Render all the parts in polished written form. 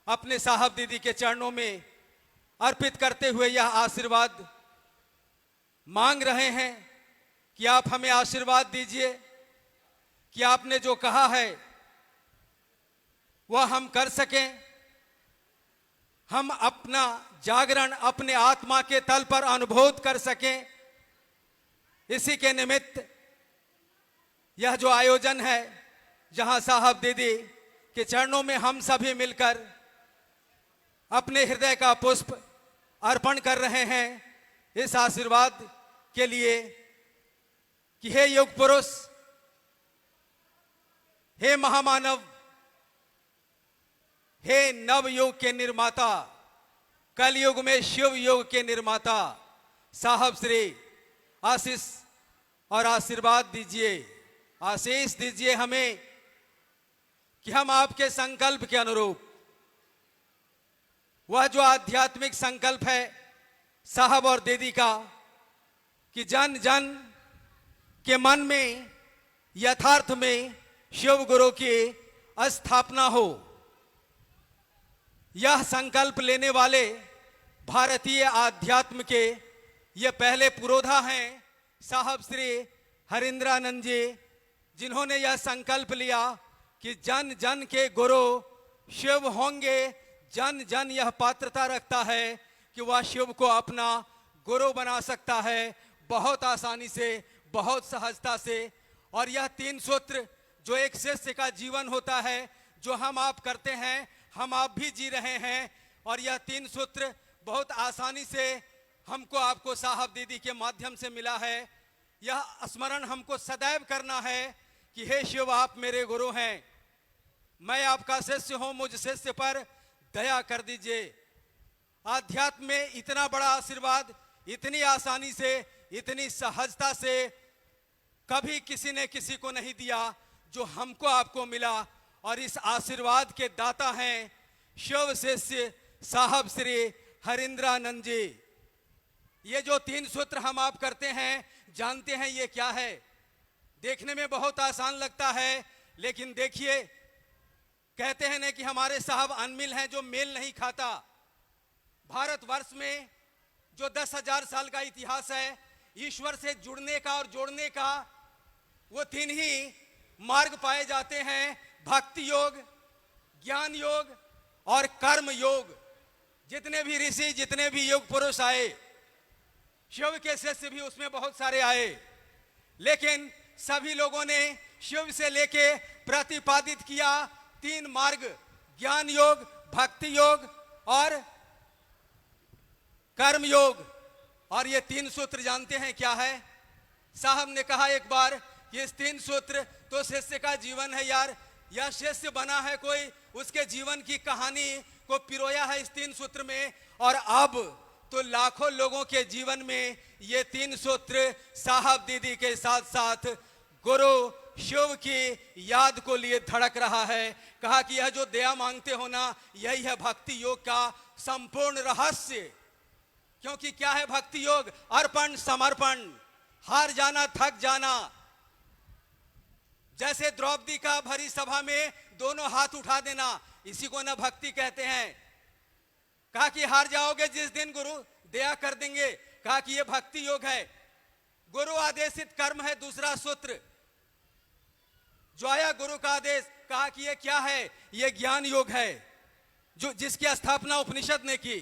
अपने साहब दीदी के चरणों में अर्पित करते हुए यह आशीर्वाद मांग रहे हैं कि आप हमें आशीर्वाद दीजिए कि आपने जो कहा है वह हम कर सकें, हम अपना जागरण अपने आत्मा के तल पर अनुभूत कर सकें। इसी के निमित्त यह जो आयोजन है, जहां साहब दीदी के चरणों में हम सभी मिलकर अपने हृदय का पुष्प अर्पण कर रहे हैं इस आशीर्वाद के लिए कि हे युग पुरुष, हे महामानव, हे नवयुग के निर्माता, कलयुग में शिव युग के निर्माता साहब श्री आशीष और आशीर्वाद दीजिए, आशीष दीजिए हमें कि हम आपके संकल्प के अनुरूप, वह जो आध्यात्मिक संकल्प है साहब और दीदी का कि जन जन के मन में यथार्थ में शिव गुरु की स्थापना हो, यह संकल्प लेने वाले भारतीय आध्यात्म के ये पहले पुरोधा हैं साहब श्री हरिंद्रानंद जी, जिन्होंने यह संकल्प लिया कि जन जन के गुरु शिव होंगे। जन जन यह पात्रता रखता है कि वह शिव को अपना गुरु बना सकता है बहुत आसानी से, बहुत सहजता से। और यह 3 सूत्र जो एक शिष्य का जीवन होता है, जो हम आप करते हैं, हम आप भी जी रहे हैं, और यह 3 सूत्र बहुत आसानी से हमको आपको साहब दीदी के माध्यम से मिला है। यह स्मरण हमको सदैव करना है कि हे शिव, आप मेरे गुरु हैं, मैं आपका शिष्य हूं, मुझ शिष्य पर दया कर दीजिए। आध्यात्म में इतना बड़ा आशीर्वाद इतनी आसानी से, इतनी सहजता से कभी किसी ने किसी को नहीं दिया जो हमको आपको मिला। और इस आशीर्वाद के दाता हैं शिव शिष्य साहब श्री हरिंद्रानंद जी। ये जो 3 सूत्र हम आप करते हैं, जानते हैं ये क्या है? देखने में बहुत आसान लगता है, लेकिन देखिए, कहते हैं ना कि हमारे साहब अनमिल हैं जो मेल नहीं खाता। भारतवर्ष में जो 10,000 साल का इतिहास है ईश्वर से जुड़ने का और जोड़ने का, वो 3 ही मार्ग पाए जाते हैं, भक्ति योग, ज्ञान योग और कर्म योग। जितने भी ऋषि, जितने भी योग पुरुष आए, शिव के शिष्य भी उसमें बहुत सारे आए, लेकिन सभी लोगों ने शिव से लेके प्रतिपादित किया 3 मार्ग, ज्ञान योग, भक्ति योग और कर्म योग। और ये 3 सूत्र जानते हैं क्या है? साहब ने कहा एक बार कि इस 3 सूत्र तो शिष्य का जीवन है यार, यह शिष्य बना है कोई, उसके जीवन की कहानी को पिरोया है इस 3 सूत्र में। और अब तो लाखों लोगों के जीवन में ये 3 सूत्र साहब दीदी के साथ साथ गुरु शिव की याद को लिए धड़क रहा है। कहा कि यह जो दया मांगते हो ना, यही है भक्ति योग का संपूर्ण रहस्य। क्योंकि क्या है भक्ति योग? अर्पण, समर्पण, हार जाना, थक जाना। जैसे द्रौपदी का भरी सभा में दोनों हाथ उठा देना, इसी को ना भक्ति कहते हैं। कहा कि हार जाओगे जिस दिन गुरु दया कर देंगे। कहा कि यह भक्ति योग है। गुरु आदेशित कर्म है दूसरा सूत्र, जो आया गुरु का आदेश। कहा कि यह क्या है? यह ज्ञान योग है, जो जिसकी स्थापना उपनिषद ने की।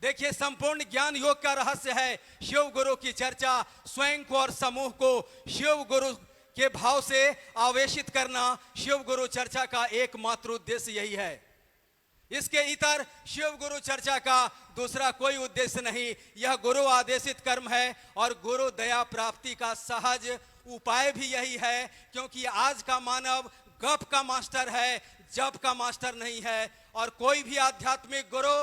देखिए, संपूर्ण ज्ञान योग का रहस्य है शिव गुरु की चर्चा, स्वयं को और समूह को शिव गुरु के भाव से आवेशित करना। शिव गुरु चर्चा का एकमात्र उद्देश्य यही है। इसके इतर शिव गुरु चर्चा का दूसरा कोई उद्देश्य नहीं। यह गुरु आदेशित कर्म है और गुरु दया प्राप्ति का सहज उपाय भी यही है। क्योंकि आज का मानव गप का मास्टर है, जप का मास्टर नहीं है। और कोई भी आध्यात्मिक गुरु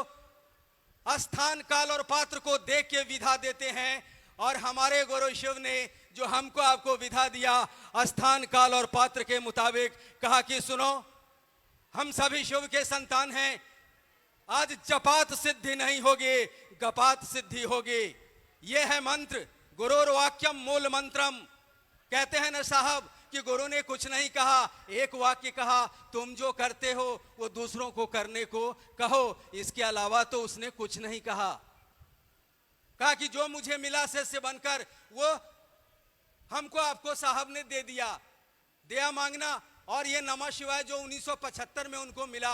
स्थान, काल और पात्र को देख के विधा देते हैं। और हमारे गुरु शिव ने जो हमको आपको विधा दिया, स्थान, काल और पात्र के मुताबिक, कहा कि सुनो, हम सभी शिव के संतान हैं। आज जपात सिद्धि नहीं होगी, गपात सिद्धि होगी। ये है मंत्र, गुरुर्वाक्यम मूल मंत्रम। कहते हैं ना साहब कि गुरु ने कुछ नहीं कहा, एक वाक्य कहा, तुम जो करते हो वो दूसरों को करने को कहो। इसके अलावा तो उसने कुछ नहीं कहा। कहा कि जो मुझे मिला शिष्य बनकर वो हमको आपको साहब ने दे दिया। दया मांगना और ये नमः शिवाय जो 1975 में उनको मिला,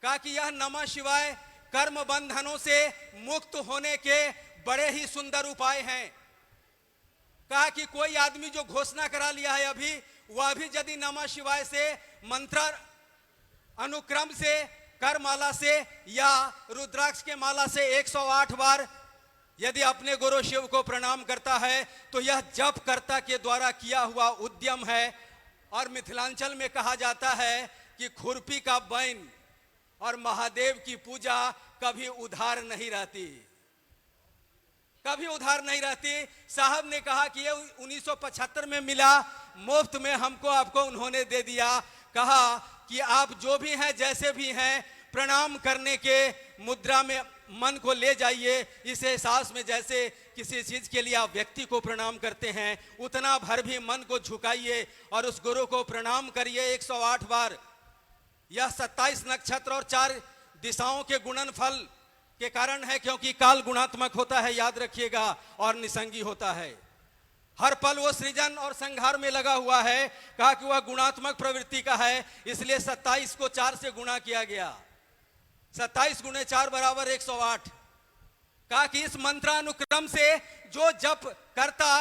कहा कि यह नमः शिवाय कर्म बंधनों से मुक्त होने के बड़े ही सुंदर उपाय हैं। कहा कि कोई आदमी जो घोषणा करा लिया है अभी, वह भी यदि नमः शिवाय से मंत्र अनुक्रम से कर माला से या रुद्राक्ष के माला से 108 बार यदि अपने गुरु शिव को प्रणाम करता है तो यह जप कर्ता के द्वारा किया हुआ उद्यम है। और मिथिलांचल में कहा जाता है कि खुरपी का बैन और महादेव की पूजा कभी उधार नहीं रहती, कभी उधार नहीं रहती। साहब ने कहा कि ये 1975 में मिला, मुफ्त में हमको आपको उन्होंने दे दिया। कहा कि आप जो भी हैं जैसे भी हैं, प्रणाम करने के मुद्रा में मन को ले जाइए, इस एहसास में जैसे किसी चीज के लिए आप व्यक्ति को प्रणाम करते हैं, उतना भर भी मन को झुकाइए और उस गुरु को प्रणाम करिए 108 बार। यह 27 नक्षत्र और 4 दिशाओं के गुणनफल के कारण है, क्योंकि काल गुणात्मक होता है, याद रखिएगा, और निसंगी होता है। हर पल वो सृजन और संहार में लगा हुआ है। कहा कि वह गुणात्मक प्रवृत्ति का है, इसलिए 27 को 4 से गुणा किया गया। 27 गुणे 4 बराबर 108। कहा कि इस मंत्रानुक्रम से जो जप करता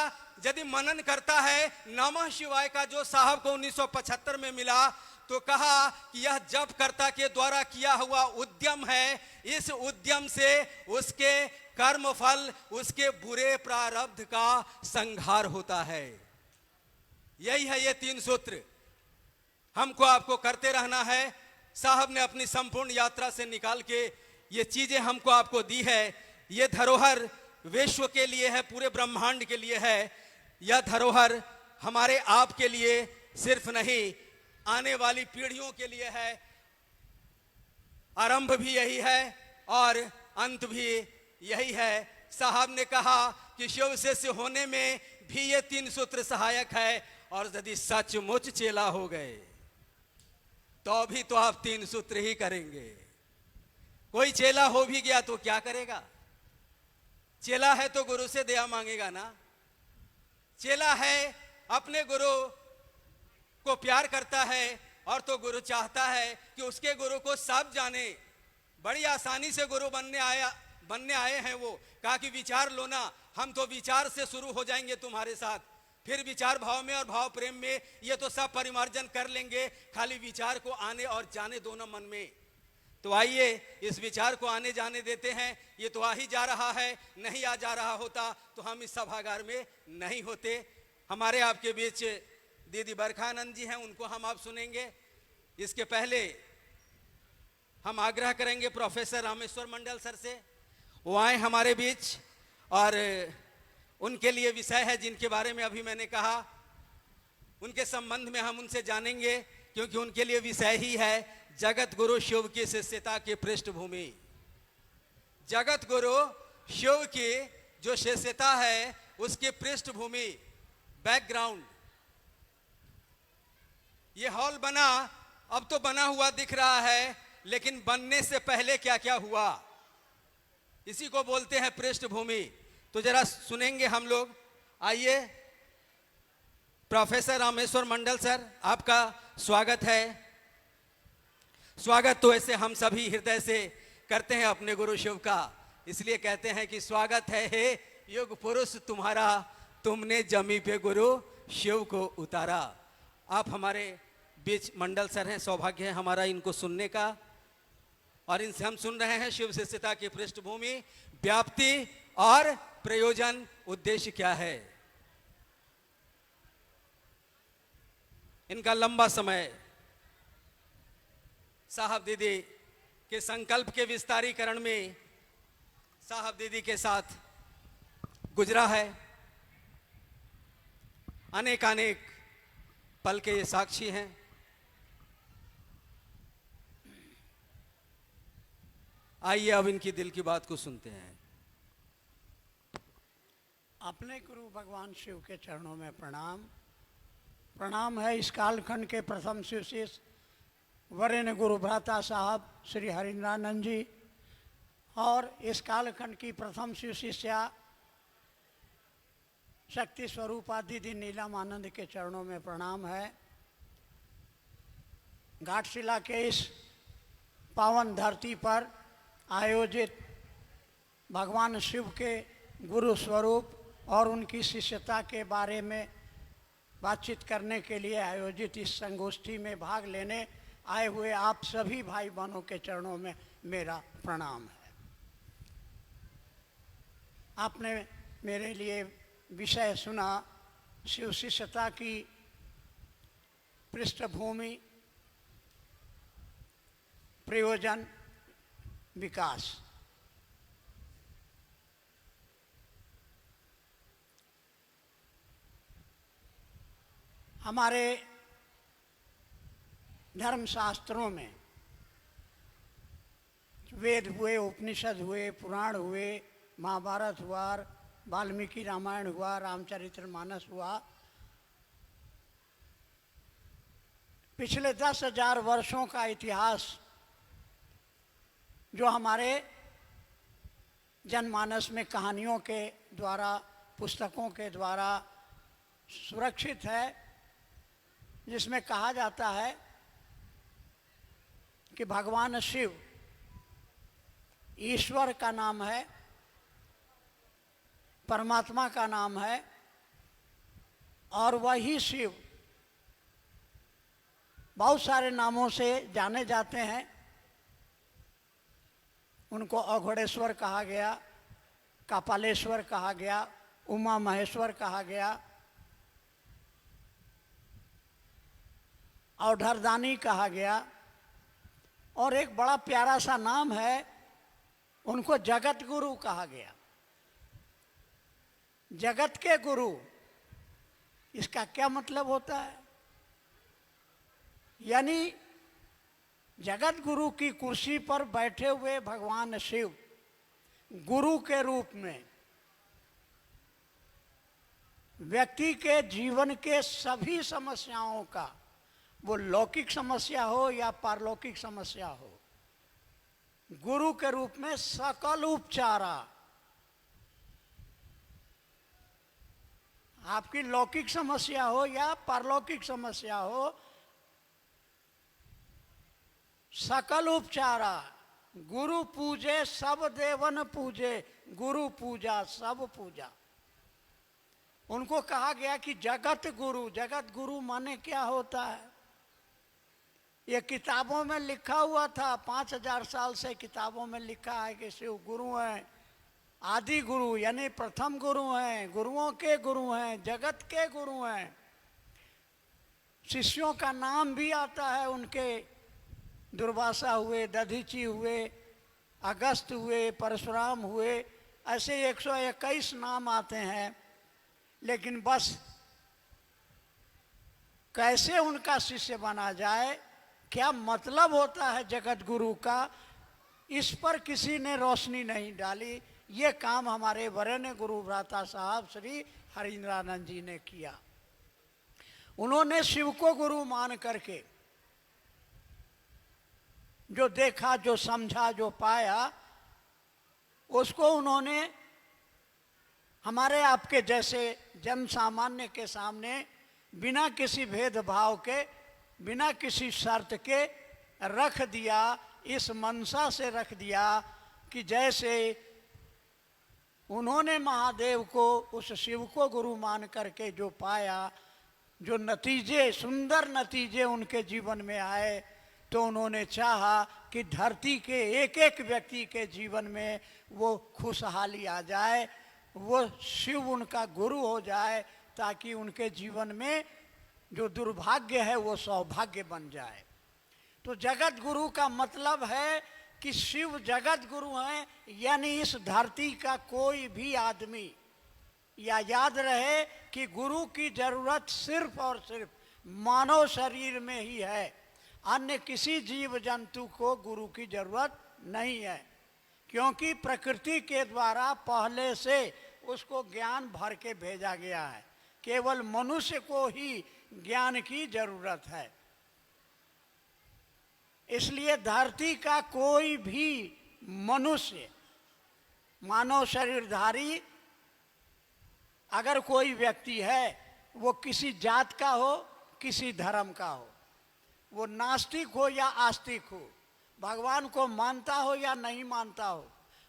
यदि मनन करता है नमः शिवाय का, जो साहब को 1975 में मिला, तो कहा कि यह जप कर्ता के द्वारा किया हुआ उद्यम है। इस उद्यम से उसके कर्म फल, उसके बुरे प्रारब्ध का संहार होता है। यही है ये 3 सूत्र, हमको आपको करते रहना है। साहब ने अपनी संपूर्ण यात्रा से निकाल के ये चीजें हमको आपको दी है। ये धरोहर विश्व के लिए है, पूरे ब्रह्मांड के लिए है। यह धरोहर हमारे आप के लिए सिर्फ नहीं, आने वाली पीढ़ियों के लिए है। आरंभ भी यही है और अंत भी यही है। साहब ने कहा कि शिव शिष्य होने में भी ये 3 सूत्र सहायक है, और यदि सचमुच चेला हो गए तो भी तो आप 3 सूत्र ही करेंगे। कोई चेला हो भी गया तो क्या करेगा? चेला है तो गुरु से दया मांगेगा ना। चेला है अपने गुरु को प्यार करता है, और तो गुरु चाहता है कि उसके गुरु को सब जाने। बड़ी आसानी से गुरु बनने आए हैं वो। कहा कि विचार लो ना, हम तो विचार से शुरू हो जाएंगे तुम्हारे साथ, फिर विचार भाव में और भाव प्रेम में ये तो सब परिमार्जन कर लेंगे, खाली विचार को आने और जाने दो ना मन में। तो आइए इस विचार को आने जाने देते हैं। ये तो आ ही जा रहा है, नहीं आ जा रहा होता तो हम इस सभागार में नहीं होते। हमारे आपके बीच दीदी बरखानंद जी हैं, उनको हम आप सुनेंगे। इसके पहले हम आग्रह करेंगे प्रोफेसर रामेश्वर मंडल सर से, वो आए हमारे बीच, और उनके लिए विषय है जिनके बारे में अभी मैंने कहा, उनके संबंध में हम उनसे जानेंगे, क्योंकि उनके लिए विषय ही है जगत गुरु शिव की शिष्यता की पृष्ठभूमि। जगत गुरु शिव की जो शिष्यता है उसकी पृष्ठभूमि, बैकग्राउंड। ये हॉल बना, अब तो बना हुआ दिख रहा है, लेकिन बनने से पहले क्या क्या हुआ, इसी को बोलते हैं पृष्ठभूमि। तो जरा सुनेंगे हम लोग। आइए प्रोफेसर रामेश्वर मंडल सर, आपका स्वागत है। स्वागत तो ऐसे हम सभी हृदय से करते हैं अपने गुरु शिव का, इसलिए कहते हैं कि स्वागत है हे युग पुरुष तुम्हारा, तुमने जमी पे गुरु शिव को उतारा। आप हमारे बीच मंडल सर हैं, सौभाग्य है हमारा इनको सुनने का, और इनसे हम सुन रहे हैं शिव शिष्यता की पृष्ठभूमि, व्याप्ति और प्रयोजन, उद्देश्य क्या है। इनका लंबा समय साहब दीदी के संकल्प के विस्तारीकरण में साहब दीदी के साथ गुजरा है। अनेक अनेक पल के ये साक्षी हैं। आइए अब इनकी दिल की बात को सुनते हैं। अपने गुरु भगवान शिव के चरणों में प्रणाम। प्रणाम है इस कालखंड के प्रथम शिष्य वरेण्य गुरु भ्राता साहब श्री हरिंद्रानंद जी और इस कालखंड की प्रथम शिष्या शक्ति स्वरूपा दीदी नीलम आनंद के चरणों में प्रणाम है। घाटशिला के इस पावन धरती पर आयोजित भगवान शिव के गुरु स्वरूप और उनकी शिष्यता के बारे में बातचीत करने के लिए आयोजित इस संगोष्ठी में भाग लेने आए हुए आप सभी भाई बहनों के चरणों में मेरा प्रणाम है। आपने मेरे लिए विषय सुना शिव शिष्यता की पृष्ठभूमि, प्रयोजन, विकास। हमारे धर्मशास्त्रों में वेद हुए, उपनिषद हुए, पुराण हुए, महाभारत हुआ, वाल्मीकि रामायण हुआ, रामचरितमानस हुआ, पिछले 10,000 वर्षों का इतिहास जो हमारे जनमानस में कहानियों के द्वारा, पुस्तकों के द्वारा सुरक्षित है, जिसमें कहा जाता है कि भगवान शिव ईश्वर का नाम है, परमात्मा का नाम है और वही शिव बहुत सारे नामों से जाने जाते हैं। उनको अघोड़ेश्वर कहा गया, कपालेश्वर कहा गया, उमा महेश्वर कहा गया, औढ़रदानी कहा गया और एक बड़ा प्यारा सा नाम है, उनको जगत गुरु कहा गया। जगत के गुरु, इसका क्या मतलब होता है? यानी जगत गुरु की कुर्सी पर बैठे हुए भगवान शिव गुरु के रूप में व्यक्ति के जीवन के सभी समस्याओं का, वो लौकिक समस्या हो या पारलौकिक समस्या हो, गुरु के रूप में सकल उपचारा, आपकी लौकिक समस्या हो या पारलौकिक समस्या हो, सकल उपचारा, गुरु पूजे सब देवन पूजे, गुरु पूजा सब पूजा। उनको कहा गया कि जगत गुरु। जगत गुरु माने क्या होता है? ये किताबों में लिखा हुआ था, 5,000 साल से किताबों में लिखा है कि शिव गुरु हैं, आदि गुरु यानी प्रथम गुरु हैं, गुरुओं के गुरु हैं, जगत के गुरु हैं। शिष्यों का नाम भी आता है उनके, दुर्वासा हुए, दधीची हुए, अगस्त हुए, परशुराम हुए, ऐसे 121 नाम आते हैं। लेकिन बस कैसे उनका शिष्य बना जाए, क्या मतलब होता है जगत गुरु का, इस पर किसी ने रोशनी नहीं डाली। ये काम हमारे वरेण्य गुरु भ्राता साहब श्री हरिंद्रानंद जी ने किया। उन्होंने शिव को गुरु मान करके जो देखा, जो समझा, जो पाया, उसको उन्होंने हमारे आपके जैसे जन सामान्य के सामने बिना किसी भेदभाव के, बिना किसी शर्त के रख दिया। इस मनसा से रख दिया कि जैसे उन्होंने महादेव को, उस शिव को गुरु मान करके जो पाया, जो नतीजे, सुंदर नतीजे उनके जीवन में आए, तो उन्होंने चाहा कि धरती के एक एक व्यक्ति के जीवन में वो खुशहाली आ जाए, वो शिव उनका गुरु हो जाए, ताकि उनके जीवन में जो दुर्भाग्य है वो सौभाग्य बन जाए। तो जगत गुरु का मतलब है कि शिव जगत गुरु हैं, यानी इस धरती का कोई भी आदमी, या याद रहे कि गुरु की जरूरत सिर्फ और सिर्फ मानव शरीर में ही है, अन्य किसी जीव जंतु को गुरु की जरूरत नहीं है, क्योंकि प्रकृति के द्वारा पहले से उसको ज्ञान भर के भेजा गया है। केवल मनुष्य को ही ज्ञान की जरूरत है। इसलिए धरती का कोई भी मनुष्य, मानव शरीरधारी अगर कोई व्यक्ति है, वो किसी जात का हो, किसी धर्म का हो, वो नास्तिक हो या आस्तिक हो, भगवान को मानता हो या नहीं मानता हो,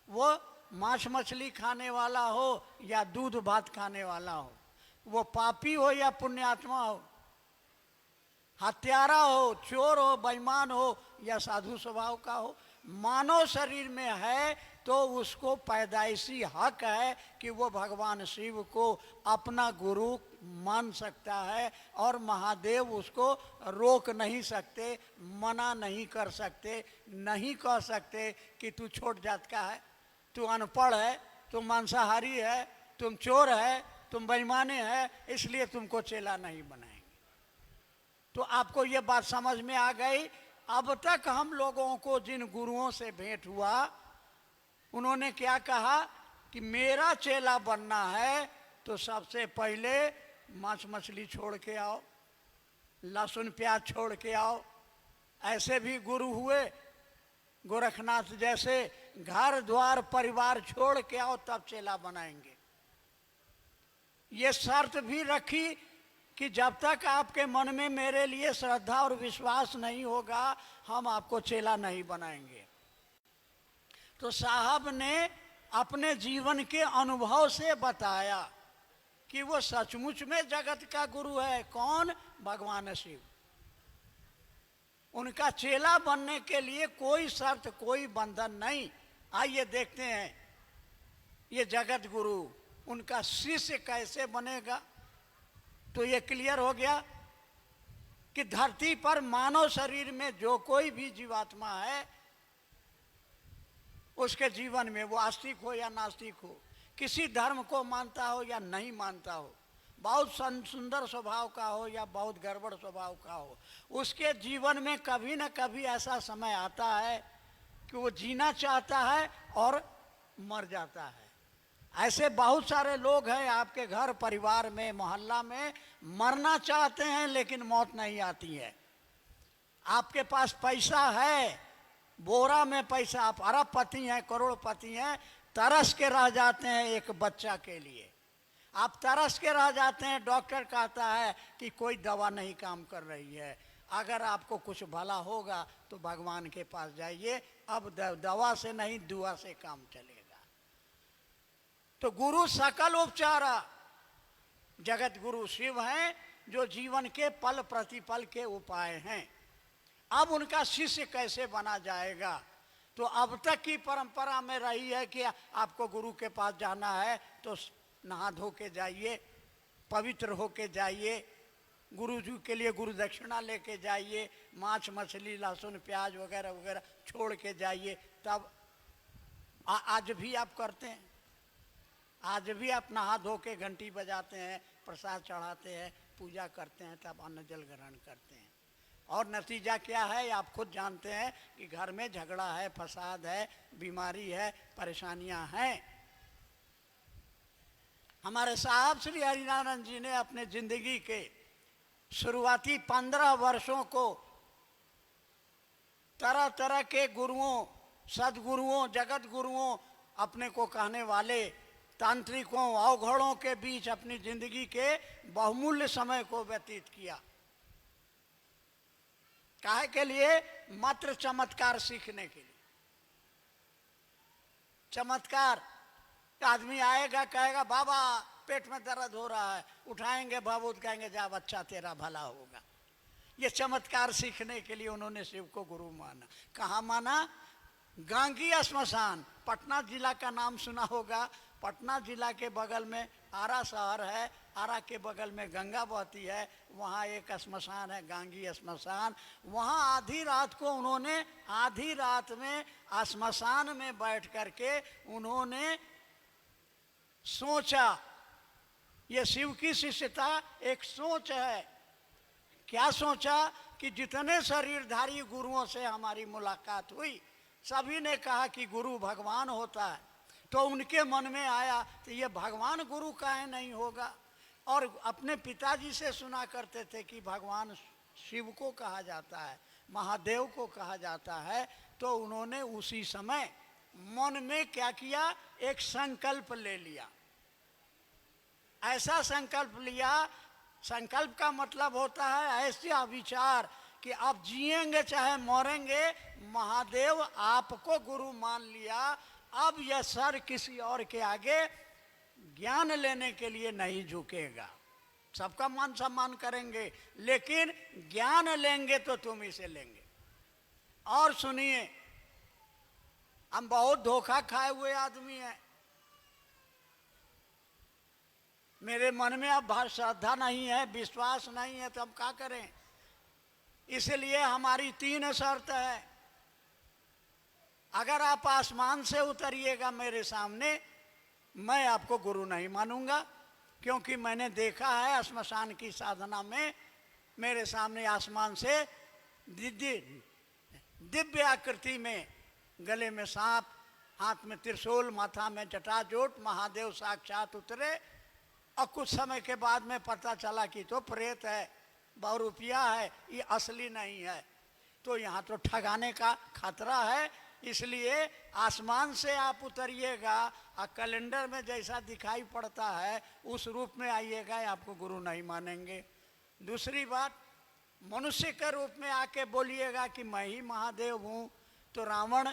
वो मांस मछली खाने वाला हो या दूध भात खाने वाला हो, वो पापी हो या पुण्यात्मा हो, हत्यारा हो, चोर हो, बेईमान हो या साधु स्वभाव का हो, मानव शरीर में है तो उसको पैदाइशी हक है कि वो भगवान शिव को अपना गुरु मान सकता है, और महादेव उसको रोक नहीं सकते, मना नहीं कर सकते, नहीं कह सकते कि तू छोट जात का है, तू अनपढ़ है, तुम मांसाहारी है, तुम चोर है, तुम बेईमाने है, इसलिए तुमको चेला नहीं बनाएंगे। तो आपको ये बात समझ में आ गई। अब तक हम लोगों को जिन गुरुओं से भेंट हुआ, उन्होंने क्या कहा कि मेरा चेला बनना है तो सबसे पहले मांस मछली छोड़ के आओ, लहसुन प्याज छोड़ के आओ। ऐसे भी गुरु हुए गोरखनाथ जैसे, घर द्वार परिवार छोड़ के आओ तब चेला बनाएंगे। ये शर्त भी रखी कि जब तक आपके मन में मेरे लिए श्रद्धा और विश्वास नहीं होगा, हम आपको चेला नहीं बनाएंगे। तो साहब ने अपने जीवन के अनुभव से बताया कि वो सचमुच में जगत का गुरु है। कौन? भगवान शिव। उनका चेला बनने के लिए कोई शर्त, कोई बंधन नहीं। आइए देखते हैं ये जगत गुरु, उनका शिष्य कैसे बनेगा। तो ये क्लियर हो गया कि धरती पर मानव शरीर में जो कोई भी जीवात्मा है, उसके जीवन में वो आस्तिक हो या नास्तिक हो, किसी धर्म को मानता हो या नहीं मानता हो, बहुत सुंदर स्वभाव का हो या बहुत गड़बड़ स्वभाव का हो, उसके जीवन में कभी न कभी ऐसा समय आता है कि वो जीना चाहता है और मर जाता है। ऐसे बहुत सारे लोग हैं आपके घर परिवार में, मोहल्ला में, मरना चाहते हैं लेकिन मौत नहीं आती है। आपके पास पैसा है, बोरा में पैसा, आप अरबपति हैं, करोड़पति हैं, तरस के रह जाते हैं एक बच्चा के लिए। आप तरस के रह जाते हैं, डॉक्टर कहता है कि कोई दवा नहीं काम कर रही है, अगर आपको कुछ भला होगा तो भगवान के पास जाइए, अब दवा से नहीं दुआ से काम चलेगा। तो गुरु सकल उपचारा, जगत गुरु शिव हैं जो जीवन के पल प्रतिपल के उपाय हैं। अब उनका शिष्य कैसे बना जाएगा? तो अब तक की परंपरा में रही है कि आपको गुरु के पास जाना है तो नहा धो के जाइए, पवित्र हो के जाइए, गुरु जी के लिए गुरु दक्षिणा लेके जाइए, मांस मछली लहसुन प्याज वगैरह वगैरह छोड़ के जाइए, तब आज भी आप करते हैं। आज भी आप नहा धो के घंटी बजाते हैं, प्रसाद चढ़ाते हैं, पूजा करते हैं, तब अन्न जल ग्रहण करते हैं। और नतीजा क्या है आप खुद जानते हैं कि घर में झगड़ा है, फसाद है, बीमारी है, परेशानियां हैं। हमारे साहब श्री हरिनारायण जी ने अपने जिंदगी के शुरुआती 15 वर्षों को तरह तरह के गुरुओं, सदगुरुओं, जगत गुरुओं, अपने को कहने वाले तांत्रिकों, अवघड़ों के बीच अपनी जिंदगी के बहुमूल्य समय को व्यतीत किया। काहे के लिए? मात्र चमत्कार सीखने के लिए। चमत्कार, आदमी आएगा कहेगा बाबा पेट में दर्द हो रहा है, उठाएंगे भावुत, कहेंगे जा बच्चा तेरा भला होगा। ये चमत्कार सीखने के लिए उन्होंने शिव को गुरु माना। कहाँ माना? गांगी श्मशान, पटना जिला का नाम सुना होगा। पटना जिला के बगल में आरा शहर है, आरा के बगल में गंगा बहती है, वहाँ एक श्मशान है गांगी श्मशान। वहाँ आधी रात को उन्होंने, आधी रात में श्मशान में बैठ करके उन्होंने सोचा। ये शिव की शिष्यता एक सोच है। क्या सोचा? कि जितने शरीरधारी गुरुओं से हमारी मुलाकात हुई, सभी ने कहा कि गुरु भगवान होता है। तो उनके मन में आया तो ये भगवान गुरु काहे नहीं होगा? और अपने पिताजी से सुना करते थे कि भगवान शिव को कहा जाता है, महादेव को कहा जाता है। तो उन्होंने उसी समय मन में क्या किया, एक संकल्प ले लिया। ऐसा संकल्प लिया, संकल्प का मतलब होता है ऐसा विचार कि अब जिएंगे चाहे मरेंगे, महादेव आपको गुरु मान लिया, अब यह सर किसी और के आगे ज्ञान लेने के लिए नहीं झुकेगा। सबका मान सम्मान करेंगे, लेकिन ज्ञान लेंगे तो तुम इसे लेंगे। और सुनिए, हम बहुत धोखा खाए हुए आदमी हैं। मेरे मन में अब श्रद्धा नहीं है, विश्वास नहीं है, तो हम क्या करें? इसलिए हमारी 3 शर्त है। अगर आप आसमान से उतरिएगा मेरे सामने, मैं आपको गुरु नहीं मानूंगा, क्योंकि मैंने देखा है श्मशान की साधना में मेरे सामने आसमान से दिव्य आकृति में, गले में सांप, हाथ में त्रिशूल, माथा में जटाजूट महादेव साक्षात उतरे। और कुछ समय के बाद में पता चला कि तो प्रेत है, बहुरूपिया है, ये असली नहीं है। तो यहाँ तो ठगाने का खतरा है। इसलिए आसमान से आप उतरिएगा और कैलेंडर में जैसा दिखाई पड़ता है उस रूप में आइएगा, आपको गुरु नहीं मानेंगे। दूसरी बात, मनुष्य के रूप में आके बोलिएगा कि मैं ही महादेव हूँ, तो रावण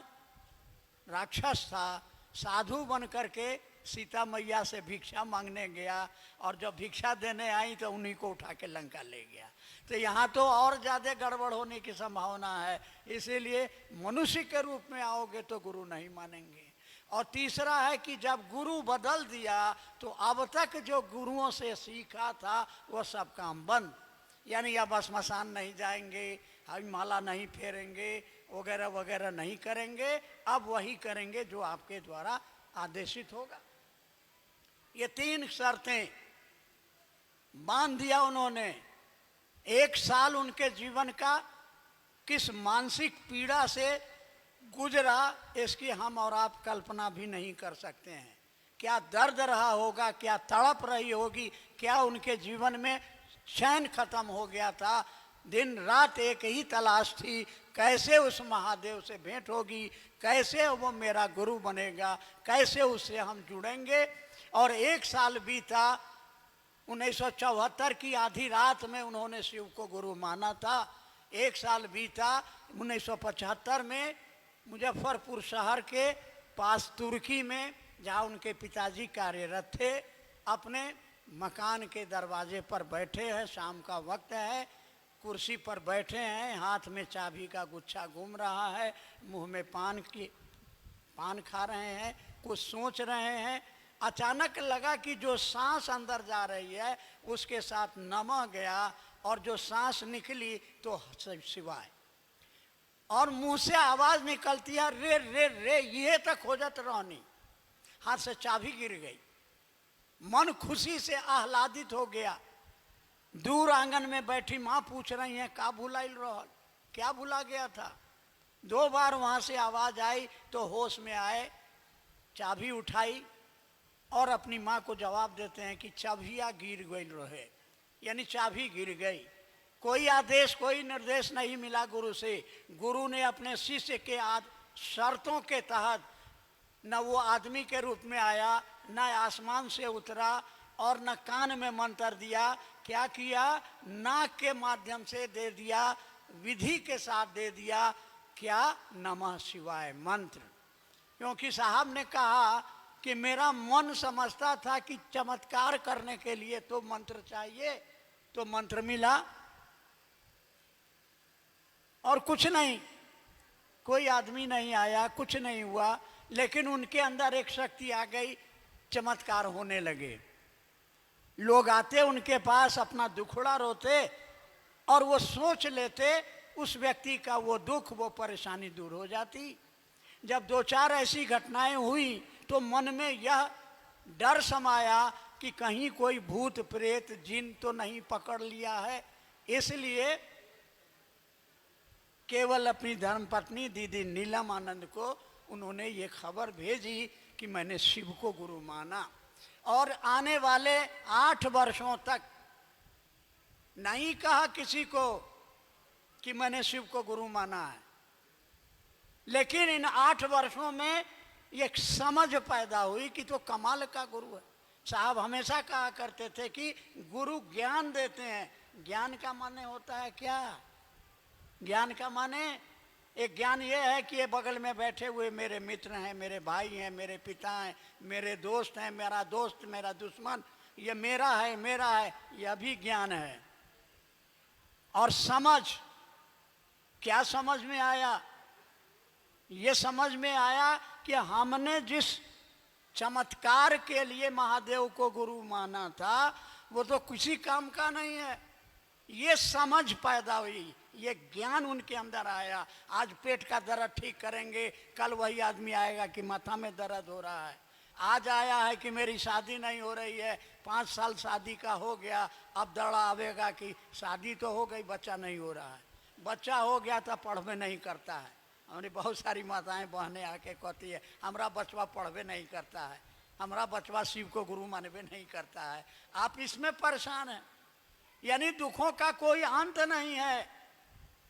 राक्षस था, साधु बन करके सीता मैया से भिक्षा मांगने गया, और जब भिक्षा देने आई तो उन्हीं को उठा के लंका ले गया। तो यहाँ तो और ज़्यादा गड़बड़ होने की संभावना है। इसीलिए मनुष्य के रूप में आओगे तो गुरु नहीं मानेंगे। और तीसरा है कि जब गुरु बदल दिया तो अब तक जो गुरुओं से सीखा था वो सब काम बंद। यानी अब श्मशान नहीं जाएंगे, हम माला नहीं फेरेंगे, वगैरह वगैरह नहीं करेंगे। अब वही करेंगे जो आपके द्वारा आदेशित होगा। ये 3 शर्तें बांध दिया उन्होंने। 1 साल उनके जीवन का किस मानसिक पीड़ा से गुजरा, इसकी हम और आप कल्पना भी नहीं कर सकते हैं। क्या दर्द रहा होगा, क्या तड़प रही होगी, क्या उनके जीवन में चैन खत्म हो गया था। दिन रात एक ही तलाश थी, कैसे उस महादेव से भेंट होगी, कैसे वो मेरा गुरु बनेगा, कैसे उससे हम जुड़ेंगे। और 1 साल बीता, 1974 की आधी रात में उन्होंने शिव को गुरु माना था। 1 साल बीता 1975 में मुजफ्फरपुर शहर के पास तुर्की में, जहाँ उनके पिताजी कार्यरत थे, अपने मकान के दरवाजे पर बैठे हैं। शाम का वक्त है, कुर्सी पर बैठे हैं, हाथ में चाबी का गुच्छा घूम रहा है, मुंह में पान खा रहे हैं, कुछ सोच रहे हैं। अचानक लगा कि जो सांस अंदर जा रही है उसके साथ नमः गया, और जो सांस निकली तो शिवाय, और मुंह से आवाज निकलती है रे रे रे, ये तक खोजत रहनी। हाथ से चाबी गिर गई। मन खुशी से आह्लादित हो गया। दूर आंगन में बैठी माँ पूछ रही है का भुलाइल रहल, क्या भुला गया था। 2 बार वहां से आवाज आई तो होश में आए, चाबी उठाई और अपनी माँ को जवाब देते हैं कि चाबियाँ गिर गई रहे, यानी चाबी गिर गई। कोई आदेश, कोई निर्देश नहीं मिला गुरु से। गुरु ने अपने शिष्य के शर्तों के तहत न वो आदमी के रूप में आया, न आसमान से उतरा, और न कान में मंत्र दिया। क्या किया? नाक के माध्यम से दे दिया, विधि के साथ दे दिया। क्या? नमः शिवाय मंत्र। क्योंकि साहब ने कहा कि मेरा मन समझता था कि चमत्कार करने के लिए तो मंत्र चाहिए, तो मंत्र मिला और कुछ नहीं, कोई आदमी नहीं आया, कुछ नहीं हुआ। लेकिन उनके अंदर एक शक्ति आ गई, चमत्कार होने लगे। लोग आते उनके पास, अपना दुखड़ा रोते, और वो सोच लेते उस व्यक्ति का वो दुख, वो परेशानी दूर हो जाती। जब 2-4 ऐसी घटनाएं हुई तो मन में यह डर समाया कि कहीं कोई भूत प्रेत जिन तो नहीं पकड़ लिया है। इसलिए केवल अपनी धर्मपत्नी दीदी नीलम आनंद को उन्होंने ये खबर भेजी कि मैंने शिव को गुरु माना। और आने वाले 8 वर्षों तक नहीं कहा किसी को कि मैंने शिव को गुरु माना है, लेकिन इन 8 वर्षों में एक समझ पैदा हुई कि तो कमाल का गुरु है। साहब हमेशा कहा करते थे कि गुरु ज्ञान देते हैं। ज्ञान का माने होता है क्या? ज्ञान का माने एक ज्ञान ये है कि ये बगल में बैठे हुए मेरे मित्र हैं, मेरे भाई हैं, मेरे पिता हैं, मेरे दोस्त हैं, मेरा दोस्त मेरा दुश्मन, ये मेरा है, यह भी ज्ञान है। और समझ, क्या समझ में आया? ये समझ में आया कि हमने जिस चमत्कार के लिए महादेव को गुरु माना था वो तो किसी काम का नहीं है। ये समझ पैदा हुई, ये ज्ञान उनके अंदर आया। आज पेट का दर्द ठीक करेंगे, कल वही आदमी आएगा कि माथा में दर्द हो रहा है। आज आया है कि मेरी शादी नहीं हो रही है, 5 साल शादी का हो गया, अब दड़ा आवेगा कि शादी तो हो गई, बच्चा नहीं हो रहा है। बच्चा हो गया तो पढ़वे नहीं करता है। हमारी बहुत सारी माताएं बहनें आके कहती है हमारा बचवा पढ़वे नहीं करता है, हमारा बचवा शिव को गुरु मानवे नहीं करता है। आप इसमें परेशान हैं, यानी दुखों का कोई अंत नहीं है।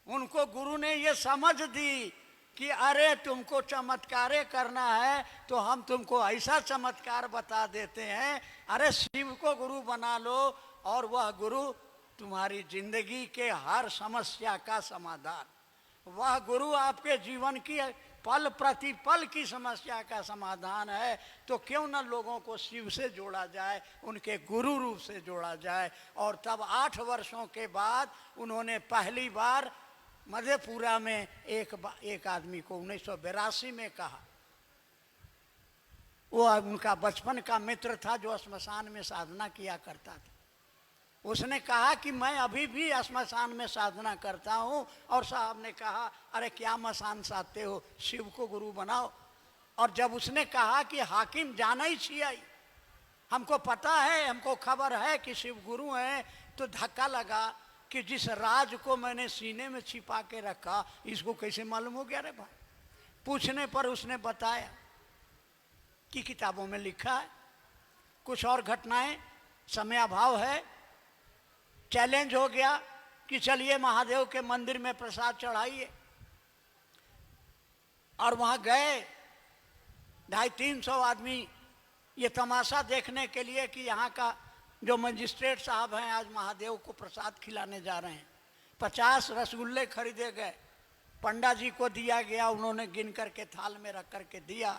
उनको गुरु ने ये समझ दी कि अरे तुमको चमत्कारे करना है तो हम तुमको ऐसा चमत्कार बता देते हैं, अरे शिव को गुरु बना लो और वह गुरु तुम्हारी जिंदगी के हर समस्या का समाधान, वह गुरु आपके जीवन की पल प्रतिपल की समस्या का समाधान है। तो क्यों न लोगों को शिव से जोड़ा जाए, उनके गुरु रूप से जोड़ा जाए। और तब 8 वर्षों के बाद उन्होंने पहली बार मधेपुरा में एक आदमी को 1982 में कहा। वो उनका बचपन का मित्र था जो श्मशान में साधना किया करता था। उसने कहा कि मैं अभी भी श्मशान में साधना करता हूँ। और साहब ने कहा अरे क्या मसान साधते हो, शिव को गुरु बनाओ। और जब उसने कहा कि हाकिम जाना ही चाहिए, हमको पता है, हमको खबर है कि शिव गुरु हैं, तो धक्का लगा कि जिस राज को मैंने सीने में छिपा के रखा इसको कैसे मालूम हो गया रे भाई। पूछने पर उसने बताया कि किताबों में लिखा है, कुछ और घटनाएं, समय अभाव है। चैलेंज हो गया कि चलिए महादेव के मंदिर में प्रसाद चढ़ाइए। और वहां गए 250-300 आदमी ये तमाशा देखने के लिए कि यहाँ का जो मजिस्ट्रेट साहब हैं आज महादेव को प्रसाद खिलाने जा रहे हैं। 50 रसगुल्ले खरीदे गए, पंडा जी को दिया गया, उन्होंने गिन करके थाल में रख करके दिया।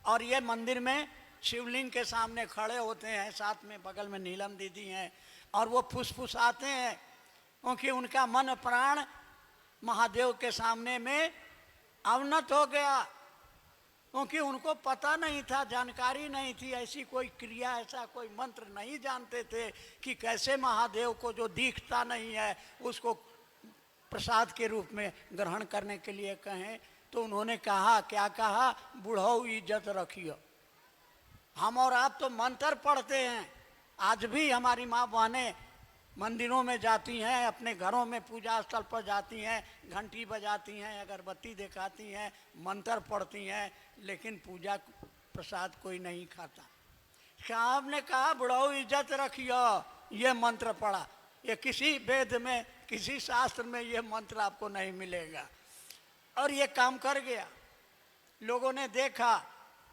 और ये मंदिर में शिवलिंग के सामने खड़े होते हैं, साथ में बगल में नीलम दीदी हैं, और वो फुसफुसाते हैं क्योंकि उनका मन प्राण महादेव के सामने में अवनत हो गया। क्योंकि उनको पता नहीं था, जानकारी नहीं थी, ऐसी कोई क्रिया, ऐसा कोई मंत्र नहीं जानते थे कि कैसे महादेव को जो दिखता नहीं है उसको प्रसाद के रूप में ग्रहण करने के लिए कहें। तो उन्होंने कहा, क्या कहा, बुढ़ऊ इज्जत रखियो। हम और आप तो मंत्र पढ़ते हैं, आज भी हमारी माँ बहनें मंदिरों में जाती हैं, अपने घरों में पूजा स्थल पर जाती हैं, घंटी बजाती हैं, अगरबत्ती दिखाती हैं, मंत्र पढ़ती हैं, लेकिन पूजा प्रसाद कोई नहीं खाता। साहब ने कहा बुढ़ऊ इज्जत रखियो, ये मंत्र पढ़ा, ये किसी वेद में, किसी शास्त्र में ये मंत्र आपको नहीं मिलेगा। और ये काम कर गया। लोगों ने देखा,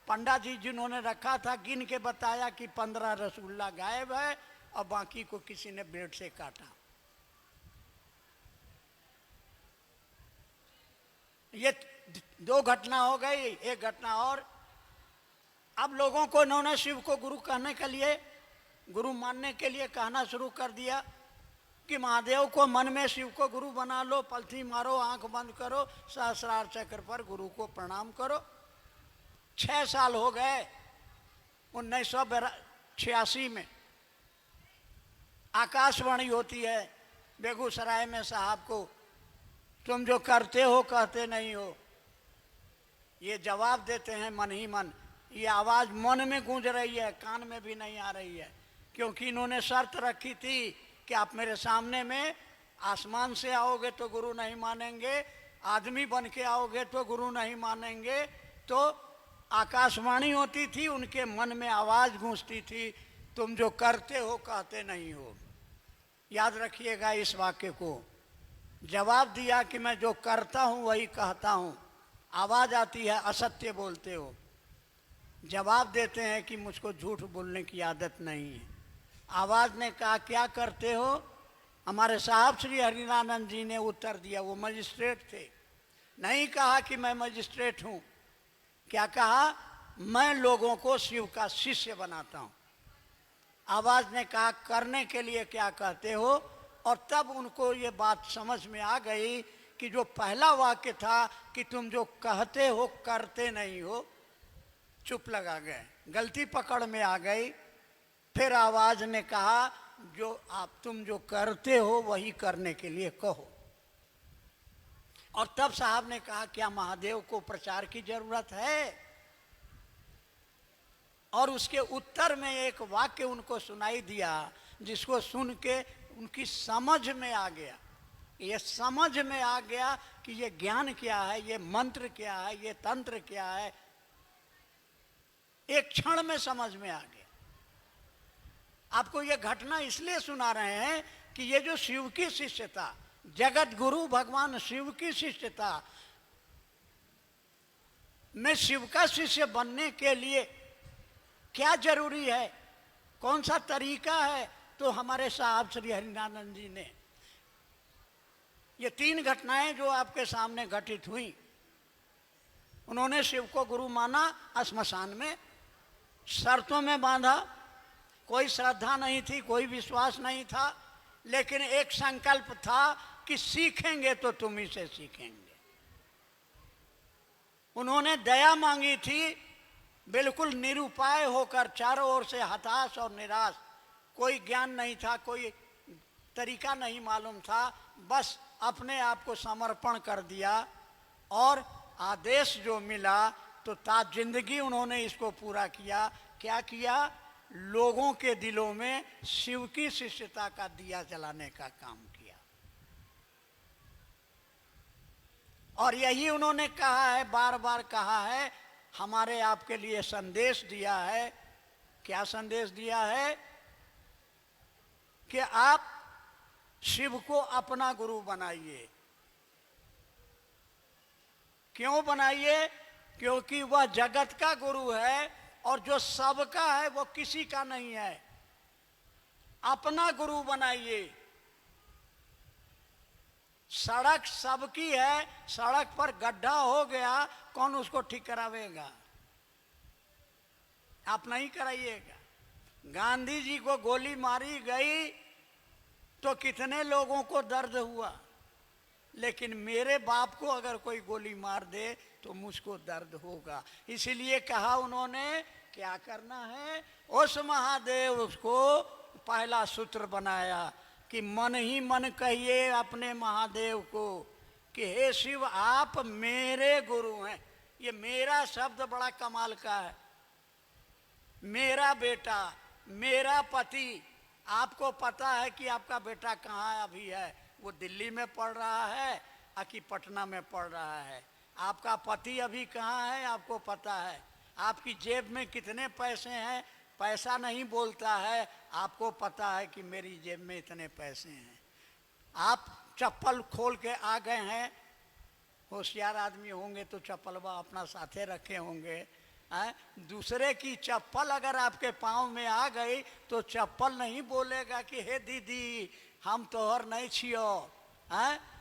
पंडा जी जिन्होंने रखा था गिन के बताया कि 15 रसगुल्ला गायब है और बाकी को किसी ने ब्लेड से काटा। ये 2 घटना हो गई। एक घटना और, अब लोगों को इन्होंने शिव को गुरु कहने के लिए, गुरु मानने के लिए कहना शुरू कर दिया कि महादेव को मन में शिव को गुरु बना लो, पलथी मारो, आंख बंद करो, सहस्रार चक्र पर गुरु को प्रणाम करो। 6 साल हो गए। 1986 में आकाशवाणी होती है बेगूसराय में, साहब को तुम जो करते हो कहते नहीं हो। ये जवाब देते हैं मन ही मन, ये आवाज़ मन में गूंज रही है, कान में भी नहीं आ रही है। क्योंकि इन्होंने शर्त रखी थी कि आप मेरे सामने में आसमान से आओगे तो गुरु नहीं मानेंगे, आदमी बन के आओगे तो गुरु नहीं मानेंगे, तो आकाशवाणी होती थी, उनके मन में आवाज गूंजती थी, तुम जो करते हो कहते नहीं हो। याद रखिएगा इस वाक्य को। जवाब दिया कि मैं जो करता हूं वही कहता हूं। आवाज आती है असत्य बोलते हो, जवाब देते हैं कि मुझको झूठ बोलने की आदत नहीं है। आवाज ने कहा क्या करते हो? हमारे साहब श्री हरिनानंद जी ने उत्तर दिया, वो मजिस्ट्रेट थे, नहीं कहा कि मैं मजिस्ट्रेट हूं, क्या कहा? मैं लोगों को शिव का शिष्य बनाता हूं। आवाज ने कहा करने के लिए क्या कहते हो? और तब उनको ये बात समझ में आ गई कि जो पहला वाक्य था कि तुम जो कहते हो करते नहीं हो, चुप लगा गए, गलती पकड़ में आ गई। फिर आवाज ने कहा जो तुम जो करते हो वही करने के लिए कहो। और तब साहब ने कहा क्या महादेव को प्रचार की जरूरत है? और उसके उत्तर में एक वाक्य उनको सुनाई दिया, जिसको सुन के उनकी समझ में आ गया, ये समझ में आ गया कि ये ज्ञान क्या है, ये मंत्र क्या है, ये तंत्र क्या है। एक क्षण में समझ में आ गया। आपको ये घटना इसलिए सुना रहे हैं कि ये जो शिव की शिष्यता, जगत गुरु भगवान शिव की शिष्यता में शिव का शिष्य बनने के लिए क्या जरूरी है, कौन सा तरीका है, तो हमारे साहब श्री हरिनानंद जी ने ये 3 घटनाएं जो आपके सामने घटित हुई, उन्होंने शिव को गुरु माना, श्मशान में शर्तों में बांधा, कोई श्रद्धा नहीं थी, कोई विश्वास नहीं था, लेकिन एक संकल्प था कि सीखेंगे तो तुम ही से सीखेंगे। उन्होंने दया मांगी थी, बिल्कुल निरुपाय होकर, चारों ओर से हताश और निराश, कोई ज्ञान नहीं था, कोई तरीका नहीं मालूम था, बस अपने आप को समर्पण कर दिया और आदेश जो मिला तो जिंदगी उन्होंने इसको पूरा किया। क्या किया? लोगों के दिलों में शिव की शिष्यता का दिया जलाने का काम किया। और यही उन्होंने कहा है, बार बार कहा है, हमारे आपके लिए संदेश दिया है। क्या संदेश दिया है? कि आप शिव को अपना गुरु बनाइए। क्यों बनाइए? क्योंकि वह जगत का गुरु है और जो सबका है वो किसी का नहीं है। अपना गुरु बनाइए। सड़क सबकी है, सड़क पर गड्ढा हो गया, कौन उसको ठीक करावेगा? आप नहीं कराइएगा। गांधी जी को गोली मारी गई तो कितने लोगों को दर्द हुआ, लेकिन मेरे बाप को अगर कोई गोली मार दे तो मुझको दर्द होगा। इसीलिए कहा उन्होंने क्या करना है, उस महादेव को पहला सूत्र बनाया कि मन ही मन कहिए अपने महादेव को कि हे शिव आप मेरे गुरु हैं। ये मेरा शब्द बड़ा कमाल का है। मेरा बेटा, मेरा पति, आपको पता है कि आपका बेटा कहाँ अभी है? वो दिल्ली में पढ़ रहा है कि पटना में पढ़ रहा है। आपका पति अभी कहाँ है? आपको पता है। आपकी जेब में कितने पैसे हैं? पैसा नहीं बोलता है, आपको पता है कि मेरी जेब में इतने पैसे हैं। आप चप्पल खोल के आ गए हैं, होशियार आदमी होंगे तो चप्पलवा अपना साथे रखे होंगे। दूसरे की चप्पल अगर आपके पाँव में आ गई तो चप्पल नहीं बोलेगा कि हे दीदी हम तोहर नहीं छियो।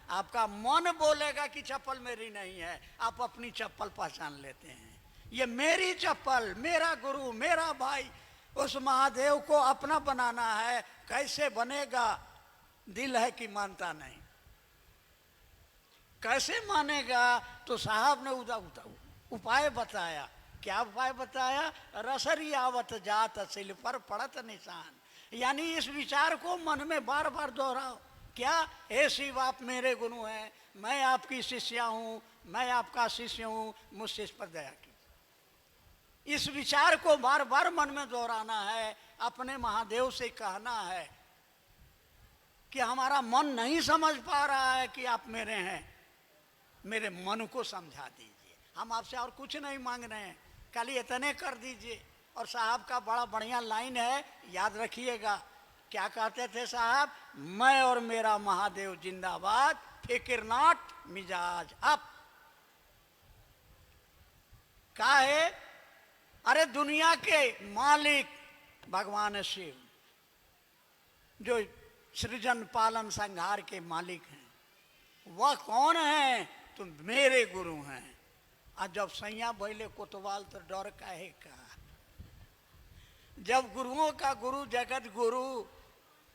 आपका मन बोलेगा कि चप्पल मेरी नहीं है। आप अपनी चप्पल पहचान लेते हैं, ये मेरी चप्पल, मेरा गुरु, मेरा भाई। उस महादेव को अपना बनाना है। कैसे बनेगा? दिल है कि मानता नहीं। कैसे मानेगा? तो साहब ने उपाय बताया। क्या उपाय बताया? रसरी आवत जात सिल पर पड़त निशान। यानी इस विचार को मन में बार बार दोहराओ। क्या? हे शिव आप मेरे गुरु हैं, मैं आपकी शिष्या हूँ, मैं आपका शिष्य हूँ, मुझसे इस पर दया की। इस विचार को बार बार मन में दोहराना है। अपने महादेव से कहना है कि हमारा मन नहीं समझ पा रहा है कि आप मेरे हैं, मेरे मन को समझा दीजिए। हम आपसे और कुछ नहीं मांग रहे हैं, खाली इतने कर दीजिए। और साहब का बड़ा बढ़िया लाइन है, याद रखिएगा। क्या कहते थे साहब? मैं और मेरा महादेव जिंदाबाद, फिक्र नॉट मिजाज अप। क्या है? अरे दुनिया के मालिक भगवान शिव, जो सृजन पालन संहार के मालिक हैं, वह कौन है? तो मेरे गुरु हैं। और जब सैया भैले कोतवाल तो डर काहे का? जब गुरुओं का गुरु जगत गुरु,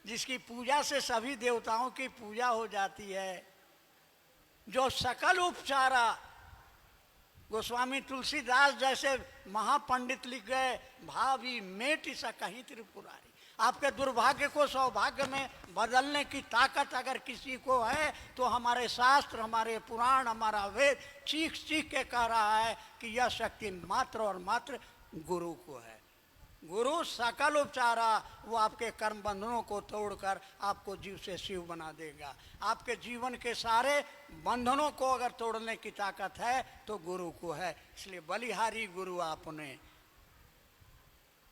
जिसकी पूजा से सभी देवताओं की पूजा हो जाती है, जो सकल उपचारा, गोस्वामी तुलसीदास जैसे महापंडित लिख गए, भावी मेट सा कहीं त्रिपुरारी। आपके दुर्भाग्य को सौभाग्य में बदलने की ताकत अगर किसी को है तो हमारे शास्त्र, हमारे पुराण, हमारा वेद चीख चीख के कह रहा है कि यह शक्ति मात्र और मात्र गुरु को है। गुरु सकल उपचारा, वो आपके कर्म बंधनों को तोड़कर आपको जीव से शिव बना देगा। आपके जीवन के सारे बंधनों को अगर तोड़ने की ताकत है तो गुरु को है। इसलिए बलिहारी गुरु आपने,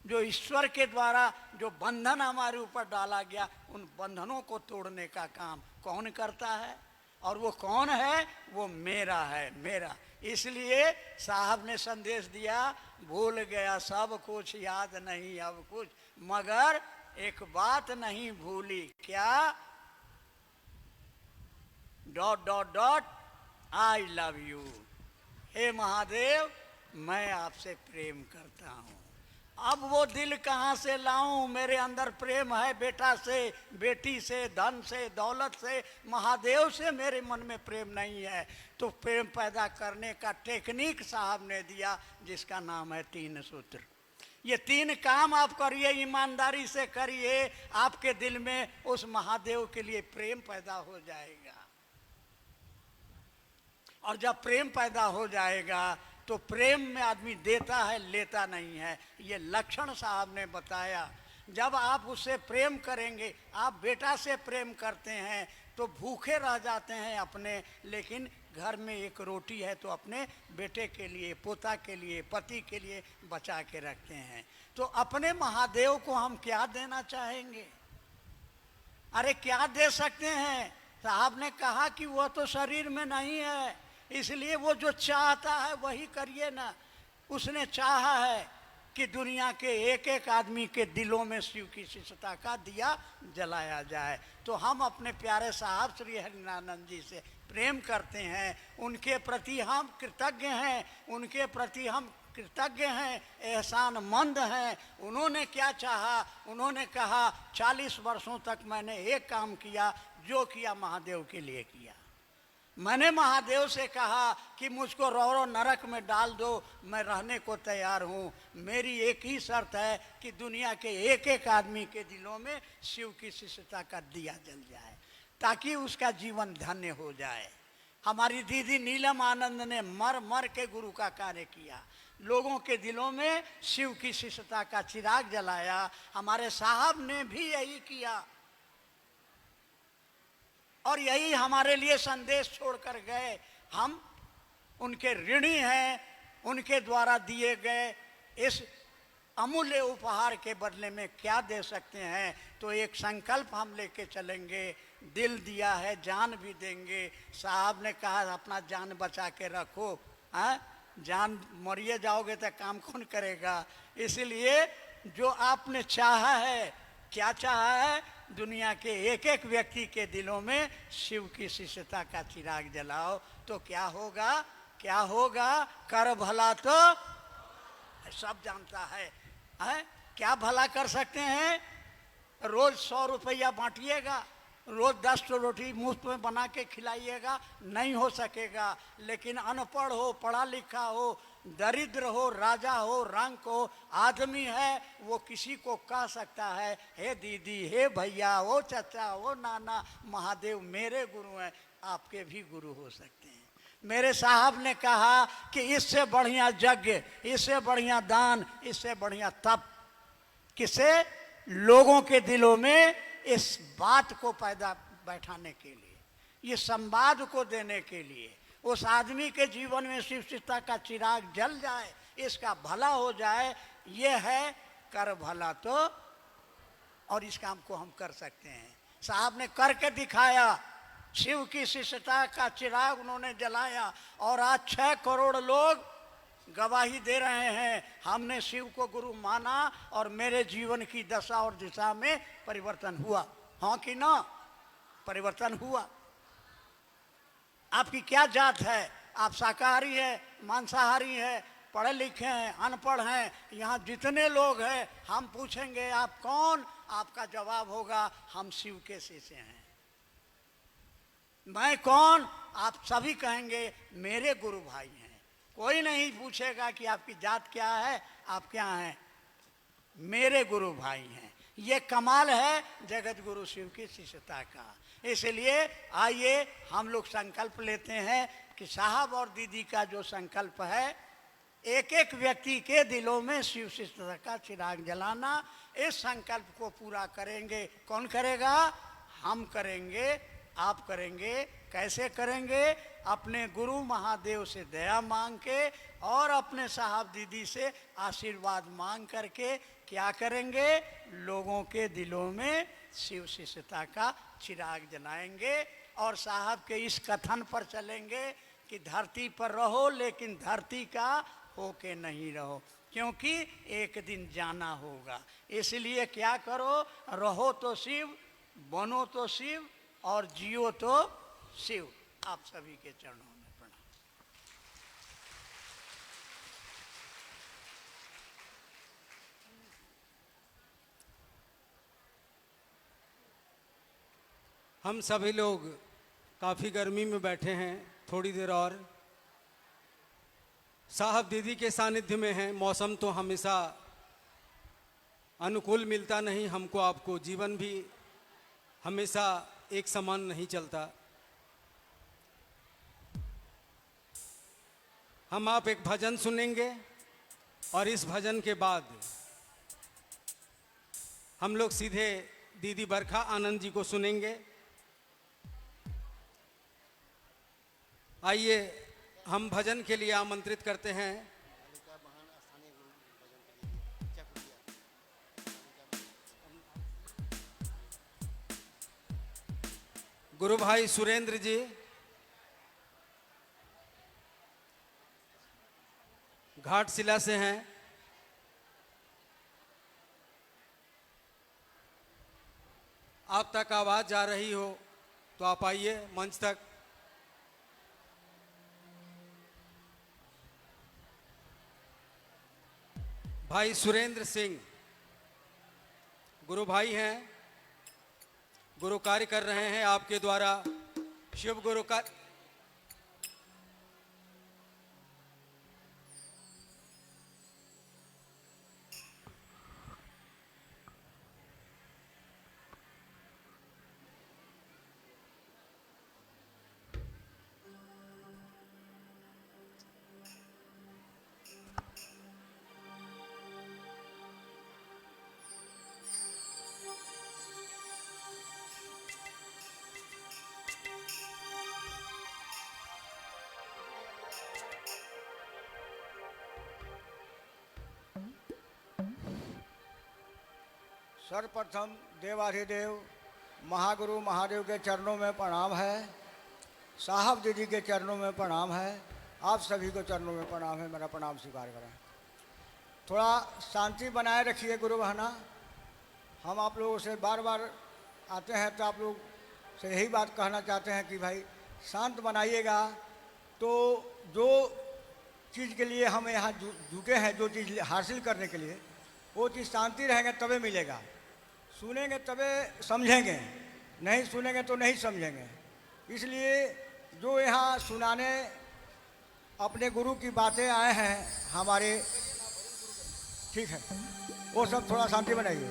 जो ईश्वर के द्वारा जो बंधन हमारे ऊपर डाला गया, उन बंधनों को तोड़ने का काम कौन करता है? और वो कौन है? वो मेरा है, मेरा। इसलिए साहब ने संदेश दिया, भूल गया सब कुछ, याद नहीं अब कुछ, मगर एक बात नहीं भूली। क्या? Dot dot dot I love you. हे महादेव, मैं आपसे प्रेम करता हूँ। अब वो दिल कहाँ से लाऊं? मेरे अंदर प्रेम है बेटा से, बेटी से, धन से, दौलत से, महादेव से मेरे मन में प्रेम नहीं है। तो प्रेम पैदा करने का टेक्निक साहब ने दिया, जिसका नाम है 3 सूत्र। ये 3 काम आप करिए, ईमानदारी से करिए, आपके दिल में उस महादेव के लिए प्रेम पैदा हो जाएगा। और जब प्रेम पैदा हो जाएगा तो प्रेम में आदमी देता है, लेता नहीं है। ये लक्षण साहब ने बताया। जब आप उससे प्रेम करेंगे, आप बेटा से प्रेम करते हैं तो भूखे रह जाते हैं अपने, लेकिन घर में एक रोटी है तो अपने बेटे के लिए, पोता के लिए, पति के लिए बचा के रखते हैं। तो अपने महादेव को हम क्या देना चाहेंगे? अरे क्या दे सकते हैं? साहब ने कहा कि वह तो शरीर में नहीं है, इसलिए वो जो चाहता है वही करिए ना। उसने चाहा है कि दुनिया के एक एक आदमी के दिलों में शिव की शिष्यता का दिया जलाया जाए। तो हम अपने प्यारे साहब श्री हरिनानंद जी से प्रेम करते हैं, उनके प्रति हम कृतज्ञ हैं, उनके प्रति हम कृतज्ञ हैं, एहसानमंद हैं। उन्होंने क्या चाहा? उन्होंने कहा 40 वर्षों तक मैंने एक काम किया, जो किया महादेव के लिए किया। मैंने महादेव से कहा कि मुझको रौरो नरक में डाल दो, मैं रहने को तैयार हूँ। मेरी एक ही शर्त है कि दुनिया के एक एक आदमी के दिलों में शिव की शिष्यता का दिया जल जाए, ताकि उसका जीवन धन्य हो जाए। हमारी दीदी नीलम आनंद ने मर मर के गुरु का कार्य किया, लोगों के दिलों में शिव की शिष्यता का चिराग जलाया। हमारे साहब ने भी यही किया और यही हमारे लिए संदेश छोड़कर गए। हम उनके ऋणी हैं। उनके द्वारा दिए गए इस अमूल्य उपहार के बदले में क्या दे सकते हैं? तो एक संकल्प हम लेके चलेंगे, दिल दिया है, जान भी देंगे। साहब ने कहा अपना जान बचा के रखो। जान मरिए जाओगे तो काम कौन करेगा? इसलिए जो आपने चाहा है, क्या चाहा है? दुनिया के एक एक व्यक्ति के दिलों में शिव की शिष्यता का चिराग जलाओ। तो क्या होगा? क्या होगा? कर भला तो सब जानता है। क्या भला कर सकते हैं? रोज 100 रुपया बांटिएगा, रोज 10 रोटी मुफ्त में बना के खिलाइएगा, नहीं हो सकेगा। लेकिन अनपढ़ हो, पढ़ा लिखा हो, दरिद्र हो, राजा हो, रंक हो, आदमी है, वो किसी को कह सकता है, हे दीदी, हे भैया, हो चाचा, हो नाना, महादेव मेरे गुरु हैं। आपके भी गुरु हो सकते हैं। मेरे साहब ने कहा कि इससे बढ़िया यज्ञ, इससे बढ़िया दान, इससे बढ़िया तप किसे? लोगों के दिलों में इस बात को पैदा बैठाने के लिए, ये संवाद को देने के लिए, उस आदमी के जीवन में शिव शिष्यता का चिराग जल जाए, इसका भला हो जाए, ये है कर भला तो, और इस काम को हम कर सकते हैं। साहब ने करके दिखाया, शिव की शिष्टता का चिराग उन्होंने जलाया, और आज 6 करोड़ लोग गवाही दे रहे हैं, हमने शिव को गुरु माना और मेरे जीवन की दशा और दिशा में परिवर्तन हुआ। हाँ कि ना? परिवर्तन हुआ। आपकी क्या जात है? आप शाकाहारी है, मांसाहारी है, पढ़े लिखे हैं, अनपढ़ हैं, यहाँ जितने लोग हैं, हम पूछेंगे आप कौन, आपका जवाब होगा हम शिव के शिष्य हैं। मैं कौन? आप सभी कहेंगे मेरे गुरु भाई हैं। कोई नहीं पूछेगा कि आपकी जात क्या है, आप क्या हैं, मेरे गुरु भाई हैं। ये कमाल है जगत गुरु शिव की शिष्यता का। इसलिए आइए हम लोग संकल्प लेते हैं कि साहब और दीदी का जो संकल्प है, एक एक व्यक्ति के दिलों में शिव शिष्यता का चिराग जलाना, इस संकल्प को पूरा करेंगे। कौन करेगा? हम करेंगे, आप करेंगे। कैसे करेंगे? अपने गुरु महादेव से दया मांग के और अपने साहब दीदी से आशीर्वाद मांग करके क्या करेंगे? लोगों के दिलों में शिव शिष्यता का चिराग जलाएंगे और साहब के इस कथन पर चलेंगे कि धरती पर रहो लेकिन धरती का होके नहीं रहो, क्योंकि एक दिन जाना होगा। इसलिए क्या करो? रहो तो शिव, बनो तो शिव और जियो तो शिव। आप सभी के चरणों में प्रणाम। हम सभी लोग काफ़ी गर्मी में बैठे हैं, थोड़ी देर और साहब दीदी के सानिध्य में हैं। मौसम तो हमेशा अनुकूल मिलता नहीं हमको आपको, जीवन भी हमेशा एक समान नहीं चलता। हम आप एक भजन सुनेंगे और इस भजन के बाद हम लोग सीधे दीदी बरखा आनंद जी को सुनेंगे। आइए हम भजन के लिए आमंत्रित करते हैं गुरु भाई सुरेंद्र जी, घाटशिला से हैं। आप तक आवाज जा रही हो तो आप आइए मंच तक। भाई सुरेंद्र सिंह गुरु भाई हैं, गुरु कार्य कर रहे हैं आपके द्वारा। शिव गुरु का सर्वप्रथम देवाधिदेव महागुरु महादेव के चरणों में प्रणाम है, साहब दीदी के चरणों में प्रणाम है, आप सभी को चरणों में प्रणाम है। मेरा प्रणाम स्वीकार करें। थोड़ा शांति बनाए रखिए गुरु बहना। हम आप लोगों से बार बार आते हैं तो आप लोग से यही बात कहना चाहते हैं कि भाई शांत बनाइएगा। तो जो चीज़ के लिए हम यहाँ जुटे हैं, जो चीज़ हासिल करने के लिए, वो चीज़ शांति रहेंगे तभी मिलेगा। सुनेंगे तबे समझेंगे, नहीं सुनेंगे तो नहीं समझेंगे। इसलिए जो यहाँ सुनाने अपने गुरु की बातें आए हैं हमारे, ठीक है, वो सब थोड़ा शांति बनाइए।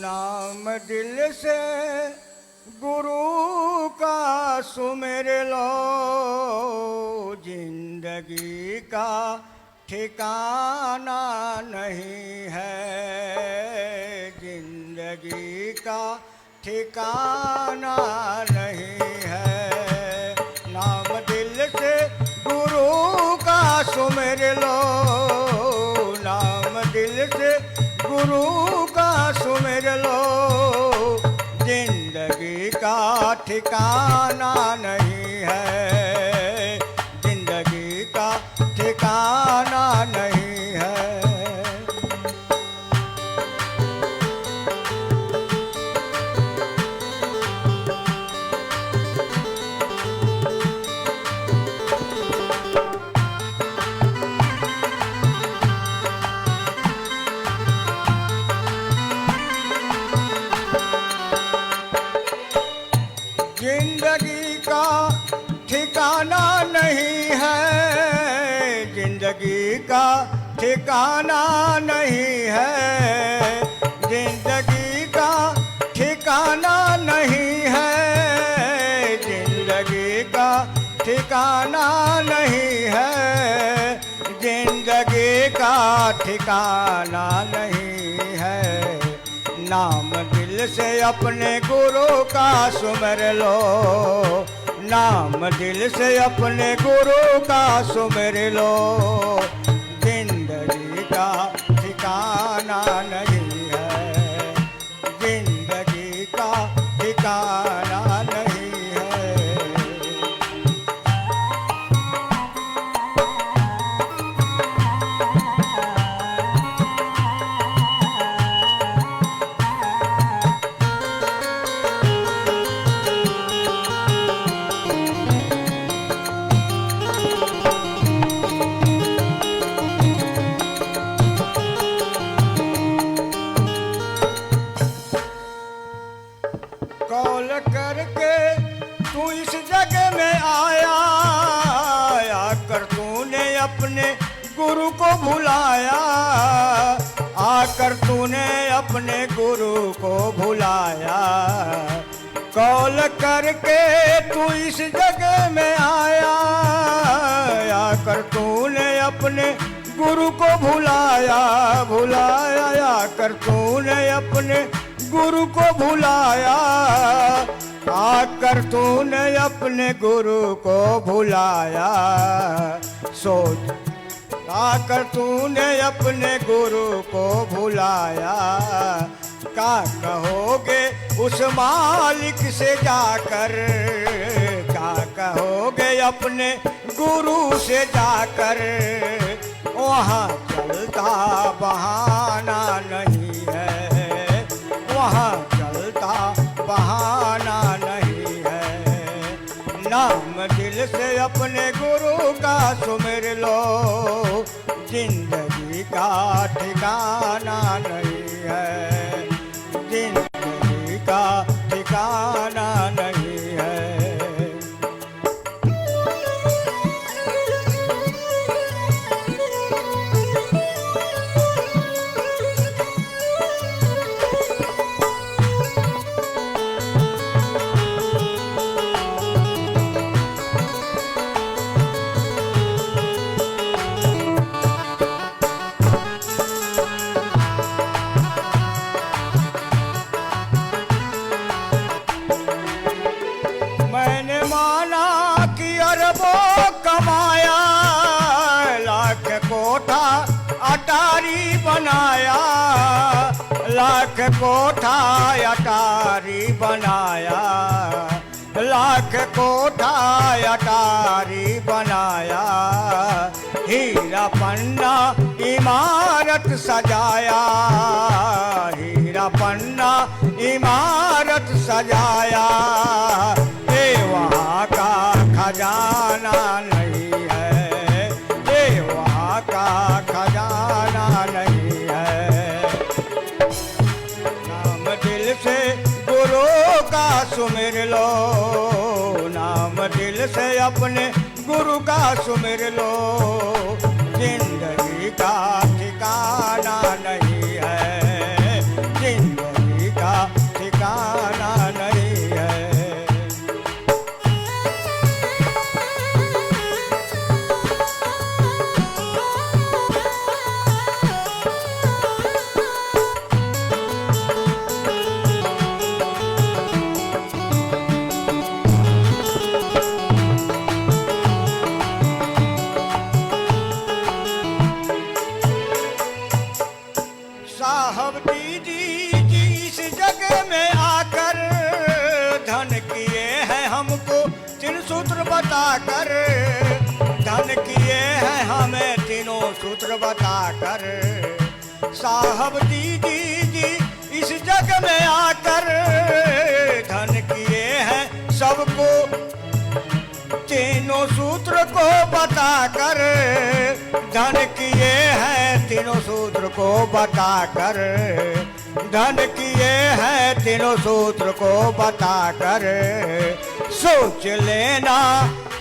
नाम दिल से गुरु का सुमिर लो, जिंदगी का ठिकाना नहीं है, जिंदगी का ठिकाना नहीं लो, नाम दिल से गुरु का सुमिर लो। जिंदगी का ठिकाना नहीं है, जिंदगी का ठिकाना नहीं है। जिंदगी का ठिकाना नहीं है, जिंदगी का ठिकाना नहीं है, जिंदगी का ठिकाना नहीं है, जिंदगी का ठिकाना नहीं है, जिंदगी का ठिकाना नहीं है। नाम दिल से अपने गुरु का सुमिर लो, नाम दिल से अपने गुरु का सुमिर लो। जिंदगी का ठिकाना नहीं है, जिंदगी का ठिकाना नहीं है। कॉल करके तू इस जगह में आया, आकर तूने अपने गुरु को भुलाया, आकर तूने अपने गुरु को भुलाया। कॉल करके तू इस जगह में आया, आकर तूने अपने गुरु को भुलाया, भुलाया, आकर तूने अपने गुरु को भुलाया, आकर तूने अपने गुरु को भुलाया। सोच आकर तूने अपने गुरु को भुलाया, क्या कहोगे उस मालिक से जाकर, क्या कहोगे अपने गुरु से जाकर। वहाँ चलता बहाना नहीं है, वहाँ चलता बहाना नहीं है। नाम दिल से अपने गुरु का सुमिर लो, जिंदगी का ठिकाना नहीं है, जिंदगी का ठिकाना नहीं है। मैंने माना कि अरबों कमाया, लाख कोठा अटारी बनाया, लाख कोठा अटारी बनाया, लाख कोठा अटारी बनाया। हीरा पन्ना इमारत सजाया, हीरा पन्ना इमारत सजाया। ये वहाँ का खजाना नहीं है, ये वहाँ का खजाना नहीं है। नाम दिल से गुरु का सुमिर लो, नाम दिल से अपने गुरु का सुमिर लो। जिंदगी का ठिकाना नहीं है, जिंदगी का ठिकाना नहीं है। सूत्र बता कर, धन किए हैं हमें तीनों सूत्र बता कर। साहब जी इस जग में आकर, धन किए हैं सबको तीनों सूत्र को बता कर। धन किए हैं तीनों सूत्र को बता कर, धन किए हैं तीनों सूत्र को बता कर। सोच लेना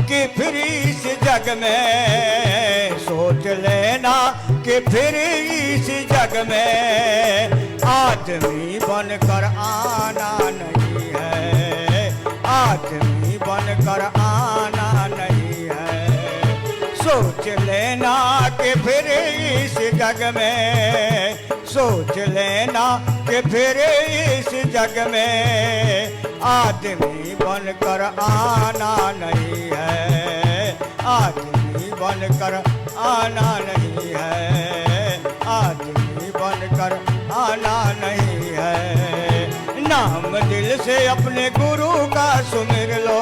कि फिर इस जग में, सोच लेना कि फिर इस जग में आदमी बनकर आना नहीं है, आदमी बनकर आना नहीं है। सोच लेना कि फिर इस जग में, सोच लेना कि फिर इस जग में आदमी बनकर आना नहीं है, आदमी बनकर आना नहीं है, आदमी बनकर आना नहीं है। नाम दिल से अपने गुरु का सुमिर लो,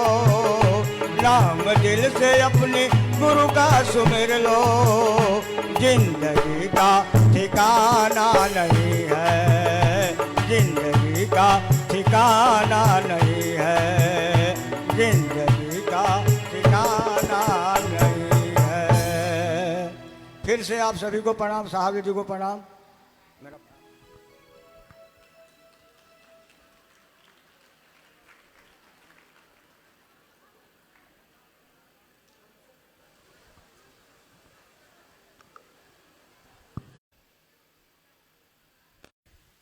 नाम दिल से अपने गुरु का सुमिर लो। जिंदगी का ठिकाना नहीं है, जिंदगी का ठिकाना नहीं है, जिंदगी का ठिकाना नहीं है। फिर से आप सभी को प्रणाम, साहब जी को प्रणाम। मेरा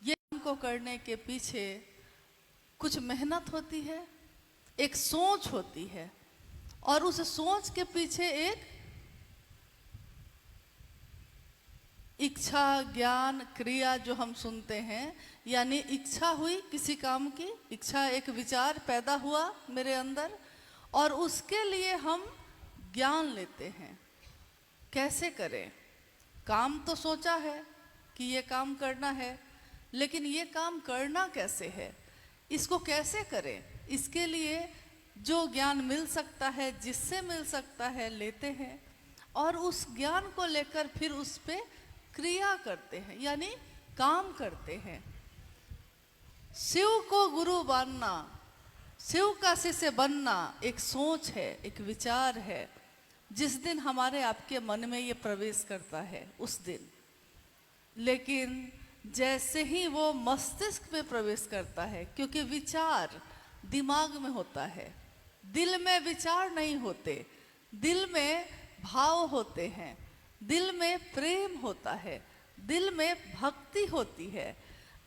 ये को करने के पीछे कुछ मेहनत होती है, एक सोच होती है, और उस सोच के पीछे एक इच्छा, ज्ञान, क्रिया जो हम सुनते हैं, यानी इच्छा हुई किसी काम की, इच्छा एक विचार पैदा हुआ मेरे अंदर, और उसके लिए हम ज्ञान लेते हैं। कैसे करें? काम तो सोचा है कि ये काम करना है, लेकिन ये काम करना कैसे है, इसको कैसे करें? इसके लिए जो ज्ञान मिल सकता है, जिससे मिल सकता है, लेते हैं, और उस ज्ञान को लेकर फिर उस पे क्रिया करते हैं, यानी काम करते हैं। शिव को गुरु मानना, शिव का शिष्य बनना एक सोच है, एक विचार है। जिस दिन हमारे आपके मन में ये प्रवेश करता है उस दिन, लेकिन जैसे ही वो मस्तिष्क में प्रवेश करता है, क्योंकि विचार दिमाग में होता है, दिल में विचार नहीं होते, दिल में भाव होते हैं, दिल में प्रेम होता है, दिल में भक्ति होती है।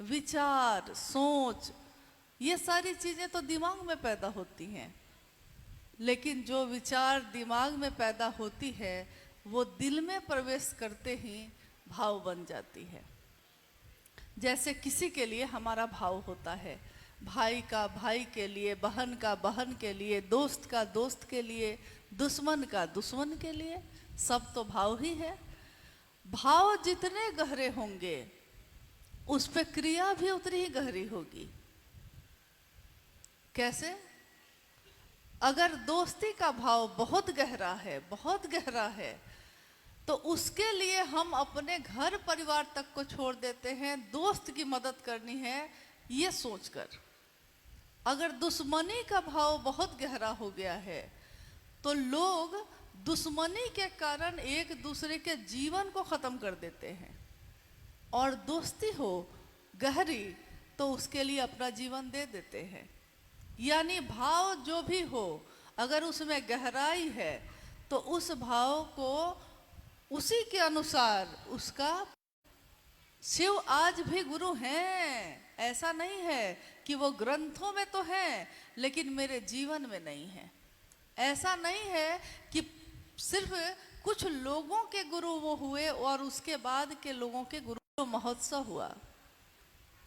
विचार, सोच, ये सारी चीजें तो दिमाग में पैदा होती हैं, लेकिन जो विचार दिमाग में पैदा होती है वो दिल में प्रवेश करते ही भाव बन जाती है। जैसे किसी के लिए हमारा भाव होता है, भाई का भाई के लिए, बहन का बहन के लिए, दोस्त का दोस्त के लिए, दुश्मन का दुश्मन के लिए, सब तो भाव ही है। भाव जितने गहरे होंगे उस पे क्रिया भी उतनी ही गहरी होगी। कैसे? अगर दोस्ती का भाव बहुत गहरा है, बहुत गहरा है, तो उसके लिए हम अपने घर परिवार तक को छोड़ देते हैं, दोस्त की मदद करनी है ये सोचकर। अगर दुश्मनी का भाव बहुत गहरा हो गया है तो लोग दुश्मनी के कारण एक दूसरे के जीवन को खत्म कर देते हैं, और दोस्ती हो गहरी तो उसके लिए अपना जीवन दे देते हैं। यानी भाव जो भी हो, अगर उसमें गहराई है तो उस भाव को उसी के अनुसार उसका। शिव आज भी गुरु हैं, ऐसा नहीं है कि वो ग्रंथों में तो हैं लेकिन मेरे जीवन में नहीं है। ऐसा नहीं है कि सिर्फ कुछ लोगों के गुरु वो हुए और उसके बाद के लोगों के गुरु महोत्सव हुआ।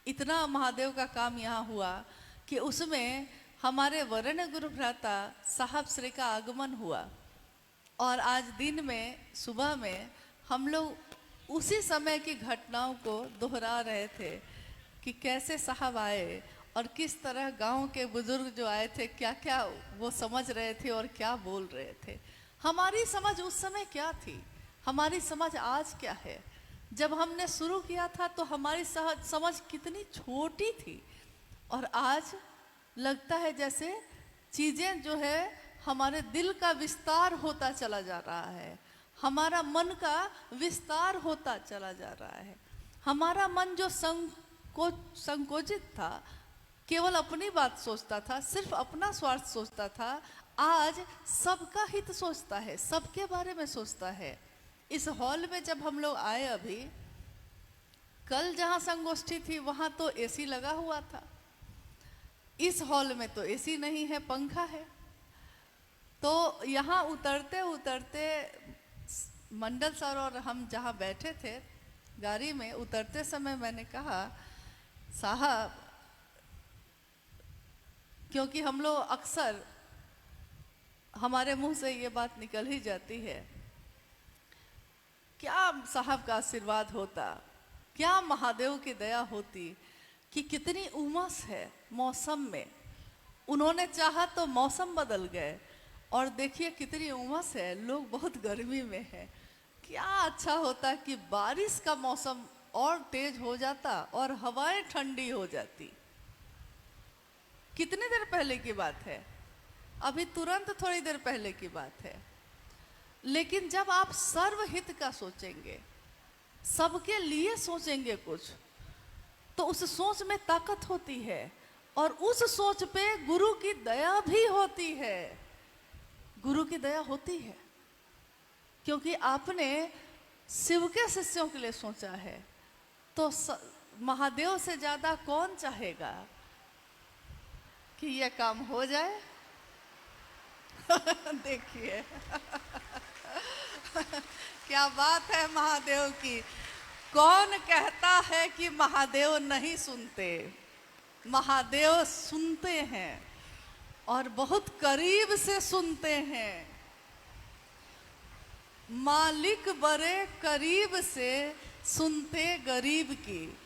इतना महादेव का काम यहाँ हुआ कि उसमें हमारे वर्ण गुरु भ्राता साहब श्री का आगमन हुआ, और आज दिन में सुबह में हम लोग उसी समय की घटनाओं को दोहरा रहे थे कि कैसे साहब आए और किस तरह गांव के बुजुर्ग जो आए थे क्या क्या वो समझ रहे थे और क्या बोल रहे थे। हमारी समझ उस समय क्या थी, हमारी समझ आज क्या है। जब हमने शुरू किया था तो हमारी समझ कितनी छोटी थी, और आज लगता है जैसे चीज़ें जो है हमारे दिल का विस्तार होता चला जा रहा है, हमारा मन का विस्तार होता चला जा रहा है। हमारा मन जो संकोचित था, केवल अपनी बात सोचता था, सिर्फ अपना स्वार्थ सोचता था, आज सबका हित सोचता है, सबके बारे में सोचता है। इस हॉल में जब हम लोग आए अभी, कल जहाँ संगोष्ठी थी वहाँ तो एसी लगा हुआ था, इस हॉल में तो एसी नहीं है, पंखा है। तो यहाँ उतरते उतरते मंडल सर और हम जहाँ बैठे थे गाड़ी में, उतरते समय मैंने कहा साहब, क्योंकि हम लोग अक्सर हमारे मुंह से ये बात निकल ही जाती है, क्या साहब का आशीर्वाद होता, क्या महादेव की दया होती कि कितनी उमस है मौसम में। उन्होंने चाहा तो मौसम बदल गए और देखिए कितनी उमस है, लोग बहुत गर्मी में है। क्या अच्छा होता कि बारिश का मौसम और तेज हो जाता और हवाएं ठंडी हो जाती। कितनी देर पहले की बात है, अभी तुरंत थोड़ी देर पहले की बात है। लेकिन जब आप सर्वहित का सोचेंगे, सबके लिए सोचेंगे कुछ, तो उस सोच में ताकत होती है और उस सोच पे गुरु की दया भी होती है। गुरु की दया होती है क्योंकि आपने शिव के शिष्यों के लिए सोचा है, तो महादेव से ज्यादा कौन चाहेगा कि यह काम हो जाए। देखिए क्या बात है महादेव की। कौन कहता है कि महादेव नहीं सुनते? महादेव सुनते हैं और बहुत करीब से सुनते हैं। मालिक बड़े करीब से सुनते गरीब की।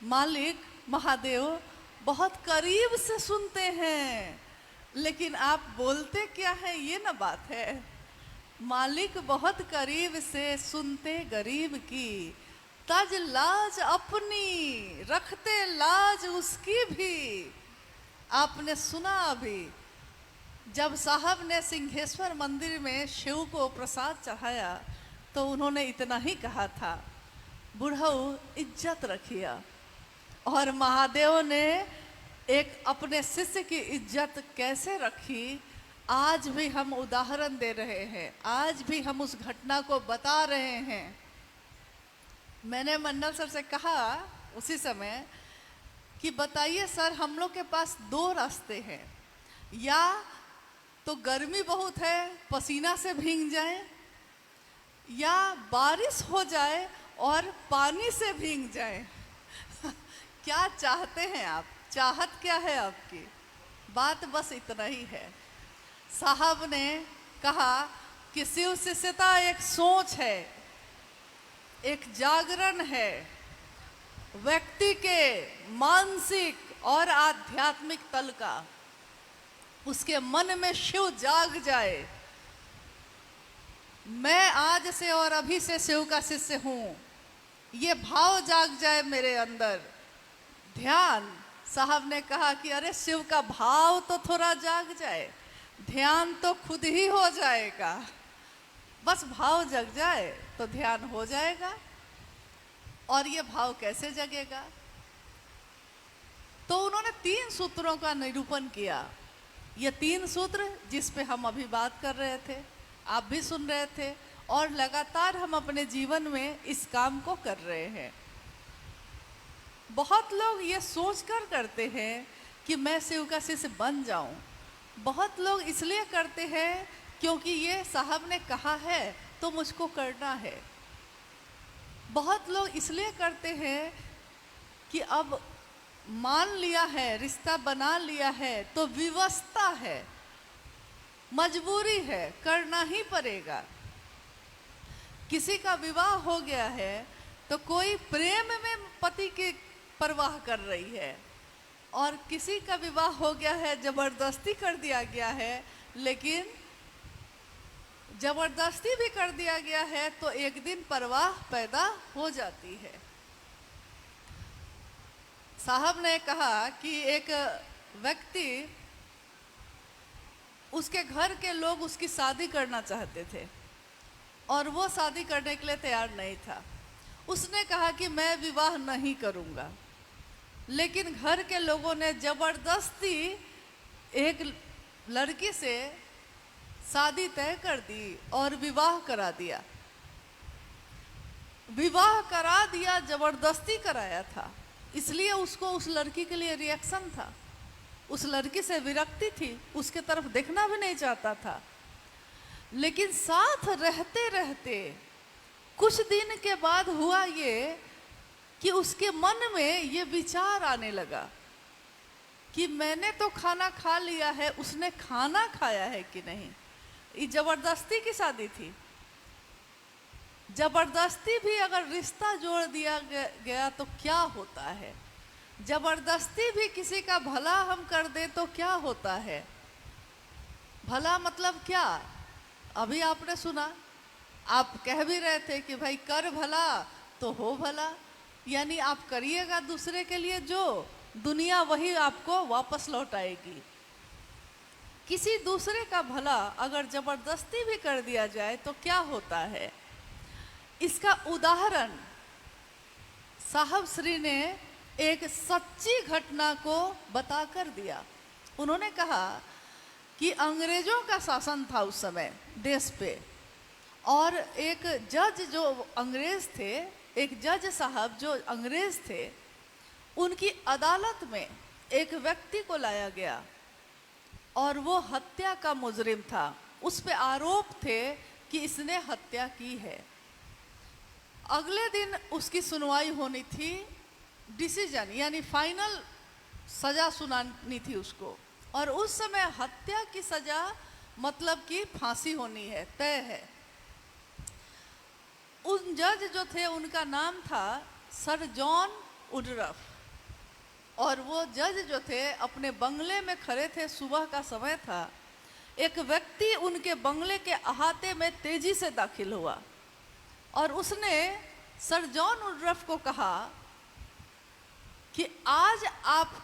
मालिक महादेव बहुत करीब से सुनते हैं, लेकिन आप बोलते क्या है ये ना बात है। मालिक बहुत करीब से सुनते गरीब की, तज लाज अपनी रखते लाज उसकी भी। आपने सुना अभी जब साहब ने सिंहेश्वर मंदिर में शिव को प्रसाद चढ़ाया तो उन्होंने इतना ही कहा था, बुढ़ऊ इज्जत रखिया। और महादेव ने एक अपने शिष्य की इज्जत कैसे रखी, आज भी हम उदाहरण दे रहे हैं, आज भी हम उस घटना को बता रहे हैं। मैंने मंडल सर से कहा उसी समय कि बताइए सर, हम लोग के पास दो रास्ते हैं, या तो गर्मी बहुत है पसीना से भीग जाए, या बारिश हो जाए और पानी से भीग जाए। क्या चाहते हैं आप? चाहत क्या है आपकी? बात बस इतना ही है। साहब ने कहा कि शिव शिष्यता एक सोच है, एक जागरण है, व्यक्ति के मानसिक और आध्यात्मिक तल का। उसके मन में शिव जाग जाए। मैं आज से और अभी से शिव का शिष्य हूँ, ये भाव जाग जाए मेरे अंदर। ध्यान, साहब ने कहा कि अरे शिव का भाव तो थोड़ा जाग जाए, ध्यान तो खुद ही हो जाएगा। बस भाव जग जाए तो ध्यान हो जाएगा। और ये भाव कैसे जगेगा? तो उन्होंने 3 सूत्रों का निरूपण किया। ये 3 सूत्र जिस पे हम अभी बात कर रहे थे, आप भी सुन रहे थे, और लगातार हम अपने जीवन में इस काम को कर रहे हैं। बहुत लोग ये सोचकर करते हैं कि मैं शिव का शिष्य बन जाऊं। बहुत लोग इसलिए करते हैं क्योंकि ये साहब ने कहा है तो मुझको करना है। बहुत लोग इसलिए करते हैं कि अब मान लिया है, रिश्ता बना लिया है तो विवशता है, मजबूरी है, करना ही पड़ेगा। किसी का विवाह हो गया है तो कोई प्रेम में पति की परवाह कर रही है, और किसी का विवाह हो गया है, जबरदस्ती कर दिया गया है, लेकिन जबरदस्ती भी कर दिया गया है तो एक दिन परवाह पैदा हो जाती है। साहब ने कहा कि एक व्यक्ति, उसके घर के लोग उसकी शादी करना चाहते थे और वो शादी करने के लिए तैयार नहीं था। उसने कहा कि मैं विवाह नहीं करूंगा, लेकिन घर के लोगों ने जबरदस्ती एक लड़की से शादी तय कर दी और विवाह करा दिया। विवाह करा दिया, जबरदस्ती कराया था, इसलिए उसको उस लड़की के लिए रिएक्शन था, उस लड़की से विरक्ति थी, उसके तरफ देखना भी नहीं चाहता था। लेकिन साथ रहते रहते कुछ दिन के बाद हुआ ये कि उसके मन में ये विचार आने लगा कि मैंने तो खाना खा लिया है, उसने खाना खाया है कि नहीं। ये जबरदस्ती की शादी थी। जबरदस्ती भी अगर रिश्ता जोड़ दिया गया तो क्या होता है, जबरदस्ती भी किसी का भला हम कर दे तो क्या होता है। भला मतलब क्या, अभी आपने सुना, आप कह भी रहे थे कि भाई कर भला तो हो भला, यानी आप करिएगा दूसरे के लिए जो दुनिया वही आपको वापस लौटाएगी। किसी दूसरे का भला अगर जबरदस्ती भी कर दिया जाए तो क्या होता है। इसका उदाहरण साहब श्री ने एक सच्ची घटना को बताकर दिया। उन्होंने कहा कि अंग्रेजों का शासन था उस समय देश पे, और एक जज जो अंग्रेज थे, एक जज साहब जो अंग्रेज थे, उनकी अदालत में एक व्यक्ति को लाया गया और वो हत्या का मुजरिम था। उस पे आरोप थे कि इसने हत्या की है। अगले दिन उसकी सुनवाई होनी थी, डिसीजन यानी फाइनल सजा सुनानी थी उसको, और उस समय हत्या की सजा मतलब कि फांसी होनी है, तय है। उन जज जो थे उनका नाम था सर जॉन वुडरफ, और वो जज जो थे अपने बंगले में खड़े थे, सुबह का समय था। एक व्यक्ति उनके बंगले के अहाते में तेजी से दाखिल हुआ और उसने सर जॉन वुडरफ को कहा कि आज आप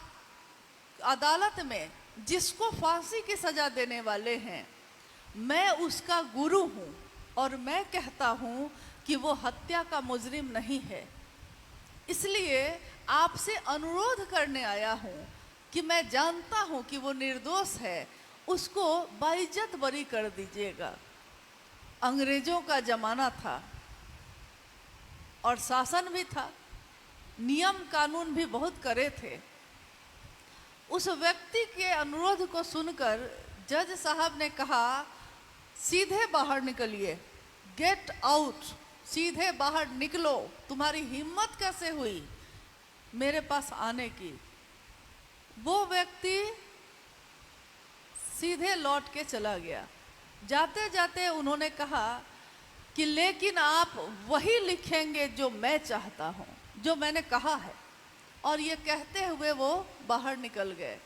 अदालत में जिसको फांसी की सजा देने वाले हैं, मैं उसका गुरु हूं और मैं कहता हूं कि वो हत्या का मुजरिम नहीं है। इसलिए आपसे अनुरोध करने आया हूं कि मैं जानता हूं कि वो निर्दोष है, उसको बाइज्जत बरी कर दीजिएगा। अंग्रेजों का जमाना था और शासन भी था, नियम कानून भी बहुत कड़े थे। उस व्यक्ति के अनुरोध को सुनकर जज साहब ने कहा, सीधे बाहर निकलिए, गेट आउट, सीधे बाहर निकलो, तुम्हारी हिम्मत कैसे हुई मेरे पास आने की। वो व्यक्ति सीधे लौट के चला गया। जाते जाते उन्होंने कहा कि लेकिन आप वही लिखेंगे जो मैं चाहता हूं, जो मैंने कहा है। और ये कहते हुए वो बाहर निकल गए।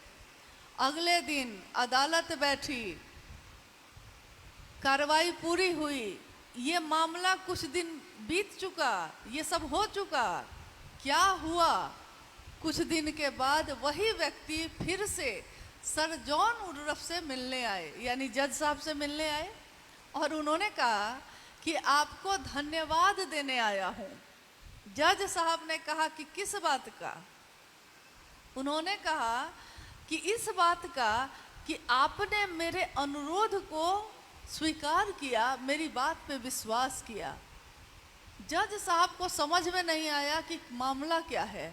अगले दिन अदालत बैठी, कार्रवाई पूरी हुई, ये मामला कुछ दिन बीत चुका, ये सब हो चुका। क्या हुआ, कुछ दिन के बाद वही व्यक्ति फिर से सर जॉन वुडरफ से मिलने आए, यानी जज साहब से मिलने आए, और उन्होंने कहा कि आपको धन्यवाद देने आया हूं। जज साहब ने कहा कि किस बात का। उन्होंने कहा कि इस बात का कि आपने मेरे अनुरोध को स्वीकार किया, मेरी बात पे विश्वास किया। जज साहब को समझ में नहीं आया कि मामला क्या है।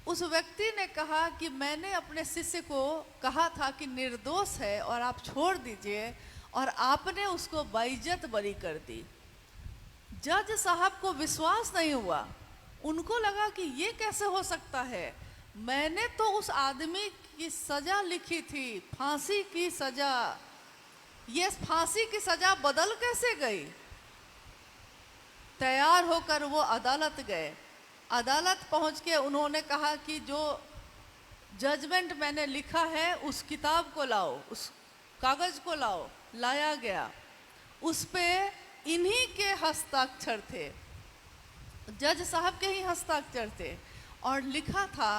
उस व्यक्ति ने कहा कि मैंने अपने शिष्य को कहा था कि निर्दोष है और आप छोड़ दीजिए, और आपने उसको बाइज्जत बरी कर दी। जज साहब को विश्वास नहीं हुआ। उनको लगा कि ये कैसे हो सकता है, मैंने तो उस आदमी की सजा लिखी थी, फांसी की सजा, ये फांसी की सजा बदल कैसे गई। तैयार होकर वो अदालत गए। अदालत पहुंच के उन्होंने कहा कि जो जजमेंट मैंने लिखा है उस किताब को लाओ, उस कागज को लाओ। लाया गया, उस पे इन्हीं के हस्ताक्षर थे, जज साहब के ही हस्ताक्षर थे, और लिखा था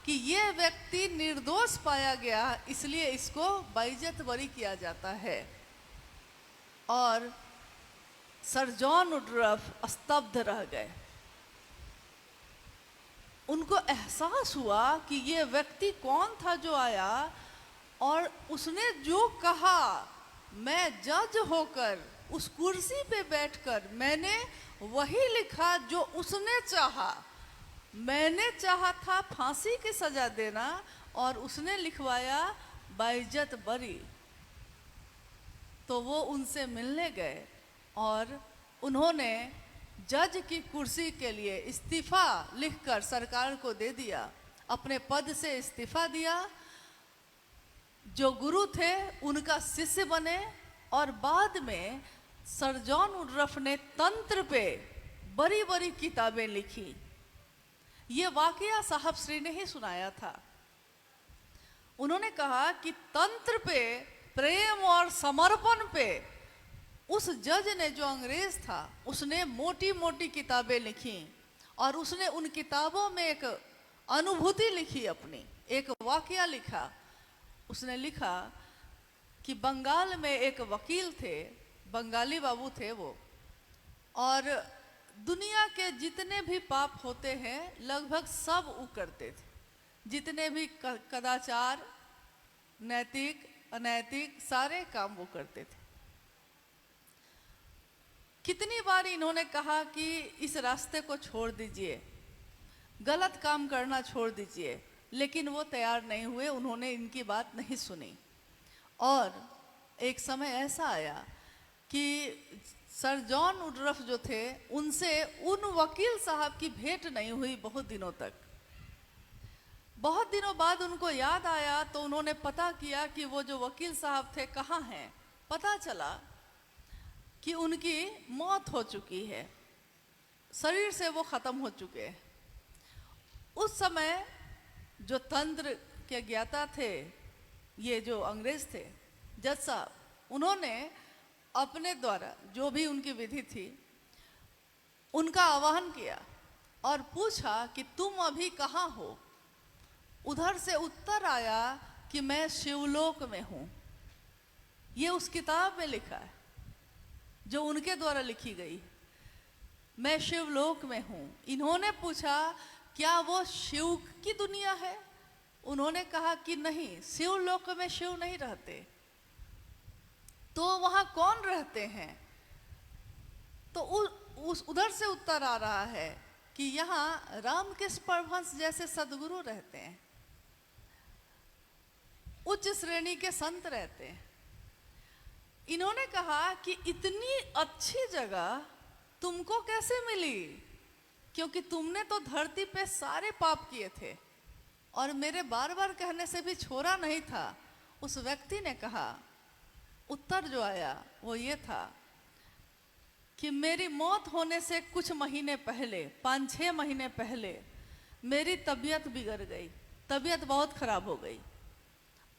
कि ये व्यक्ति निर्दोष पाया गया, इसलिए इसको बाइज्जत बरी किया जाता है। और सर जॉन वुडरफ स्तब्ध रह गए। उनको एहसास हुआ कि ये व्यक्ति कौन था जो आया और उसने जो कहा, मैं जज होकर उस कुर्सी पे बैठकर मैंने वही लिखा जो उसने चाहा। मैंने चाहा था फांसी की सजा देना और उसने लिखवाया बाइज्जत बरी। तो वो उनसे मिलने गए और उन्होंने जज की कुर्सी के लिए इस्तीफा लिखकर सरकार को दे दिया, अपने पद से इस्तीफा दिया। जो गुरु थे उनका शिष्य बने और बाद में सर जॉन वुडरफ ने तंत्र पे बड़ी बड़ी किताबें लिखी। ये वाकया साहब श्री ने ही सुनाया था। उन्होंने कहा कि तंत्र पे, प्रेम और समर्पण पे उस जज ने, जो अंग्रेज था, उसने मोटी मोटी किताबें लिखी और उसने उन किताबों में एक अनुभूति लिखी, अपनी एक वाकया लिखा। उसने लिखा कि बंगाल में एक वकील थे, बंगाली बाबू थे वो, और दुनिया के जितने भी पाप होते हैं लगभग सब वो करते थे। जितने भी कदाचार, नैतिक अनैतिक सारे काम वो करते थे। कितनी बार इन्होंने कहा कि इस रास्ते को छोड़ दीजिए, गलत काम करना छोड़ दीजिए, लेकिन वो तैयार नहीं हुए, उन्होंने इनकी बात नहीं सुनी। और एक समय ऐसा आया कि सर जॉन वुडरफ जो थे उनसे उन वकील साहब की भेंट नहीं हुई बहुत दिनों तक। बहुत दिनों बाद उनको याद आया तो उन्होंने पता किया कि वो जो वकील साहब थे कहाँ हैं। पता चला कि उनकी मौत हो चुकी है, शरीर से वो ख़त्म हो चुके हैं। उस समय जो तंत्र के ज्ञाता थे, ये जो अंग्रेज थे, जज साहब, उन्होंने अपने द्वारा जो भी उनकी विधि थी उनका आह्वान किया और पूछा कि तुम अभी कहाँ हो। उधर से उत्तर आया कि मैं शिवलोक में हूँ। ये उस किताब में लिखा है जो उनके द्वारा लिखी गई, मैं शिवलोक में हूँ। इन्होंने पूछा क्या वो शिव की दुनिया है? उन्होंने कहा कि नहीं, शिवलोक में शिव नहीं रहते। तो वहाँ कौन रहते हैं? तो उस उधर से उत्तर आ रहा है कि यहाँ रामकृष्ण परमहंस जैसे सदगुरु रहते हैं, उच्च श्रेणी के संत रहते हैं। इन्होंने कहा कि इतनी अच्छी जगह तुमको कैसे मिली, क्योंकि तुमने तो धरती पे सारे पाप किए थे और मेरे बार बार कहने से भी छोड़ा नहीं था। उस व्यक्ति ने कहा, उत्तर जो आया वो ये था कि मेरी मौत होने से कुछ महीने पहले, 5-6 महीने पहले मेरी तबीयत बिगड़ गई, तबीयत बहुत खराब हो गई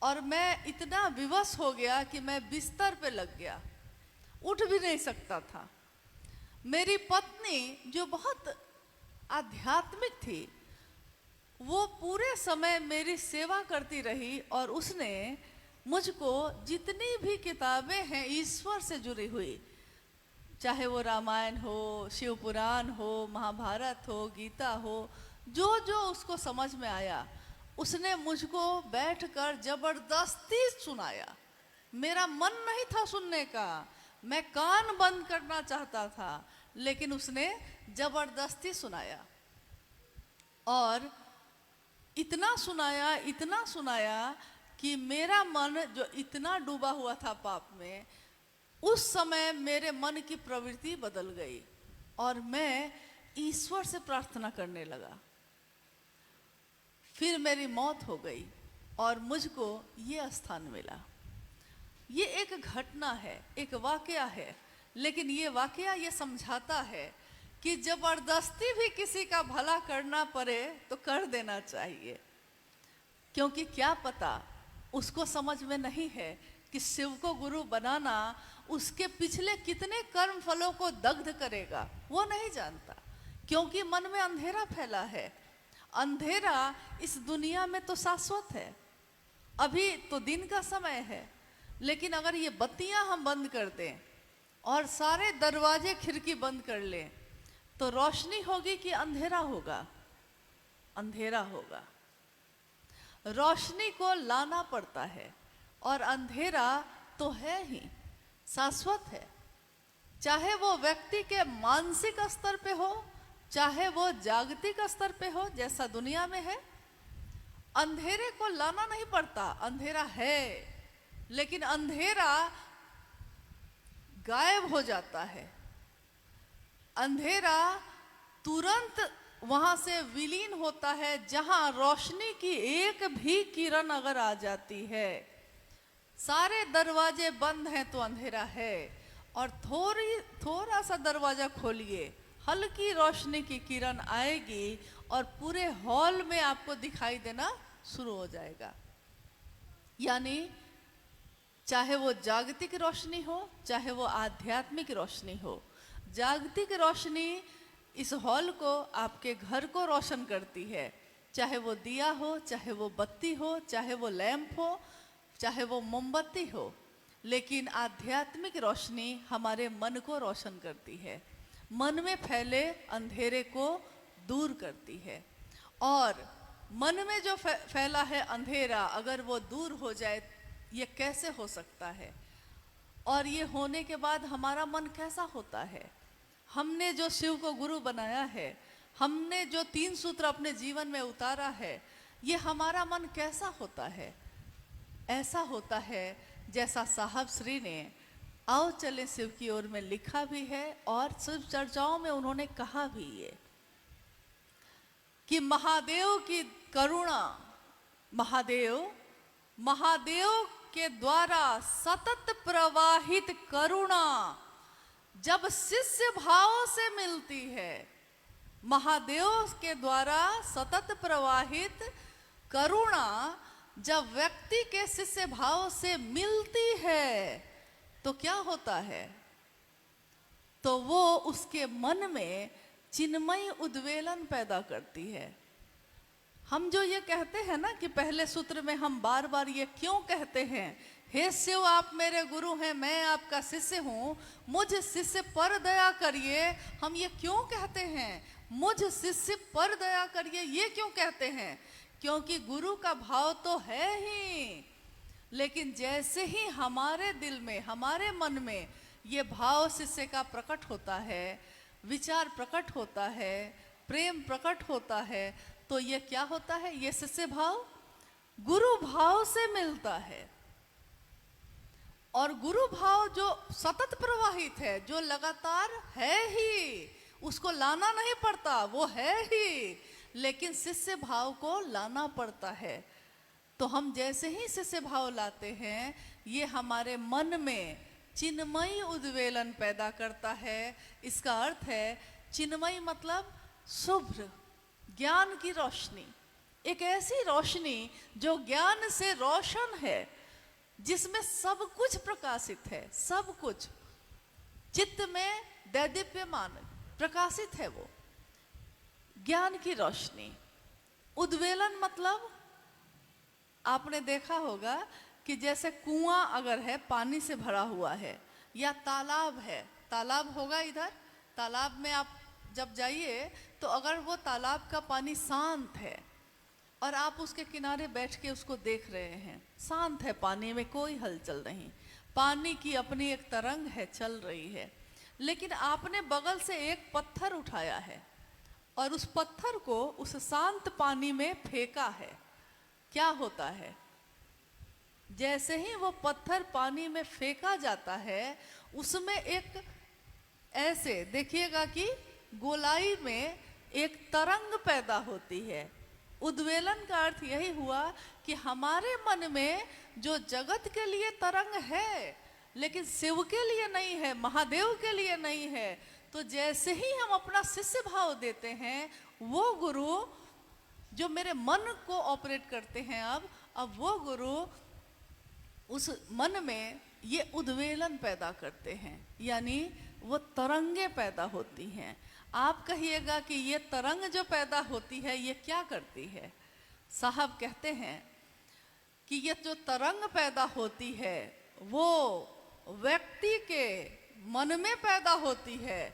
और मैं इतना विवश हो गया कि मैं बिस्तर पे लग गया, उठ भी नहीं सकता था। मेरी पत्नी जो बहुत आध्यात्मिक थी वो पूरे समय मेरी सेवा करती रही और उसने मुझको जितनी भी किताबें हैं ईश्वर से जुड़ी हुई, चाहे वो रामायण हो, शिव पुराण हो, महाभारत हो, गीता हो, जो जो उसको समझ में आया उसने मुझको बैठकर जबरदस्ती सुनाया। मेरा मन नहीं था सुनने का, मैं कान बंद करना चाहता था, लेकिन उसने जबरदस्ती सुनाया और इतना सुनाया कि मेरा मन जो इतना डूबा हुआ था पाप में, उस समय मेरे मन की प्रवृत्ति बदल गई और मैं ईश्वर से प्रार्थना करने लगा। फिर मेरी मौत हो गई और मुझको ये स्थान मिला। ये एक घटना है, एक वाकया है, लेकिन ये वाकया ये समझाता है कि जबरदस्ती भी किसी का भला करना पड़े तो कर देना चाहिए। क्योंकि क्या पता उसको समझ में नहीं है कि शिव को गुरु बनाना उसके पिछले कितने कर्म फलों को दग्ध करेगा, वो नहीं जानता, क्योंकि मन में अंधेरा फैला है। अंधेरा इस दुनिया में तो शाश्वत है, अभी तो दिन का समय है, लेकिन अगर ये बत्तियां हम बंद कर दें और सारे दरवाजे खिड़की बंद कर लें तो रोशनी होगी कि अंधेरा होगा? अंधेरा होगा। रोशनी को लाना पड़ता है और अंधेरा तो है ही, शाश्वत है। चाहे वो व्यक्ति के मानसिक स्तर पे हो, चाहे वो जागतिक स्तर पे हो, जैसा दुनिया में है, अंधेरे को लाना नहीं पड़ता। अंधेरा है, लेकिन अंधेरा गायब हो जाता है। अंधेरा तुरंत वहां से विलीन होता है जहां रोशनी की एक भी किरण अगर आ जाती है। सारे दरवाजे बंद हैं तो अंधेरा है, और थोड़ा सा दरवाजा खोलिए, हल्की रोशनी की किरण आएगी और पूरे हॉल में आपको दिखाई देना शुरू हो जाएगा। यानी चाहे वो जागतिक रोशनी हो, चाहे वो आध्यात्मिक रोशनी हो, जागतिक रोशनी इस हॉल को, आपके घर को रोशन करती है। चाहे वो दिया हो, चाहे वो बत्ती हो, चाहे वो लैंप हो, चाहे वो मोमबत्ती हो, लेकिन आध्यात्मिक रोशनी हमारे मन को रोशन करती है, मन में फैले अंधेरे को दूर करती है। और मन में जो फैला है अंधेरा, अगर वो दूर हो जाए, ये कैसे हो सकता है? और ये होने के बाद हमारा मन कैसा होता है? हमने जो शिव को गुरु बनाया है, हमने जो 3 सूत्र अपने जीवन में उतारा है, ये हमारा मन कैसा होता है? ऐसा होता है जैसा साहब श्री ने आओ चले शिव की ओर में लिखा भी है, और शिव चर्चाओं में उन्होंने कहा भी ये कि महादेव की करुणा, महादेव के द्वारा सतत प्रवाहित करुणा जब शिष्य भाव से मिलती है, महादेव के द्वारा सतत प्रवाहित करुणा जब व्यक्ति के शिष्य भाव से मिलती है तो क्या होता है? तो वो उसके मन में चिन्मयी उद्वेलन पैदा करती है। हम जो ये कहते हैं ना कि पहले सूत्र में हम बार बार ये क्यों कहते हैं, हे शिव आप मेरे गुरु हैं, मैं आपका शिष्य हूँ, मुझ शिष्य पर दया करिए, हम ये क्यों कहते हैं? मुझ शिष्य पर दया करिए, ये क्यों कहते हैं? क्योंकि गुरु का भाव तो है ही, लेकिन जैसे ही हमारे दिल में, हमारे मन में ये भाव शिष्य का प्रकट होता है, विचार प्रकट होता है, प्रेम प्रकट होता है, तो ये क्या होता है? ये शिष्य भाव गुरु भाव से मिलता है। और गुरु भाव जो सतत प्रवाहित है, जो लगातार है ही, उसको लाना नहीं पड़ता, वो है ही, लेकिन शिष्य भाव को लाना पड़ता है। तो हम जैसे ही शिष्य भाव लाते हैं, ये हमारे मन में चिन्मयी उद्वेलन पैदा करता है। इसका अर्थ है चिन्मयी मतलब शुभ्र, ज्ञान की रोशनी, एक ऐसी रोशनी जो ज्ञान से रोशन है, जिसमें सब कुछ प्रकाशित है, सब कुछ चित्त में दैदीप्यमान प्रकाशित है, वो ज्ञान की रोशनी। उद्वेलन मतलब आपने देखा होगा कि जैसे कुआं अगर है, पानी से भरा हुआ है, या तालाब है, तालाब होगा इधर, तालाब में आप जब जाइए तो अगर वो तालाब का पानी शांत है और आप उसके किनारे बैठ के उसको देख रहे हैं, शांत है, पानी में कोई हलचल नहीं, पानी की अपनी एक तरंग है, चल रही है, लेकिन आपने बगल से एक पत्थर उठाया है और उस पत्थर को उस शांत पानी में फेंका है, क्या होता है? जैसे ही वो पत्थर पानी में फेंका जाता है, उसमें एक ऐसे देखिएगा कि गोलाई में एक तरंग पैदा होती है। उद्वेलन का अर्थ यही हुआ कि हमारे मन में जो जगत के लिए तरंग है, लेकिन शिव के लिए नहीं है, महादेव के लिए नहीं है, तो जैसे ही हम अपना शिष्य भाव देते हैं, वो गुरु जो मेरे मन को ऑपरेट करते हैं। अब वो गुरु उस मन में ये उद्वेलन पैदा करते हैं, यानी वो तरंगे पैदा होती हैं। आप कहिएगा कि ये तरंग जो पैदा होती है ये क्या करती है? साहब कहते हैं कि ये जो तरंग पैदा होती है वो व्यक्ति के मन में पैदा होती है,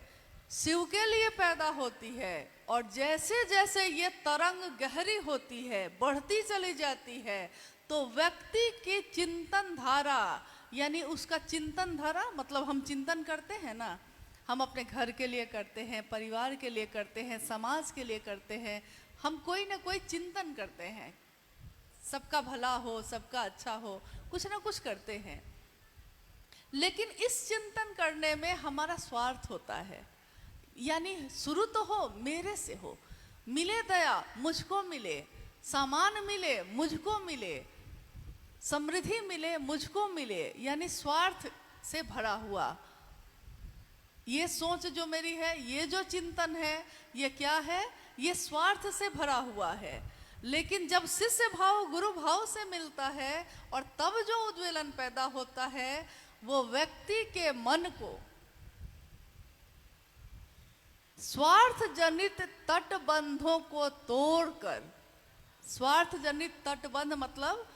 शिव के लिए पैदा होती है। और जैसे जैसे ये तरंग गहरी होती है, बढ़ती चली जाती है, तो व्यक्ति की चिंतन धारा, यानी उसका चिंतन धारा मतलब हम चिंतन करते हैं ना, हम अपने घर के लिए करते हैं, परिवार के लिए करते हैं, समाज के लिए करते हैं, हम कोई ना कोई चिंतन करते हैं, सबका भला हो, सबका अच्छा हो, कुछ ना कुछ करते हैं। लेकिन इस चिंतन करने में हमारा स्वार्थ होता है, यानी शुरू तो हो मेरे से हो, मिले दया मुझको मिले, सामान मिले मुझको मिले, समृद्धि मिले मुझको मिले, यानी स्वार्थ से भरा हुआ ये सोच जो मेरी है, ये जो चिंतन है, ये क्या है? ये स्वार्थ से भरा हुआ है। लेकिन जब शिष्य भाव गुरु भाव से मिलता है और तब जो उद्वेलन पैदा होता है, वो व्यक्ति के मन को स्वार्थ जनित तटबंधों को तोड़कर, स्वार्थ जनित तटबंध मतलब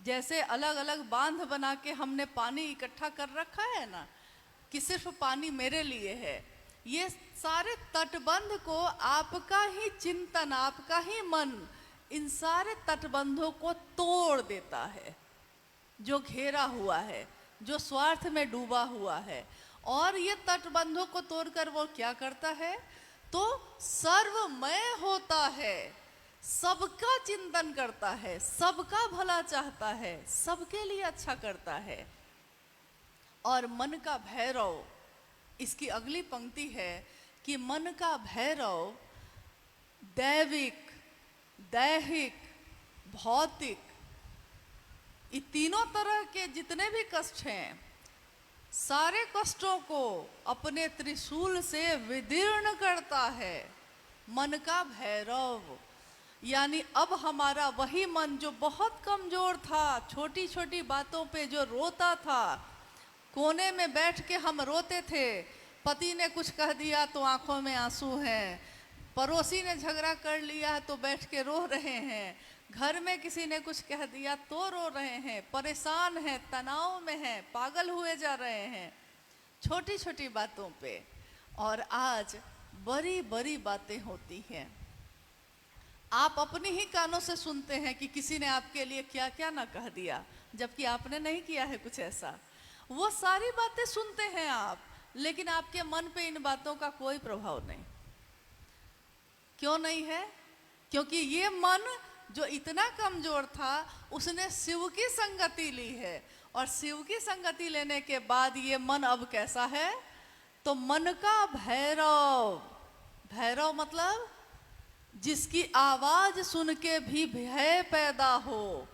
जैसे अलग अलग बांध बना के हमने पानी इकट्ठा कर रखा है ना, कि सिर्फ पानी मेरे लिए है, ये सारे तटबंध को आपका ही चिंतन, आपका ही मन इन सारे तटबंधों को तोड़ देता है, जो घेरा हुआ है, जो स्वार्थ में डूबा हुआ है। और ये तटबंधों को तोड़कर वो क्या करता है? तो सर्वमय होता है, सबका चिंतन करता है, सबका भला चाहता है, सबके लिए अच्छा करता है। और मन का भैरव, इसकी अगली पंक्ति है कि मन का भैरव दैविक, दैहिक, भौतिक, ये तीनों तरह के जितने भी कष्ट हैं, सारे कष्टों को अपने त्रिशूल से विदीर्ण करता है। मन का भैरव, यानी अब हमारा वही मन जो बहुत कमजोर था, छोटी छोटी बातों पे जो रोता था, कोने में बैठ के हम रोते थे, पति ने कुछ कह दिया तो आंखों में आंसू हैं, पड़ोसी ने झगड़ा कर लिया तो बैठ के रो रहे हैं, घर में किसी ने कुछ कह दिया तो रो रहे हैं, परेशान हैं, तनाव में हैं, पागल हुए जा रहे हैं छोटी छोटी बातों पे। और आज बड़ी बड़ी बातें होती हैं, आप अपने ही कानों से सुनते हैं कि किसी ने आपके लिए क्या क्या ना कह दिया, जबकि आपने नहीं किया है कुछ ऐसा। वो सारी बातें सुनते हैं आप, लेकिन आपके मन पे इन बातों का कोई प्रभाव नहीं। क्यों नहीं है? क्योंकि ये मन जो इतना कमजोर था, उसने शिव की संगति ली है, और शिव की संगति लेने के बाद ये मन अब कैसा है? तो मन का भैरव, भैरव मतलब जिसकी आवाज सुन के भी भय पैदा हो।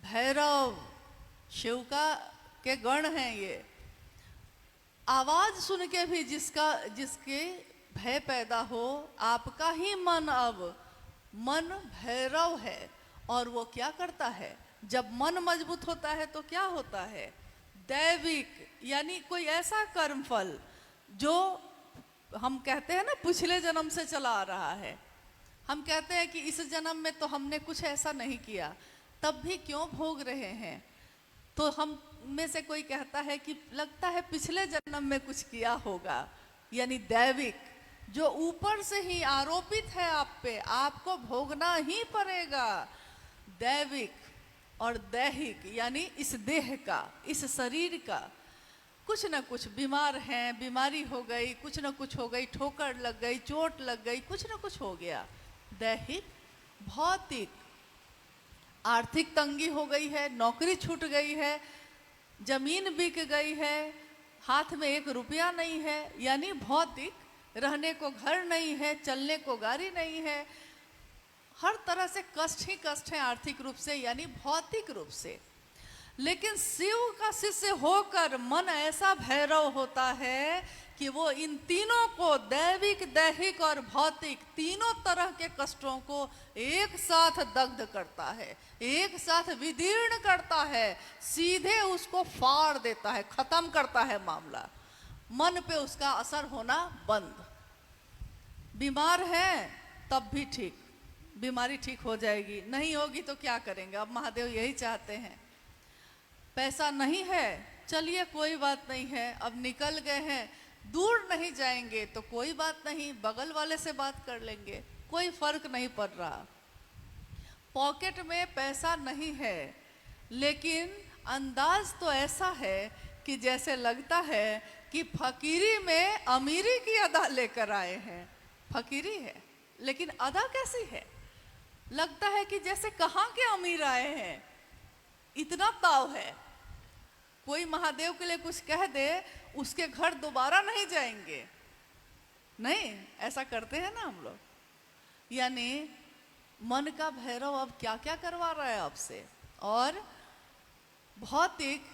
भैरव शिव का के गण हैं ये, आवाज सुन के भी जिसके भय पैदा हो। आपका ही मन अब मन भैरव है, और वो क्या करता है? जब मन मजबूत होता है तो क्या होता है? दैविक, यानी कोई ऐसा कर्मफल जो हम कहते हैं ना पिछले जन्म से चला आ रहा है। हम कहते हैं कि इस जन्म में तो हमने कुछ ऐसा नहीं किया, तब भी क्यों भोग रहे हैं? तो हम में से कोई कहता है कि लगता है पिछले जन्म में कुछ किया होगा, यानी दैविक जो ऊपर से ही आरोपित है आप पे, आपको भोगना ही पड़ेगा। दैविक और दैहिक यानी इस देह का, इस शरीर का कुछ ना कुछ, बीमार हैं, बीमारी हो गई, कुछ ना कुछ हो गई, ठोकर लग गई, चोट लग गई, कुछ ना कुछ हो गया। दैहिक, भौतिक, आर्थिक तंगी हो गई है, नौकरी छूट गई है, जमीन बिक गई है, हाथ में एक रुपया नहीं है, यानी भौतिक। रहने को घर नहीं है, चलने को गाड़ी नहीं है, हर तरह से कष्ट ही कष्ट है आर्थिक रूप से, यानी भौतिक रूप से। लेकिन शिव का शिष्य होकर मन ऐसा भैरव होता है कि वो इन तीनों को, दैविक, दैहिक और भौतिक, तीनों तरह के कष्टों को एक साथ दग्ध करता है, एक साथ विदीर्ण करता है, सीधे उसको फाड़ देता है, खत्म करता है मामला। मन पे उसका असर होना बंद। बीमार है तब भी ठीक, बीमारी ठीक हो जाएगी, नहीं होगी तो क्या करेंगे? अब महादेव यही चाहते हैं। पैसा नहीं है, चलिए कोई बात नहीं है, अब निकल गए हैं, दूर नहीं जाएंगे तो कोई बात नहीं, बगल वाले से बात कर लेंगे, कोई फर्क नहीं पड़ रहा। पॉकेट में पैसा नहीं है, लेकिन अंदाज तो ऐसा है कि जैसे लगता है कि फकीरी में अमीरी की अदा लेकर आए हैं। फकीरी है लेकिन अदा कैसी है? लगता है कि जैसे कहाँ के अमीर आए हैं, इतना ताव है। कोई महादेव के लिए कुछ कह दे, उसके घर दोबारा नहीं जाएंगे। नहीं, ऐसा करते हैं ना हम लोग। यानी मन का भैरव अब क्या क्या करवा रहा है आपसे। और भौतिक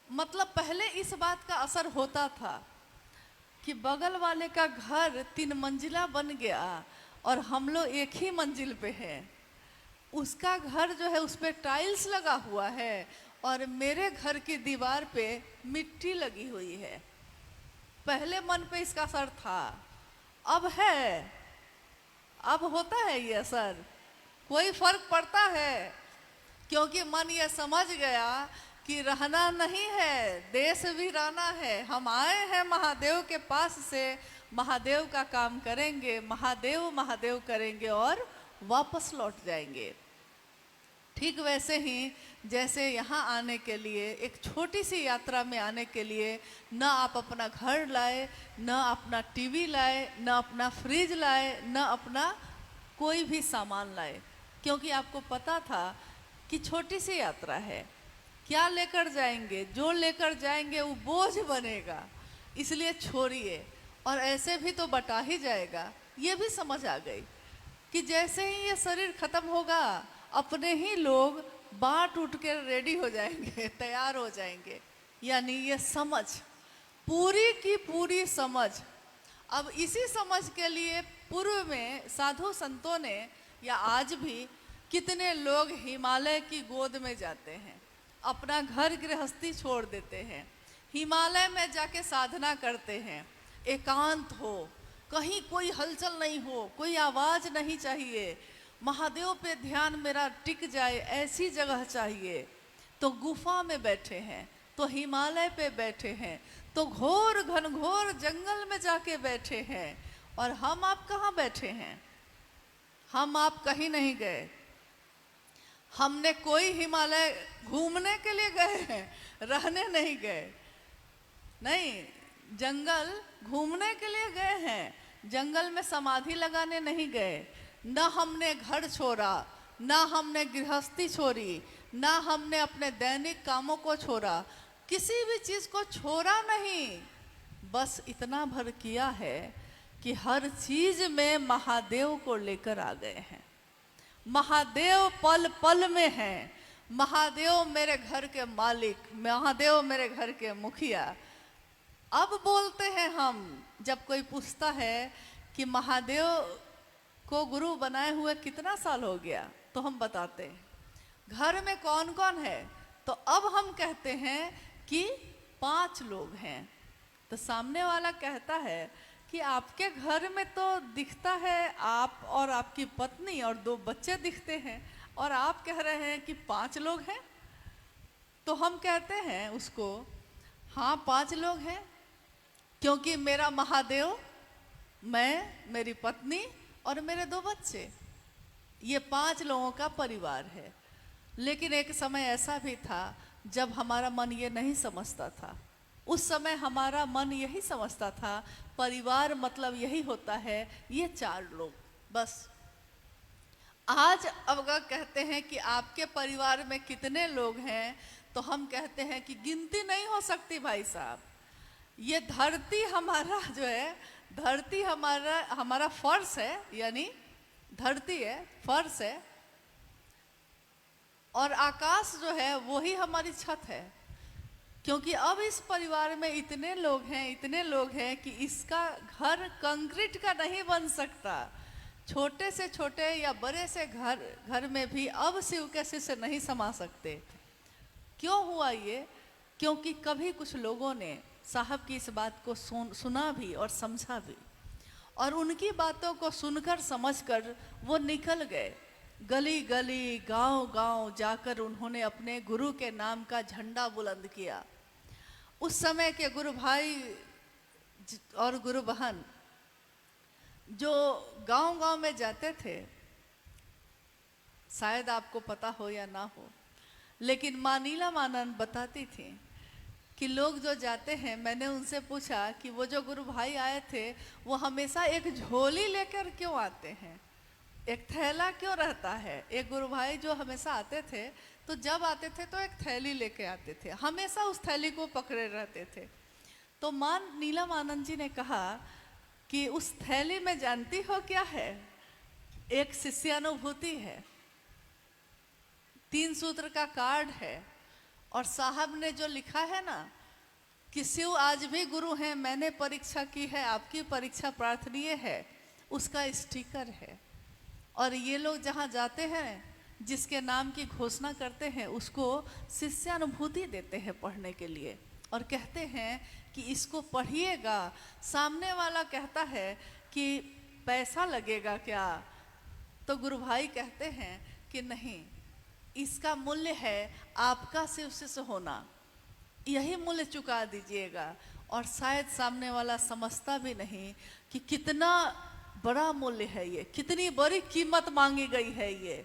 मतलब पहले इस बात का असर होता था कि बगल वाले का घर 3 मंजिला बन गया और हम लोग एक ही मंजिल पे हैं। उसका घर जो है उस पे टाइल्स लगा हुआ है और मेरे घर की दीवार पे मिट्टी लगी हुई है। पहले मन पे इसका असर था, अब है, अब होता है ये असर, कोई फर्क पड़ता है, क्योंकि मन ये समझ गया कि रहना नहीं है, देश वीराना है। हम आए हैं महादेव के पास से, महादेव का काम करेंगे, महादेव महादेव करेंगे और वापस लौट जाएंगे। ठीक वैसे ही जैसे यहाँ आने के लिए, एक छोटी सी यात्रा में आने के लिए, न आप अपना घर लाए, न अपना टीवी लाए, न अपना फ्रिज लाए, न अपना कोई भी सामान लाए, क्योंकि आपको पता था कि छोटी सी यात्रा है, क्या लेकर जाएंगे, जो लेकर जाएंगे वो बोझ बनेगा, इसलिए छोड़िए। और ऐसे भी तो बटा ही जाएगा। ये भी समझ आ गई कि जैसे ही ये शरीर खत्म होगा, अपने ही लोग बाँट उठ के रेडी हो जाएंगे, तैयार हो जाएंगे। यानी ये समझ, पूरी की पूरी समझ। अब इसी समझ के लिए पूर्व में साधु संतों ने, या आज भी कितने लोग हिमालय की गोद में जाते हैं, अपना घर गृहस्थी छोड़ देते हैं, हिमालय में जाके साधना करते हैं। एकांत हो, कहीं कोई हलचल नहीं हो, कोई आवाज़ नहीं चाहिए, महादेव पे ध्यान मेरा टिक जाए, ऐसी जगह चाहिए। तो गुफा में बैठे हैं, तो हिमालय पे बैठे हैं, तो घोर घनघोर जंगल में जाके बैठे हैं। और हम आप कहाँ बैठे हैं? हम आप कहीं नहीं गए। हमने कोई हिमालय घूमने के लिए गए हैं, रहने नहीं गए। नहीं, जंगल घूमने के लिए गए हैं, जंगल में समाधि लगाने नहीं गए। न हमने घर छोड़ा, न हमने गृहस्थी छोड़ी, न हमने अपने दैनिक कामों को छोड़ा, किसी भी चीज़ को छोड़ा नहीं। बस इतना भर किया है कि हर चीज़ में महादेव को लेकर आ गए हैं। महादेव पल पल में हैं। महादेव मेरे घर के मालिक, महादेव मेरे घर के मुखिया। अब बोलते हैं हम, जब कोई पूछता है कि महादेव को गुरु बनाए हुए कितना साल हो गया, तो हम बताते हैं घर में कौन कौन है। तो अब हम कहते हैं कि 5 लोग हैं। तो सामने वाला कहता है कि आपके घर में तो दिखता है आप और आपकी पत्नी और 2 बच्चे दिखते हैं, और आप कह रहे हैं कि 5 लोग हैं। तो हम कहते हैं उसको, हाँ 5 लोग हैं, क्योंकि मेरा महादेव, मैं, मेरी पत्नी और मेरे 2 बच्चे, ये 5 लोगों का परिवार है। लेकिन एक समय ऐसा भी था जब हमारा मन ये नहीं समझता था। उस समय हमारा मन यही समझता था परिवार मतलब यही होता है, ये 4 लोग बस। आज अगर कहते हैं कि आपके परिवार में कितने लोग हैं, तो हम कहते हैं कि गिनती नहीं हो सकती भाई साहब। ये धरती हमारा जो है, धरती हमारा फर्श है, यानी धरती है, फर्श है, और आकाश जो है वही हमारी छत है। क्योंकि अब इस परिवार में इतने लोग हैं कि इसका घर कंक्रीट का नहीं बन सकता। छोटे से छोटे या बड़े से घर में भी अब शिव के शिष्य नहीं समा सकते। क्यों हुआ ये? क्योंकि कभी कुछ लोगों ने साहब की इस बात को सुना भी और समझा भी, और उनकी बातों को सुनकर समझकर वो निकल गए। गली गली गांव गांव जाकर उन्होंने अपने गुरु के नाम का झंडा बुलंद किया। उस समय के गुरु भाई और गुरु बहन जो गांव गांव में जाते थे, शायद आपको पता हो या ना हो, लेकिन माँ नीलम आनंद बताती थी कि लोग जो जाते हैं, मैंने उनसे पूछा कि वो जो गुरु भाई आए थे वो हमेशा एक झोली लेकर क्यों आते हैं, एक थैला क्यों रहता है? एक गुरु भाई जो हमेशा आते थे तो जब आते थे तो एक थैली लेके आते थे, हमेशा उस थैली को पकड़े रहते थे। तो माँ नीलम आनंद जी ने कहा कि उस थैली में जानती हो क्या है? एक शिष्यानुभूति है, 3 सूत्र का कार्ड है, और साहब ने जो लिखा है ना कि शिव आज भी गुरु हैं, मैंने परीक्षा की है, आपकी परीक्षा प्रार्थनीय है, उसका स्टिकर है। और ये लोग जहाँ जाते हैं, जिसके नाम की घोषणा करते हैं, उसको शिष्यानुभूति देते हैं पढ़ने के लिए, और कहते हैं कि इसको पढ़िएगा। सामने वाला कहता है कि पैसा लगेगा क्या? तो गुरु भाई कहते हैं कि नहीं, इसका मूल्य है आपका शिव शिष्य होना, यही मूल्य चुका दीजिएगा। और शायद सामने वाला समझता भी नहीं कि कितना बड़ा मूल्य है ये, कितनी बड़ी कीमत मांगी गई है ये।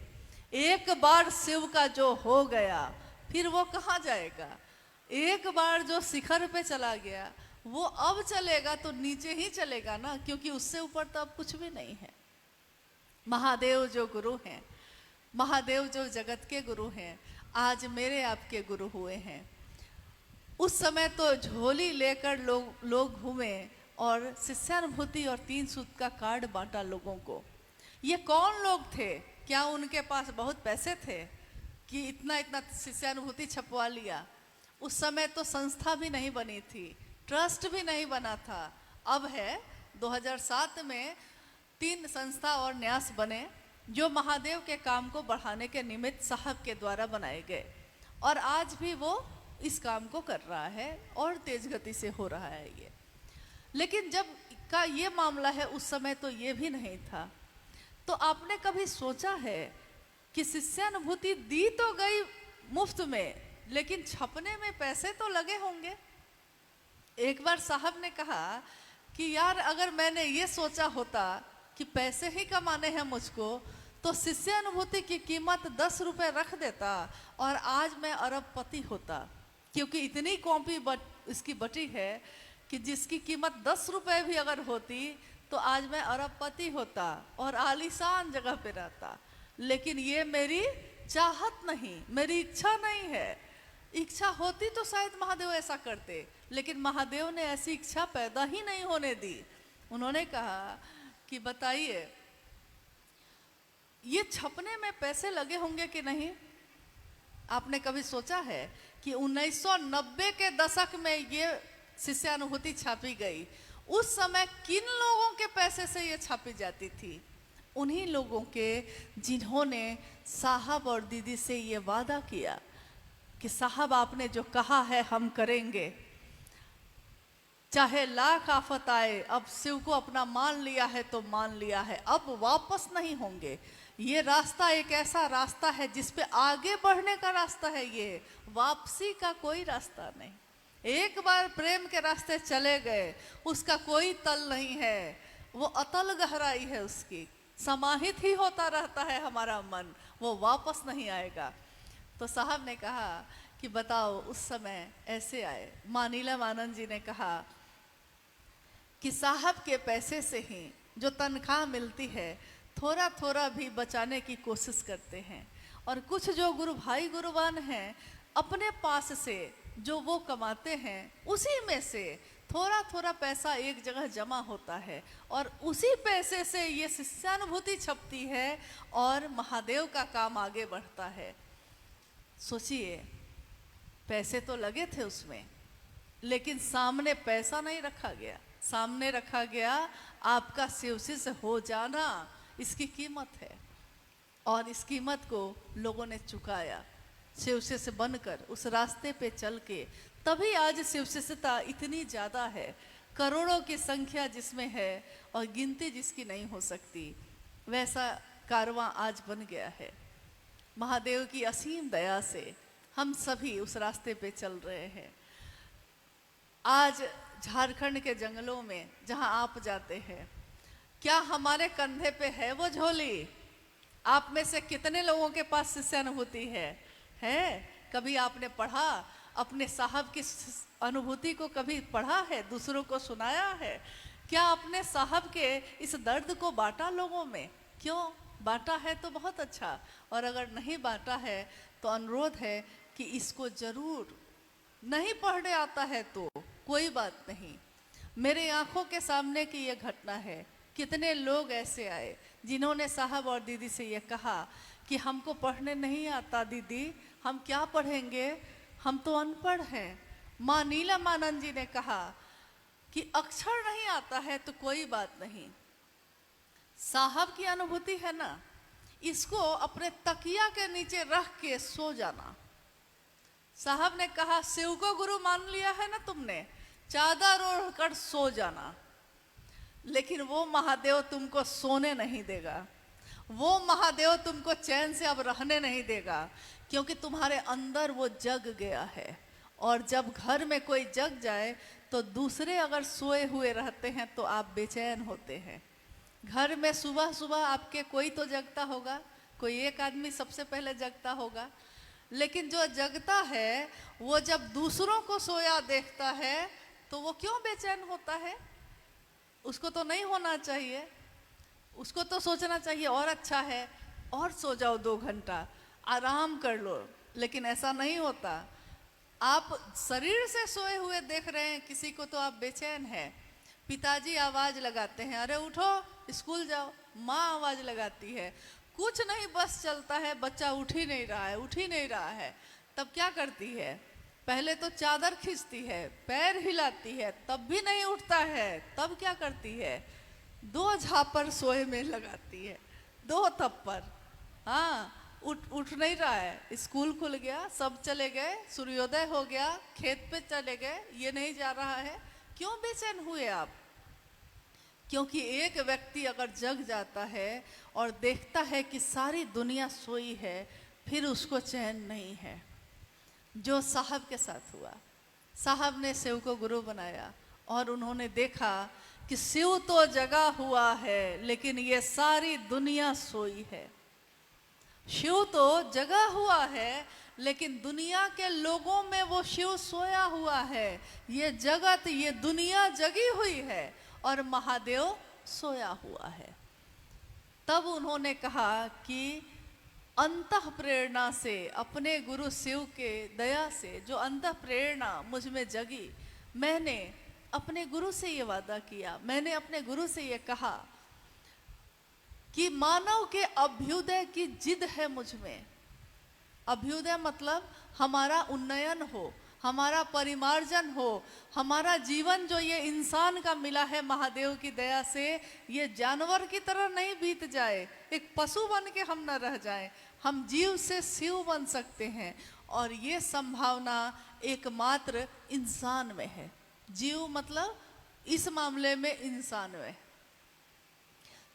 एक बार शिव का जो हो गया फिर वो कहाँ जाएगा? एक बार जो शिखर पे चला गया वो अब चलेगा तो नीचे ही चलेगा ना, क्योंकि उससे ऊपर तो अब कुछ भी नहीं है। महादेव जो गुरु हैं, महादेव जो जगत के गुरु हैं, आज मेरे आपके गुरु हुए हैं। उस समय तो झोली लेकर लोग घूमे और शिष्यानुभूति और 3 सूत्र का कार्ड बांटा लोगों को। ये कौन लोग थे? क्या उनके पास बहुत पैसे थे कि इतना इतना शिष्यानुभूति छपवा लिया? उस समय तो संस्था भी नहीं बनी थी, ट्रस्ट भी नहीं बना था। अब है 2007 में 3 संस्था और न्यास बने जो महादेव के काम को बढ़ाने के निमित्त साहब के द्वारा बनाए गए, और आज भी वो इस काम को कर रहा है और तेज गति से हो रहा है ये। लेकिन जब का ये मामला है, उस समय तो ये भी नहीं था। तो आपने कभी सोचा है कि शिष्यानुभूति दी तो गई मुफ्त में, लेकिन छपने में पैसे तो लगे होंगे। एक बार साहब ने कहा कि यार, अगर मैंने ये सोचा होता कि पैसे ही कमाने हैं मुझको, तो शिष्यानुभूति की कीमत 10 रुपए रख देता और आज मैं अरबपति होता। क्योंकि इतनी कॉपी इसकी बटी है कि जिसकी कीमत 10 रुपए भी अगर होती तो आज मैं अरबपति होता और आलीशान जगह पे रहता। लेकिन ये मेरी चाहत नहीं, मेरी इच्छा नहीं है। इच्छा होती तो शायद महादेव ऐसा करते, लेकिन महादेव ने ऐसी इच्छा पैदा ही नहीं होने दी। उन्होंने कहा कि बताइए, ये छपने में पैसे लगे होंगे कि नहीं? आपने कभी सोचा है कि 1990 के दशक में ये शिष्यानुभूति छापी गई, उस समय किन लोगों के पैसे से ये छापी जाती थी? उन्हीं लोगों के जिन्होंने साहब और दीदी से ये वादा किया कि साहब आपने जो कहा है हम करेंगे, चाहे लाख आफत आए। अब शिव को अपना मान लिया है तो मान लिया है, अब वापस नहीं होंगे। ये रास्ता एक ऐसा रास्ता है जिस पे आगे बढ़ने का रास्ता है, ये वापसी का कोई रास्ता नहीं। एक बार प्रेम के रास्ते चले गए, उसका कोई तल नहीं है, वो अतल गहराई है उसकी, समाहित ही होता रहता है हमारा मन, वो वापस नहीं आएगा। तो साहब ने कहा कि बताओ, उस समय ऐसे आए। माँ नीलम आनंद जी ने कहा कि साहब के पैसे से ही जो तनख्वाह मिलती है, थोड़ा थोड़ा भी बचाने की कोशिश करते हैं, और कुछ जो गुरु भाई गुरुवान हैं, अपने पास से जो वो कमाते हैं उसी में से थोड़ा थोड़ा पैसा एक जगह जमा होता है, और उसी पैसे से ये शिष्यानुभूति छपती है और महादेव का काम आगे बढ़ता है। सोचिए, पैसे तो लगे थे उसमें, लेकिन सामने पैसा नहीं रखा गया, सामने रखा गया आपका शिवजी से हो जाना, इसकी कीमत है। और इस कीमत को लोगों ने चुकाया, शिवजी से बनकर उस रास्ते पे चल के, तभी आज शिवशिष्यता इतनी ज़्यादा है, करोड़ों की संख्या जिसमें है और गिनती जिसकी नहीं हो सकती, वैसा कारवां आज बन गया है। महादेव की असीम दया से हम सभी उस रास्ते पे चल रहे हैं। आज झारखंड के जंगलों में जहां आप जाते हैं, क्या हमारे कंधे पे है वो झोली? आप में से कितने लोगों के पास शिष्य अनुभूति है? कभी आपने पढ़ा, अपने साहब की अनुभूति को कभी पढ़ा है, दूसरों को सुनाया है? क्या अपने साहब के इस दर्द को बांटा लोगों में? क्यों बांटा है तो बहुत अच्छा, और अगर नहीं बांटा है तो अनुरोध है कि इसको जरूर, नहीं पढ़ने आता है तो कोई बात नहीं। मेरे आंखों के सामने की ये घटना है, कितने लोग ऐसे आए जिन्होंने साहब और दीदी से ये कहा कि हमको पढ़ने नहीं आता दीदी, हम क्या पढ़ेंगे, हम तो अनपढ़ हैं। माँ नीलमानंद जी ने कहा कि अक्षर नहीं आता है तो कोई बात नहीं, साहब की अनुभूति है ना, इसको अपने तकिया के नीचे रख के सो जाना। साहब ने कहा शिव को गुरु मान लिया है ना तुमने, चादर ओढ़ कर सो जाना। लेकिन वो महादेव तुमको सोने नहीं देगा, वो महादेव तुमको चैन से अब रहने नहीं देगा, क्योंकि तुम्हारे अंदर वो जग गया है। और जब घर में कोई जग जाए तो दूसरे अगर सोए हुए रहते हैं तो आप बेचैन होते हैं। घर में सुबह सुबह आपके कोई तो जगता होगा, कोई एक आदमी सबसे पहले जगता होगा, लेकिन जो जगता है वो जब दूसरों को सोया देखता है तो वो क्यों बेचैन होता है? उसको तो नहीं होना चाहिए, उसको तो सोचना चाहिए और अच्छा है, और सो जाओ 2 घंटा, आराम कर लो। लेकिन ऐसा नहीं होता, आप शरीर से सोए हुए देख रहे हैं किसी को तो आप बेचैन हैं। पिताजी आवाज लगाते हैं, अरे उठो स्कूल जाओ, माँ आवाज लगाती है, कुछ नहीं बस चलता है, बच्चा उठ ही नहीं रहा है, उठ ही नहीं रहा है। तब क्या करती है? पहले तो चादर खींचती है, पैर हिलाती है, तब भी नहीं उठता है। तब क्या करती है? 2 झापर सोए में लगाती है, 2 थप्पड़। हाँ, उठ नहीं रहा है, स्कूल खुल गया, सब चले गए, सूर्योदय हो गया, खेत पे चले गए, ये नहीं जा रहा है। क्यों बेचैन हुए आप? क्योंकि एक व्यक्ति अगर जग जाता है और देखता है कि सारी दुनिया सोई है, फिर उसको चैन नहीं है। जो साहब के साथ हुआ, साहब ने शिव को गुरु बनाया और उन्होंने देखा कि शिव तो जगा हुआ है लेकिन ये सारी दुनिया सोई है। शिव तो जगा हुआ है लेकिन दुनिया के लोगों में वो शिव सोया हुआ है। ये जगत, ये दुनिया जगी हुई है और महादेव सोया हुआ है। तब उन्होंने कहा कि अंतः प्रेरणा से, अपने गुरु शिव के दया से जो अंतः प्रेरणा मुझ में जगी, मैंने अपने गुरु से ये वादा किया, मैंने अपने गुरु से ये कहा कि मानव के अभ्युदय की जिद है मुझ में। अभ्युदय मतलब हमारा उन्नयन हो, हमारा परिमार्जन हो, हमारा जीवन जो ये इंसान का मिला है महादेव की दया से, ये जानवर की तरह नहीं बीत जाए, एक पशु बन के हम न रह जाए, हम जीव से शिव बन सकते हैं। और ये संभावना एकमात्र इंसान में है। जीव मतलब इस मामले में इंसान में,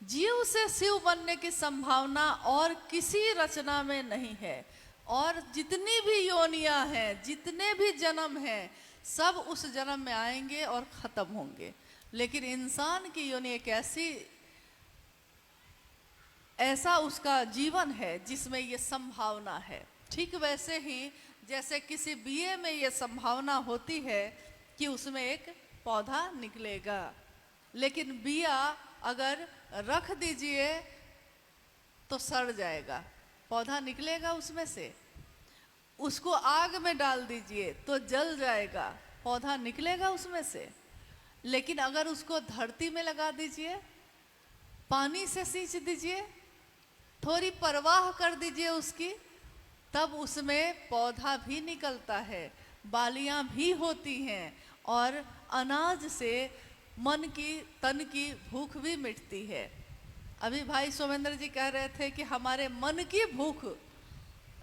जीव से शिव बनने की संभावना और किसी रचना में नहीं है। और जितनी भी योनियां हैं, जितने भी जन्म हैं, सब उस जन्म में आएंगे और खत्म होंगे, लेकिन इंसान की योनि एक ऐसा उसका जीवन है जिसमें ये संभावना है। ठीक वैसे ही जैसे किसी बीए में ये संभावना होती है कि उसमें एक पौधा निकलेगा, लेकिन बिया अगर रख दीजिए तो सड़ जाएगा, पौधा निकलेगा उसमें से। उसको आग में डाल दीजिए तो जल जाएगा, पौधा निकलेगा उसमें से। लेकिन अगर उसको धरती में लगा दीजिए, पानी से सींच दीजिए, थोड़ी परवाह कर दीजिए उसकी, तब उसमें पौधा भी निकलता है। बालियां भी होती हैं और अनाज से मन की तन की भूख भी मिटती है। अभी भाई सोमेंद्र जी कह रहे थे कि हमारे मन की भूख,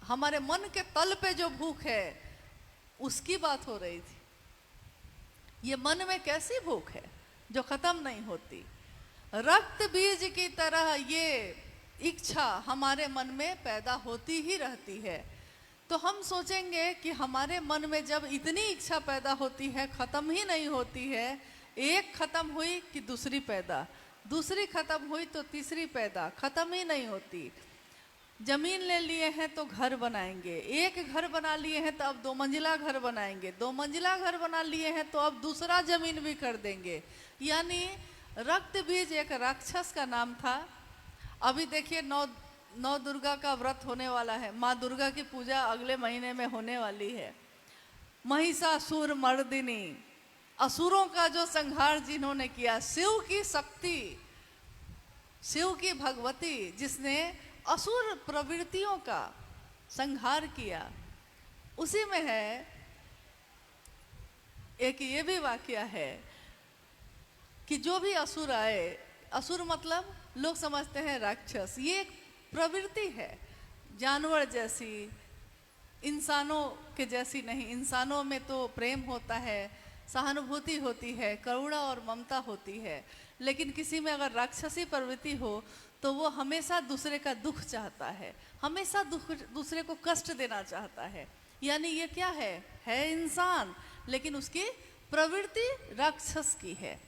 हमारे मन के तल पे जो भूख है उसकी बात हो रही थी। ये मन में कैसी भूख है जो खत्म नहीं होती। रक्त बीज की तरह ये इच्छा हमारे मन में पैदा होती ही रहती है। तो हम सोचेंगे कि हमारे मन में जब इतनी इच्छा पैदा होती है, खत्म ही नहीं होती है, एक खत्म हुई कि दूसरी पैदा, दूसरी खत्म हुई तो तीसरी पैदा, खत्म ही नहीं होती। जमीन ले लिए हैं तो घर बनाएंगे, एक घर बना लिए हैं तो अब 2 मंजिला घर बनाएंगे, 2 मंजिला घर बना लिए हैं तो अब दूसरा जमीन भी कर देंगे। यानी रक्त बीज एक राक्षस का नाम था। अभी देखिए नौ दुर्गा का व्रत होने वाला है, माँ दुर्गा की पूजा अगले महीने में होने वाली है। महिषासुर मर्दिनी, असुरों का जो संहार जिन्होंने किया, शिव की शक्ति, शिव की भगवती जिसने असुर प्रवृत्तियों का संहार किया, उसी में है। एक ये भी वाकया है कि जो भी असुर आए, असुर मतलब लोग समझते हैं राक्षस, ये एक प्रवृत्ति है जानवर जैसी, इंसानों के जैसी नहीं। इंसानों में तो प्रेम होता है, सहानुभूति होती है, करुणा और ममता होती है, लेकिन किसी में अगर राक्षसी प्रवृत्ति हो तो वो हमेशा दूसरे का दुख चाहता है, हमेशा दूसरे को कष्ट देना चाहता है। यानी ये क्या है इंसान, लेकिन उसकी प्रवृत्ति राक्षस की है।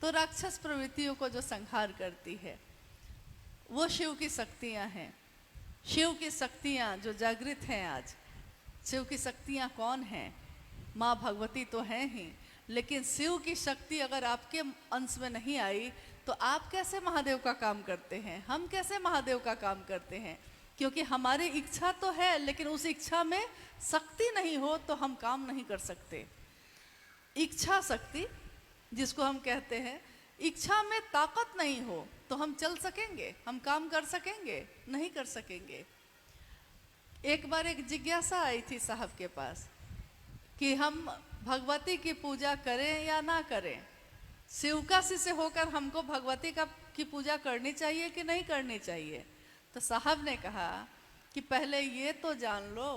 तो राक्षस प्रवृत्तियों को जो संहार करती है वो शिव की शक्तियाँ हैं। शिव की शक्तियाँ जो जागृत हैं आज, शिव की शक्तियाँ कौन हैं? माँ भगवती तो हैं ही, लेकिन शिव की शक्ति अगर आपके अंश में नहीं आई तो आप कैसे महादेव का काम करते हैं, हम कैसे महादेव का काम करते हैं? क्योंकि हमारी इच्छा तो है, लेकिन उस इच्छा में शक्ति नहीं हो तो हम काम नहीं कर सकते। इच्छा शक्ति जिसको हम कहते हैं, इच्छा में ताकत नहीं हो तो हम चल सकेंगे, हम काम कर सकेंगे? नहीं कर सकेंगे। एक बार एक जिज्ञासा आई थी साहब के पास कि हम भगवती की पूजा करें या ना करें। शिव का शिष्य होकर हमको भगवती की पूजा करनी चाहिए कि नहीं करनी चाहिए? तो साहब ने कहा कि पहले ये तो जान लो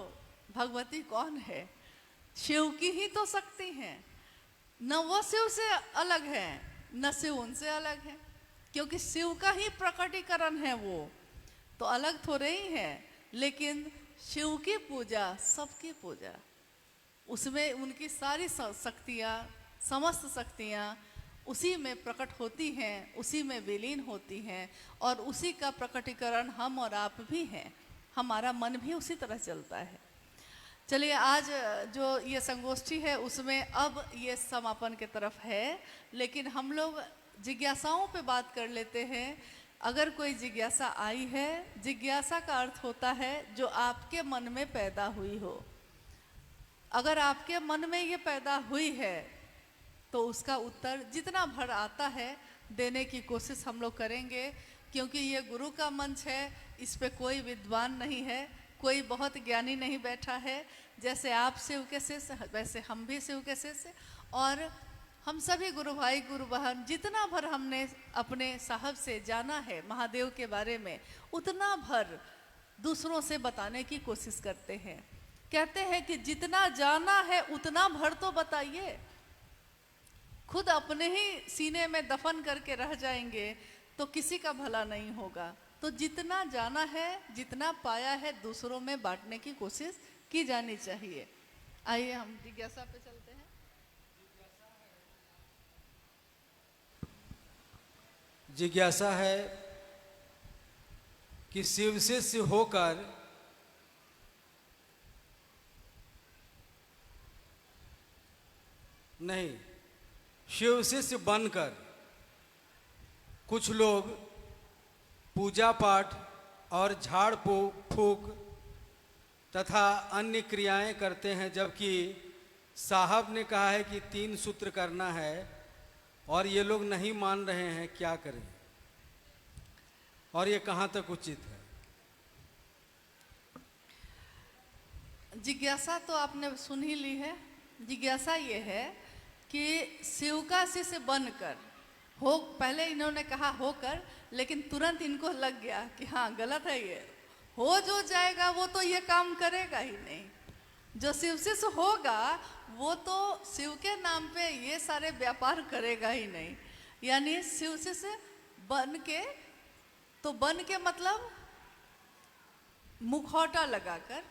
भगवती कौन है। शिव की ही तो शक्ति है, न वो शिव से अलग है न शिव उनसे अलग है, क्योंकि शिव का ही प्रकटीकरण है वो, तो अलग थोड़े ही है। लेकिन शिव की पूजा सबकी पूजा, उसमें उनकी सारी शक्तियाँ, समस्त शक्तियाँ उसी में प्रकट होती हैं, उसी में विलीन होती हैं, और उसी का प्रकटीकरण हम और आप भी हैं। हमारा मन भी उसी तरह चलता है। चलिए, आज जो ये संगोष्ठी है उसमें अब ये समापन के तरफ है, लेकिन हम लोग जिज्ञासाओं पे बात कर लेते हैं। अगर कोई जिज्ञासा आई है, जिज्ञासा का अर्थ होता है जो आपके मन में पैदा हुई हो। अगर आपके मन में ये पैदा हुई है तो उसका उत्तर जितना भर आता है देने की कोशिश हम लोग करेंगे, क्योंकि ये गुरु का मंच है, इस पे कोई विद्वान नहीं है, कोई बहुत ज्ञानी नहीं बैठा है। जैसे आप शिव के शिष्य, वैसे हम भी शिव के शिष्य, और हम सभी गुरु भाई गुरु बहन जितना भर हमने अपने साहब से जाना है महादेव के बारे में, उतना भर दूसरों से बताने की कोशिश करते हैं। कहते हैं कि जितना जाना है उतना भर तो बताइए। खुद अपने ही सीने में दफन करके रह जाएंगे तो किसी का भला नहीं होगा। तो जितना जाना है, जितना पाया है, दूसरों में बांटने की कोशिश की जानी चाहिए। आइए हम जिज्ञासा पे चलते हैं। जिज्ञासा है कि शिव शिष्य होकर नहीं, शिव शिष्य बनकर कुछ लोग पूजा पाठ और झाड़ फूक तथा अन्य क्रियाएं करते हैं, जबकि साहब ने कहा है कि 3 सूत्र करना है और ये लोग नहीं मान रहे हैं। क्या करें और ये कहाँ तक उचित है? जिज्ञासा तो आपने सुन ही ली है जिज्ञासा ये है कि शिव का शिष्य बनकर हो, पहले इन्होंने कहा होकर, लेकिन तुरंत इनको लग गया कि हाँ गलत है ये, हो जो जाएगा वो तो ये काम करेगा ही नहीं। जो शिव शिष्य होगा वो तो शिव के नाम पे ये सारे व्यापार करेगा ही नहीं। यानी शिव शिष्य बन के, तो बन के मतलब मुखौटा लगाकर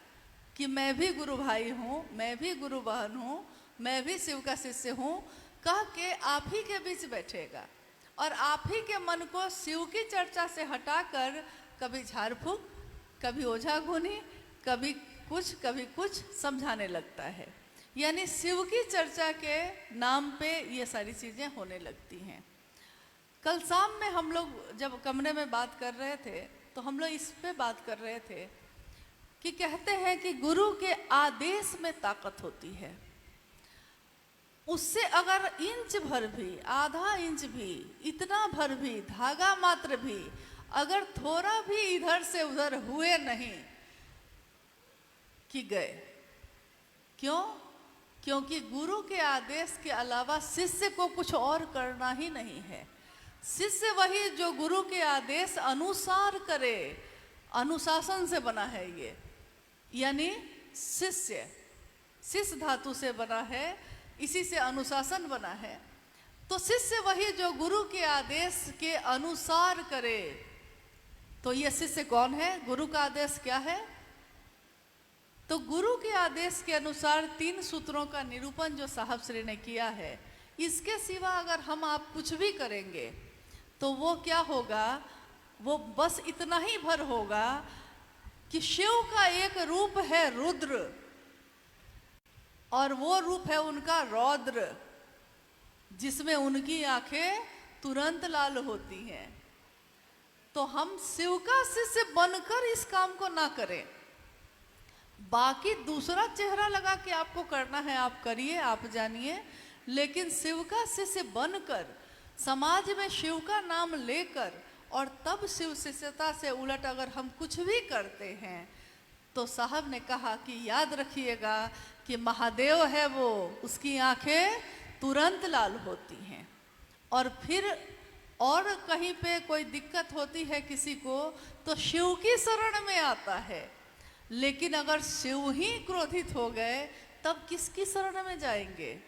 कि मैं भी गुरु भाई हूँ, मैं भी गुरु बहन हूँ, मैं भी शिव का शिष्य हूँ, कह के आप ही के बीच बैठेगा और आप ही के मन को शिव की चर्चा से हटाकर कभी झाड़ फूक, कभी ओझा घुनी, कभी कुछ समझाने लगता है। यानी शिव की चर्चा के नाम पे ये सारी चीज़ें होने लगती हैं। कल शाम में हम लोग जब कमरे में बात कर रहे थे तो हम लोग इस पे बात कर रहे थे कि कहते हैं कि गुरु के आदेश में ताकत होती है। उससे अगर इंच भर भी, आधा इंच भी, इतना भर भी, धागा मात्र भी अगर थोड़ा भी इधर से उधर हुए नहीं कि गए। क्यों? क्योंकि गुरु के आदेश के अलावा शिष्य को कुछ और करना ही नहीं है। शिष्य वही जो गुरु के आदेश अनुसार करे, अनुशासन से बना है ये। यानी शिष्य, शिष्य धातु से बना है, इसी से अनुशासन बना है। तो शिष्य वही जो गुरु के आदेश के अनुसार करे। तो ये शिष्य कौन है? गुरु का आदेश क्या है? तो गुरु के आदेश के अनुसार 3 सूत्रों का निरूपण जो साहब श्री ने किया है, इसके सिवा अगर हम आप कुछ भी करेंगे तो वो क्या होगा? वो बस इतना ही भर होगा कि शिव का एक रूप है रुद्र और वो रूप है उनका रौद्र, जिसमें उनकी आंखें तुरंत लाल होती हैं। तो हम शिव का शिष्य बनकर इस काम को ना करें। बाकी दूसरा चेहरा लगा के आपको करना है, आप करिए, आप जानिए, लेकिन शिव का शिष्य बनकर समाज में शिव का नाम लेकर और तब शिव शिष्यता से उलट अगर हम कुछ भी करते हैं तो साहब ने कहा कि याद रखिएगा कि महादेव है वो, उसकी आंखें तुरंत लाल होती हैं। और फिर और कहीं पे कोई दिक्कत होती है किसी को तो शिव की शरण में आता है। लेकिन अगर शिव ही क्रोधित हो गए तब किसकी शरण में जाएंगे?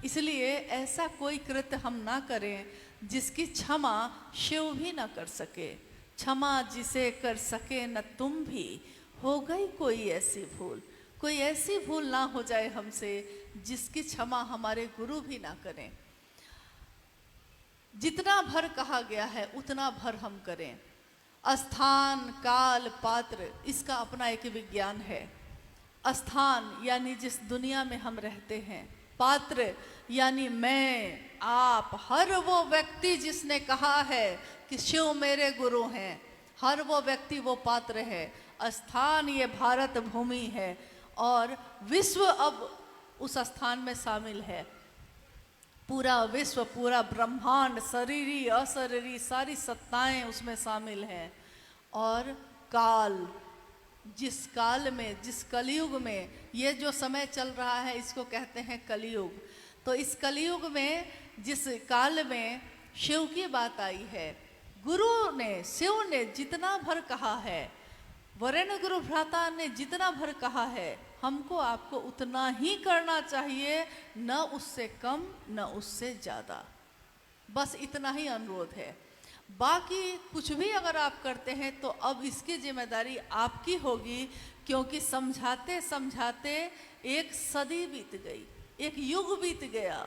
इसलिए ऐसा कोई कृत्य हम ना करें जिसकी क्षमा शिव भी ना कर सके। क्षमा जिसे कर सके न तुम भी, हो गई कोई ऐसी भूल। कोई ऐसी भूल ना हो जाए हमसे जिसकी क्षमा हमारे गुरु भी ना करें। जितना भर कहा गया है उतना भर हम करें। स्थान, काल, पात्र, इसका अपना एक विज्ञान है। स्थान यानी जिस दुनिया में हम रहते हैं, पात्र यानी मैं, आप, हर वो व्यक्ति जिसने कहा है कि शिव मेरे गुरु हैं, हर वो व्यक्ति वो पात्र है। स्थान ये भारत भूमि है और विश्व अब उस स्थान में शामिल है। पूरा विश्व, पूरा ब्रह्मांड, शरीरी अशरीरी सारी सत्ताएं उसमें शामिल हैं। और काल, जिस काल में, जिस कलयुग में ये जो समय चल रहा है इसको कहते हैं कलयुग। तो इस कलयुग में जिस काल में शिव की बात आई है, गुरु ने, शिव ने जितना भर कहा है, वरेण्य गुरु भ्राता ने जितना भर कहा है, हमको आपको उतना ही करना चाहिए, न उससे कम न उससे ज़्यादा। बस इतना ही अनुरोध है। बाकी कुछ भी अगर आप करते हैं तो अब इसकी जिम्मेदारी आपकी होगी, क्योंकि समझाते समझाते एक सदी बीत गई, एक युग बीत गया।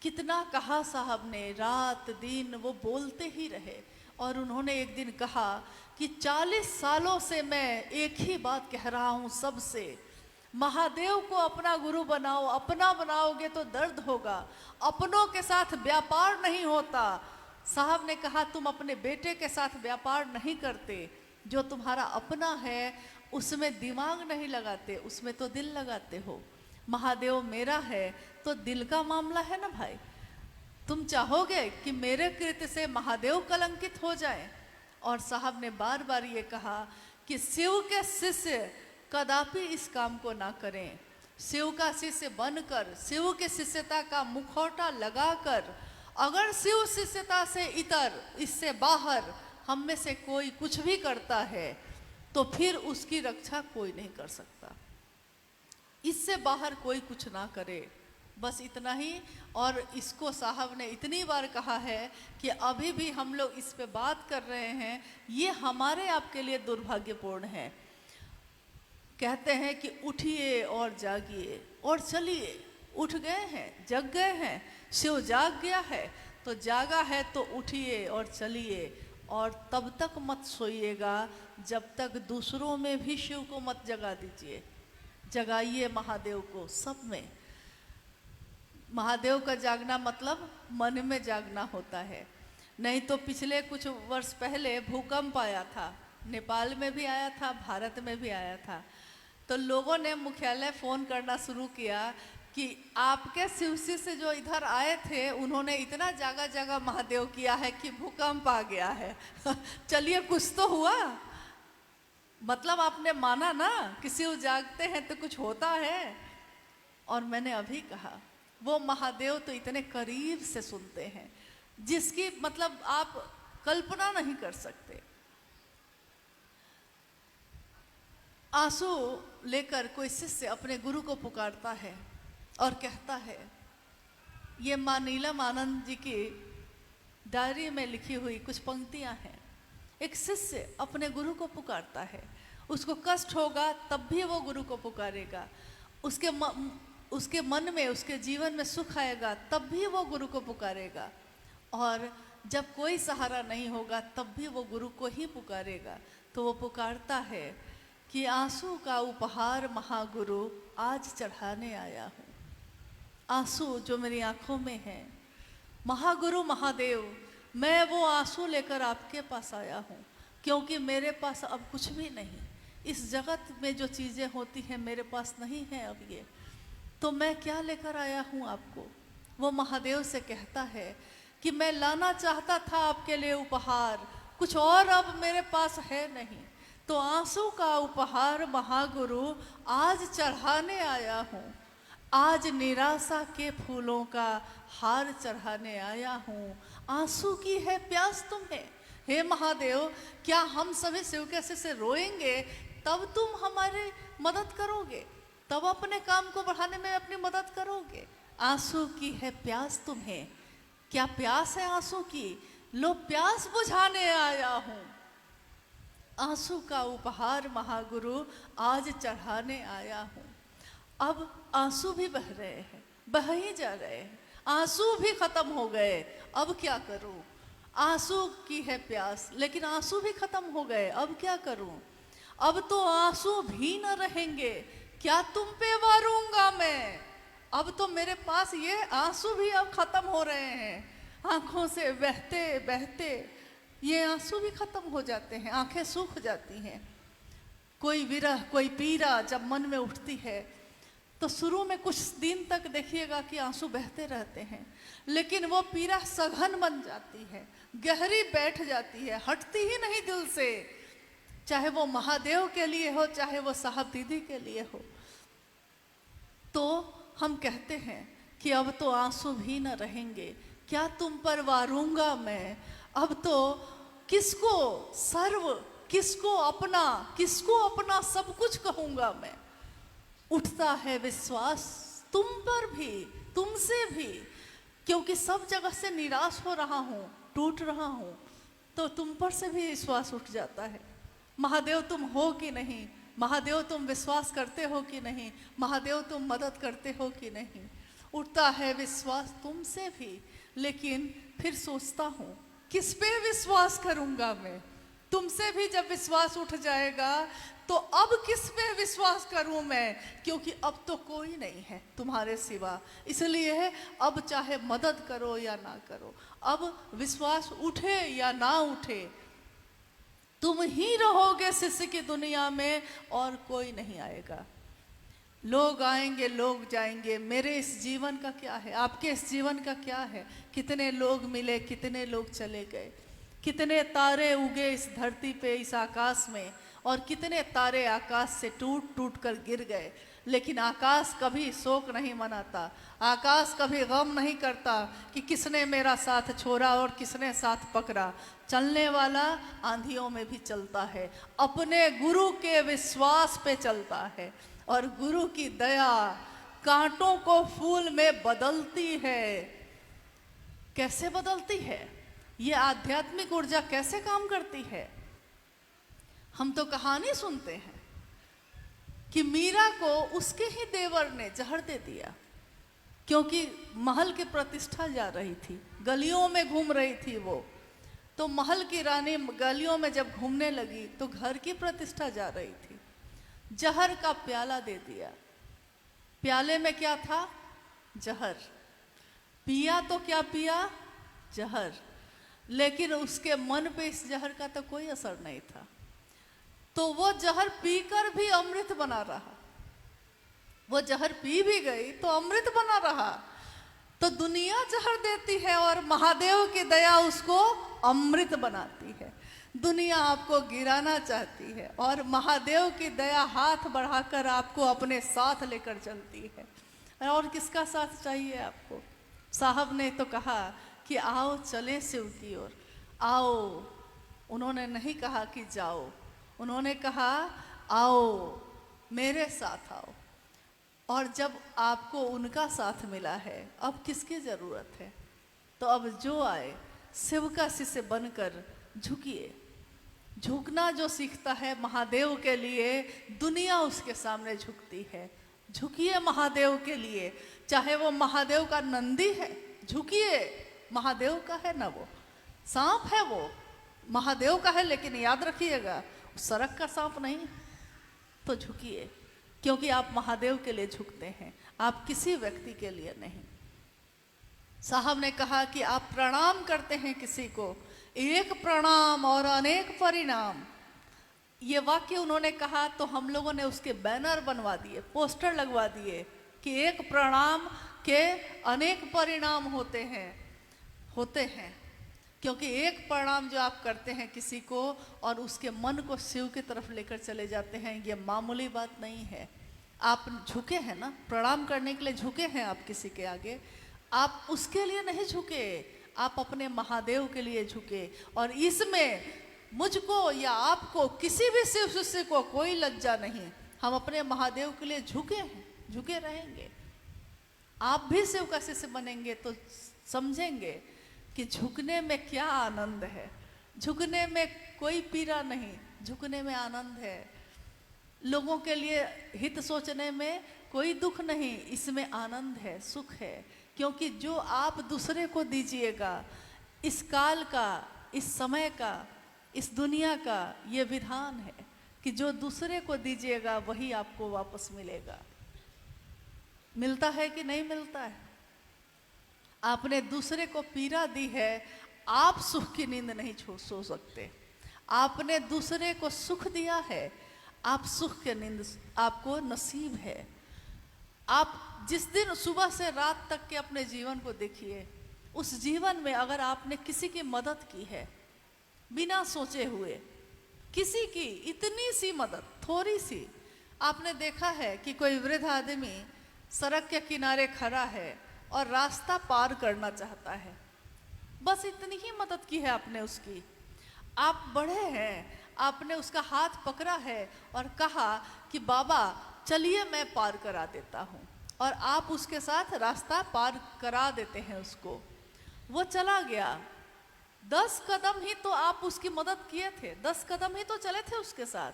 कितना कहा साहब ने, रात दिन वो बोलते ही रहे। और उन्होंने एक दिन कहा कि 40 सालों से मैं एक ही बात कह रहा हूँ सबसे, महादेव को अपना गुरु बनाओ। अपना बनाओगे तो दर्द होगा, अपनों के साथ व्यापार नहीं होता। साहब ने कहा तुम अपने बेटे के साथ व्यापार नहीं करते, जो तुम्हारा अपना है उसमें दिमाग नहीं लगाते, उसमें तो दिल लगाते हो। महादेव मेरा है तो दिल का मामला है ना भाई। तुम चाहोगे कि मेरे कृत्य से महादेव कलंकित हो जाए? और साहब ने बार बार ये कहा कि शिव के शिष्य कदापि इस काम को ना करें। शिव का शिष्य बनकर, शिव के शिष्यता का मुखौटा लगाकर, अगर शिव शिष्यता से इतर, इससे बाहर हम में से कोई कुछ भी करता है तो फिर उसकी रक्षा कोई नहीं कर सकता। इससे बाहर कोई कुछ ना करे, बस इतना ही। और इसको साहब ने इतनी बार कहा है कि अभी भी हम लोग इस पे बात कर रहे हैं, ये हमारे आपके लिए दुर्भाग्यपूर्ण है। कहते हैं कि उठिए और जागिए और चलिए। उठ गए हैं, जग गए हैं, शिव जाग गया है तो जागा है तो उठिए और चलिए। और तब तक मत सोइएगा जब तक दूसरों में भी शिव को मत जगा दीजिए। जगाइए महादेव को सब में। महादेव का जागना मतलब मन में जागना होता है। नहीं तो पिछले कुछ वर्ष पहले भूकंप आया था, नेपाल में भी आया था, भारत में भी आया था। तो लोगों ने मुख्यालय फ़ोन करना शुरू किया कि आपके शिवसी से जो इधर आए थे उन्होंने इतना जागा जागा महादेव किया है कि भूकंप आ गया है। चलिए कुछ तो हुआ, मतलब आपने माना ना कि शिव जागते हैं तो कुछ होता है। और मैंने अभी कहा वो महादेव तो इतने करीब से सुनते हैं जिसकी मतलब आप कल्पना नहीं कर सकते। आंसू लेकर कोई शिष्य अपने गुरु को पुकारता है और कहता है, ये माँ नीलम आनंद जी की डायरी में लिखी हुई कुछ पंक्तियां हैं। एक शिष्य अपने गुरु को पुकारता है, उसको कष्ट होगा तब भी वो गुरु को पुकारेगा, उसके मन में, उसके जीवन में सुख आएगा तब भी वो गुरु को पुकारेगा, और जब कोई सहारा नहीं होगा तब भी वो गुरु को ही पुकारेगा। तो वो पुकारता है कि आंसू का उपहार महागुरु आज चढ़ाने आया हूँ। आंसू जो मेरी आंखों में है, महागुरु महादेव, मैं वो आंसू लेकर आपके पास आया हूँ, क्योंकि मेरे पास अब कुछ भी नहीं। इस जगत में जो चीज़ें होती हैं मेरे पास नहीं है अब ये, तो मैं क्या लेकर आया हूँ आपको। वो महादेव से कहता है कि मैं लाना चाहता था आपके लिए उपहार, कुछ और अब मेरे पास है नहीं, तो आंसू का उपहार महागुरु आज चढ़ाने आया हूँ। आज निराशा के फूलों का हार चढ़ाने आया हूँ। आंसू की है प्यास तुम्हें, हे महादेव, क्या हम सभी शिव के से रोएंगे तब तुम हमारी मदद करोगे, तब अपने काम को बढ़ाने में अपनी मदद करोगे। आंसू की है प्यास तुम्हें, क्या प्यास है आंसू की, लो प्यास बुझाने आया हूँ। आंसू का उपहार महागुरु आज चढ़ाने आया हूँ। अब आंसू भी बह रहे हैं, बह ही जा रहे हैं, आंसू भी खत्म हो गए, अब क्या करूं। आंसू की है प्यास लेकिन आंसू भी खत्म हो गए, अब क्या करूं। अब तो आंसू भी न रहेंगे, क्या तुम पे वारूंगा मैं। अब तो मेरे पास ये आंसू भी अब खत्म हो रहे हैं, आंखों से बहते बहते ये आंसू भी खत्म हो जाते हैं, आंखें सूख जाती हैं। कोई विरह, कोई पीड़ा जब मन में उठती है तो शुरू में कुछ दिन तक देखिएगा कि आंसू बहते रहते हैं, लेकिन वो पीड़ा सघन बन जाती है, गहरी बैठ जाती है, हटती ही नहीं दिल से, चाहे वो महादेव के लिए हो, चाहे वो साहब दीदी के लिए हो। तो हम कहते हैं कि अब तो आंसू भी न रहेंगे, क्या तुम पर वारूंगा मैं। अब तो किसको सर्व, किसको अपना सब कुछ कहूंगा मैं। उठता है विश्वास तुम पर भी, तुमसे भी, क्योंकि सब जगह से निराश हो रहा हूँ, टूट रहा हूँ, तो तुम पर से भी विश्वास उठ जाता है। महादेव तुम हो कि नहीं, महादेव तुम विश्वास करते हो कि नहीं, महादेव तुम मदद करते हो कि नहीं। उठता है विश्वास तुमसे भी, लेकिन फिर सोचता हूँ किस पे विश्वास करूँगा मैं। तुमसे भी जब विश्वास उठ जाएगा तो अब किस पे विश्वास करूं मैं, क्योंकि अब तो कोई नहीं है तुम्हारे सिवा। इसलिए अब चाहे मदद करो या ना करो, अब विश्वास उठे या ना उठे, तुम ही रहोगे शिष्य की दुनिया में और कोई नहीं आएगा। लोग आएंगे, लोग जाएंगे, मेरे इस जीवन का क्या है, आपके इस जीवन का क्या है। कितने लोग मिले, कितने लोग चले गए, कितने तारे उगे इस धरती पे, इस आकाश में, और कितने तारे आकाश से टूट टूट कर गिर गए। लेकिन आकाश कभी शोक नहीं मनाता, आकाश कभी गम नहीं करता कि किसने मेरा साथ छोड़ा और किसने साथ पकड़ा। चलने वाला आंधियों में भी चलता है, अपने गुरु के विश्वास पे चलता है। और गुरु की दया कांटों को फूल में बदलती है। कैसे बदलती है? ये आध्यात्मिक ऊर्जा कैसे काम करती है? हम तो कहानी सुनते हैं कि मीरा को उसके ही देवर ने जहर दे दिया, क्योंकि महल की प्रतिष्ठा जा रही थी, गलियों में घूम रही थी वो। तो महल की रानी गलियों में जब घूमने लगी तो घर की प्रतिष्ठा जा रही थी। जहर का प्याला दे दिया। प्याले में क्या था? जहर। पिया तो क्या पिया? जहर। लेकिन उसके मन पे इस जहर का तो कोई असर नहीं था। तो वो जहर पीकर भी अमृत बना रहा। वो जहर पी भी गई तो अमृत बना रहा। तो दुनिया जहर देती है और महादेव की दया उसको अमृत बनाती है। दुनिया आपको गिराना चाहती है और महादेव की दया हाथ बढ़ाकर आपको अपने साथ लेकर चलती है। और किसका साथ चाहिए आपको? साहब ने तो कहा कि आओ चलें शिव की ओर, आओ। उन्होंने नहीं कहा कि जाओ, उन्होंने कहा आओ मेरे साथ आओ। और जब आपको उनका साथ मिला है, अब किसकी ज़रूरत है? तो अब जो आए शिव का शिष्य बनकर झुकिए। झुकना जो सीखता है महादेव के लिए, दुनिया उसके सामने झुकती है। झुकिए महादेव के लिए, चाहे वो महादेव का नंदी है, झुकिए। महादेव का है ना, वो सांप है, वो महादेव का है, लेकिन याद रखिएगा सड़क का सांप नहीं। तो झुकिए, क्योंकि आप महादेव के लिए झुकते हैं, आप किसी व्यक्ति के लिए नहीं। साहब ने कहा कि आप प्रणाम करते हैं किसी को, एक प्रणाम और अनेक परिणाम। ये वाक्य उन्होंने कहा तो हम लोगों ने उसके बैनर बनवा दिए, पोस्टर लगवा दिए कि एक प्रणाम के अनेक परिणाम होते हैं। क्योंकि एक प्रणाम जो आप करते हैं किसी को और उसके मन को शिव की तरफ लेकर चले जाते हैं, ये मामूली बात नहीं है। आप झुके हैं ना, प्रणाम करने के लिए झुके हैं आप किसी के आगे, आप उसके लिए नहीं झुके, आप अपने महादेव के लिए झुके। और इसमें मुझको या आपको, किसी भी शिव शिष्य को कोई लज्जा नहीं। हम अपने महादेव के लिए झुके हैं, झुके रहेंगे। आप भी शिव का शिष्य बनेंगे तो समझेंगे कि झुकने में क्या आनंद है। झुकने में कोई पीड़ा नहीं, झुकने में आनंद है। लोगों के लिए हित सोचने में कोई दुख नहीं, इसमें आनंद है, सुख है। क्योंकि जो आप दूसरे को दीजिएगा, इस काल का, इस समय का, इस दुनिया का ये विधान है कि जो दूसरे को दीजिएगा वही आपको वापस मिलेगा। मिलता है कि नहीं मिलता है? आपने दूसरे को पीड़ा दी है, आप सुख की नींद नहीं सो सकते। आपने दूसरे को सुख दिया है, आप सुख की नींद आपको नसीब है। आप जिस दिन सुबह से रात तक के अपने जीवन को देखिए, उस जीवन में अगर आपने किसी की मदद की है बिना सोचे हुए, किसी की इतनी सी मदद, थोड़ी सी, आपने देखा है कि कोई वृद्ध आदमी सड़क के किनारे खड़ा है और रास्ता पार करना चाहता है, बस इतनी ही मदद की है आपने उसकी। आप बड़े हैं, आपने उसका हाथ पकड़ा है और कहा कि बाबा चलिए मैं पार करा देता हूँ, और आप उसके साथ रास्ता पार करा देते हैं उसको। वो चला गया, 10 कदम ही तो आप उसकी मदद किए थे, 10 कदम ही तो चले थे उसके साथ,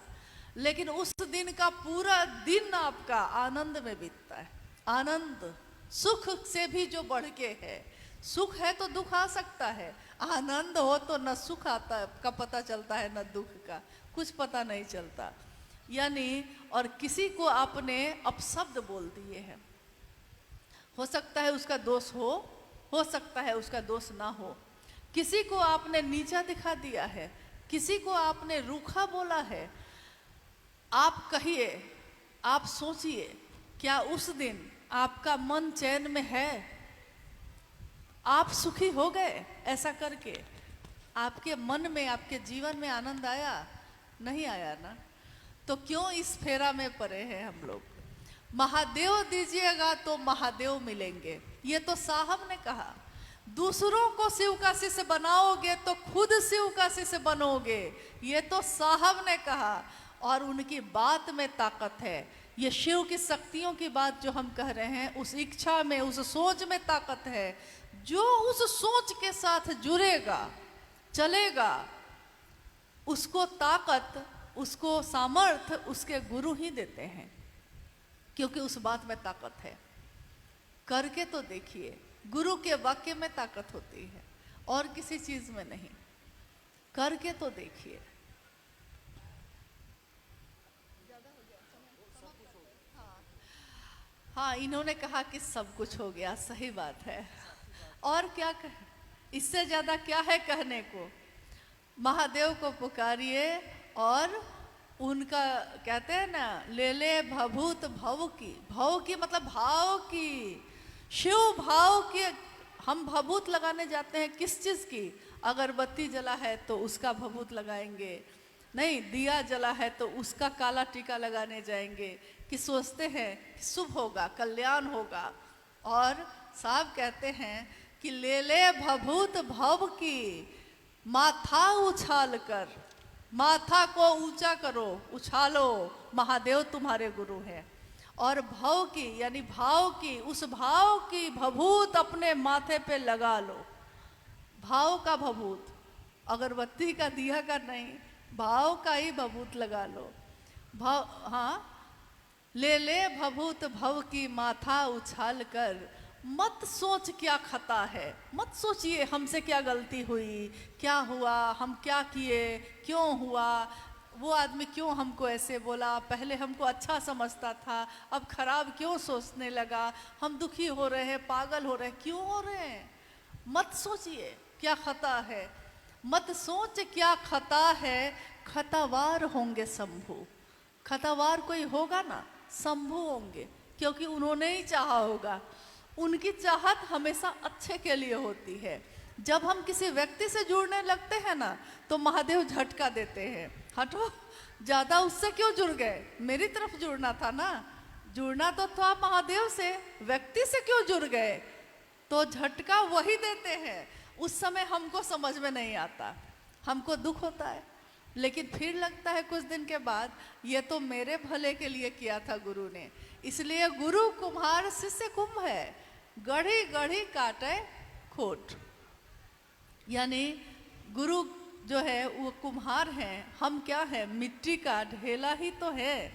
लेकिन उस दिन का पूरा दिन आपका आनंद में बीतता है। आनंद सुख से भी जो बढ़ के है। सुख है तो दुख आ सकता है, आनंद हो तो न सुख आता का पता चलता है न दुख का, कुछ पता नहीं चलता। यानी और किसी को आपने अपशब्द बोल दिए हैं, हो सकता है उसका दोष हो सकता है उसका दोष ना हो। किसी को आपने नीचा दिखा दिया है, किसी को आपने रूखा बोला है। आप कहिए, आप सोचिए, क्या उस दिन आपका मन चैन में है? आप सुखी हो गए ऐसा करके? आपके मन में, आपके जीवन में आनंद आया? नहीं आया ना? तो क्यों इस फेरा में पड़े हैं हम लोग? महादेव दीजिएगा तो महादेव मिलेंगे, ये तो साहब ने कहा। दूसरों को शिव का शिष्य बनाओगे तो खुद शिव का शिष्य बनोगे, ये तो साहब ने कहा। और उनकी बात में ताकत है। ये शिव की शक्तियों की बात जो हम कह रहे हैं, उस इच्छा में, उस सोच में ताकत है। जो उस सोच के साथ जुड़ेगा, चलेगा, उसको ताकत, उसको सामर्थ्य उसके गुरु ही देते हैं, क्योंकि उस बात में ताकत है। करके तो देखिए, गुरु के वाक्य में ताकत होती है और किसी चीज में नहीं। करके तो देखिए। हाँ, इन्होंने कहा कि सब कुछ हो गया, सही बात है। और क्या कहे, इससे ज्यादा क्या है कहने को। महादेव को पुकारिए और उनका कहते हैं ना, ले ले भभूत भव की। भव की मतलब भाव की, शिव भाव की। हम भभूत लगाने जाते हैं किस चीज की? अगरबत्ती जला है तो उसका भभूत लगाएंगे, नहीं दिया जला है तो उसका काला टीका लगाने जाएंगे, कि सोचते हैं कि शुभ होगा, कल्याण होगा। और साहब कहते हैं कि ले ले भभूत भव की, माथा उछाल कर, माथा को ऊंचा करो, उछालो, महादेव तुम्हारे गुरु हैं। और भव की यानी भाव की, उस भाव की भभूत अपने माथे पे लगा लो। भाव का भभूत, अगरबत्ती का, दिया का नहीं, भाव का ही भभूत लगा लो। भाव, हाँ, ले ले भभूत भव की, माथा उछाल कर, मत सोच क्या खता है। मत सोचिए हमसे क्या गलती हुई, क्या हुआ, हम क्या किए, क्यों हुआ, वो आदमी क्यों हमको ऐसे बोला, पहले हमको अच्छा समझता था, अब खराब क्यों सोचने लगा, हम दुखी हो रहे हैं, पागल हो रहे हैं, क्यों हो रहे हैं। मत सोचिए क्या खता है, मत सोच क्या खता है, खतावार होंगे शंभु। खतावार कोई होगा ना, शंभु होंगे, क्योंकि उन्होंने ही चाहा होगा। उनकी चाहत हमेशा अच्छे के लिए होती है। जब हम किसी व्यक्ति से जुड़ने लगते हैं ना, तो महादेव झटका देते हैं, हटो, ज्यादा उससे क्यों जुड़ गए, मेरी तरफ जुड़ना था ना, जुड़ना तो था महादेव से, व्यक्ति से क्यों जुड़ गए। तो झटका वही देते हैं। उस समय हमको समझ में नहीं आता, हमको दुख होता है, लेकिन फिर लगता है कुछ दिन के बाद, ये तो मेरे भले के लिए किया था गुरु ने। इसलिए गुरु कुम्हार शिष्य कुंभ है, गढ़ी गढ़ी काटे खोट। यानी गुरु जो है वो कुम्हार हैं, हम क्या है, मिट्टी का ढेला ही तो है।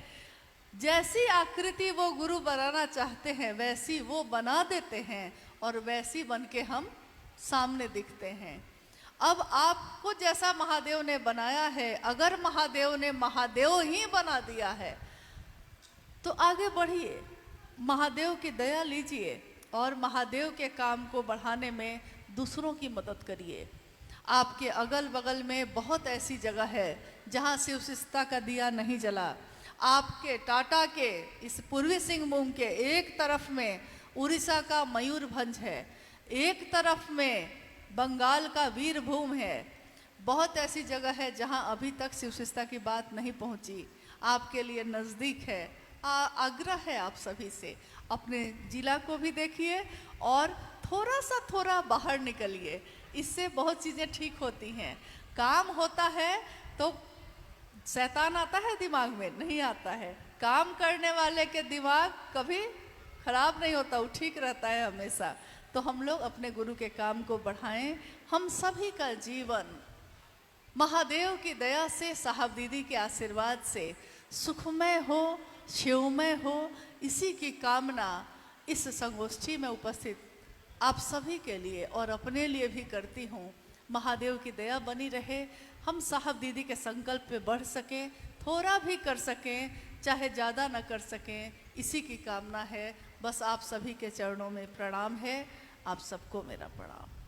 जैसी आकृति वो गुरु बनाना चाहते हैं वैसी वो बना देते हैं, और वैसी बन के हम सामने दिखते हैं। अब आपको जैसा महादेव ने बनाया है, अगर महादेव ने महादेव ही बना दिया है तो आगे बढ़िए, महादेव की दया लीजिए और महादेव के काम को बढ़ाने में दूसरों की मदद करिए। आपके अगल बगल में बहुत ऐसी जगह है जहाँ शिव शिष्टता का दिया नहीं जला। आपके टाटा के इस पूर्वी सिंहभूम के एक तरफ में उड़ीसा का मयूरभंज है, एक तरफ में बंगाल का वीरभूम है। बहुत ऐसी जगह है जहाँ अभी तक शिव शिष्टता की बात नहीं पहुँची। आपके लिए नज़दीक है। आग्रह है आप सभी से, अपने जिला को भी देखिए और थोड़ा बाहर निकलिए, इससे बहुत चीज़ें ठीक होती हैं। काम होता है तो शैतान आता है दिमाग में, नहीं आता है। काम करने वाले के दिमाग कभी खराब नहीं होता, वो ठीक रहता है हमेशा। तो हम लोग अपने गुरु के काम को बढ़ाएं। हम सभी का जीवन महादेव की दया से, साहब दीदी के आशीर्वाद से सुखमय हो, शिवमय हो, इसी की कामना इस संगोष्ठी में उपस्थित आप सभी के लिए और अपने लिए भी करती हूँ। महादेव की दया बनी रहे, हम साहब दीदी के संकल्प पे बढ़ सकें, थोड़ा भी कर सकें, चाहे ज़्यादा न कर सकें, इसी की कामना है। बस आप सभी के चरणों में प्रणाम है। आप सबको मेरा प्रणाम।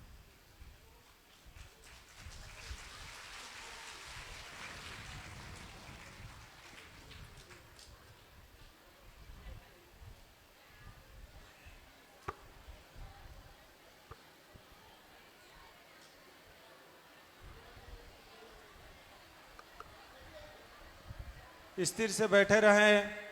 स्थिर से बैठे रहें।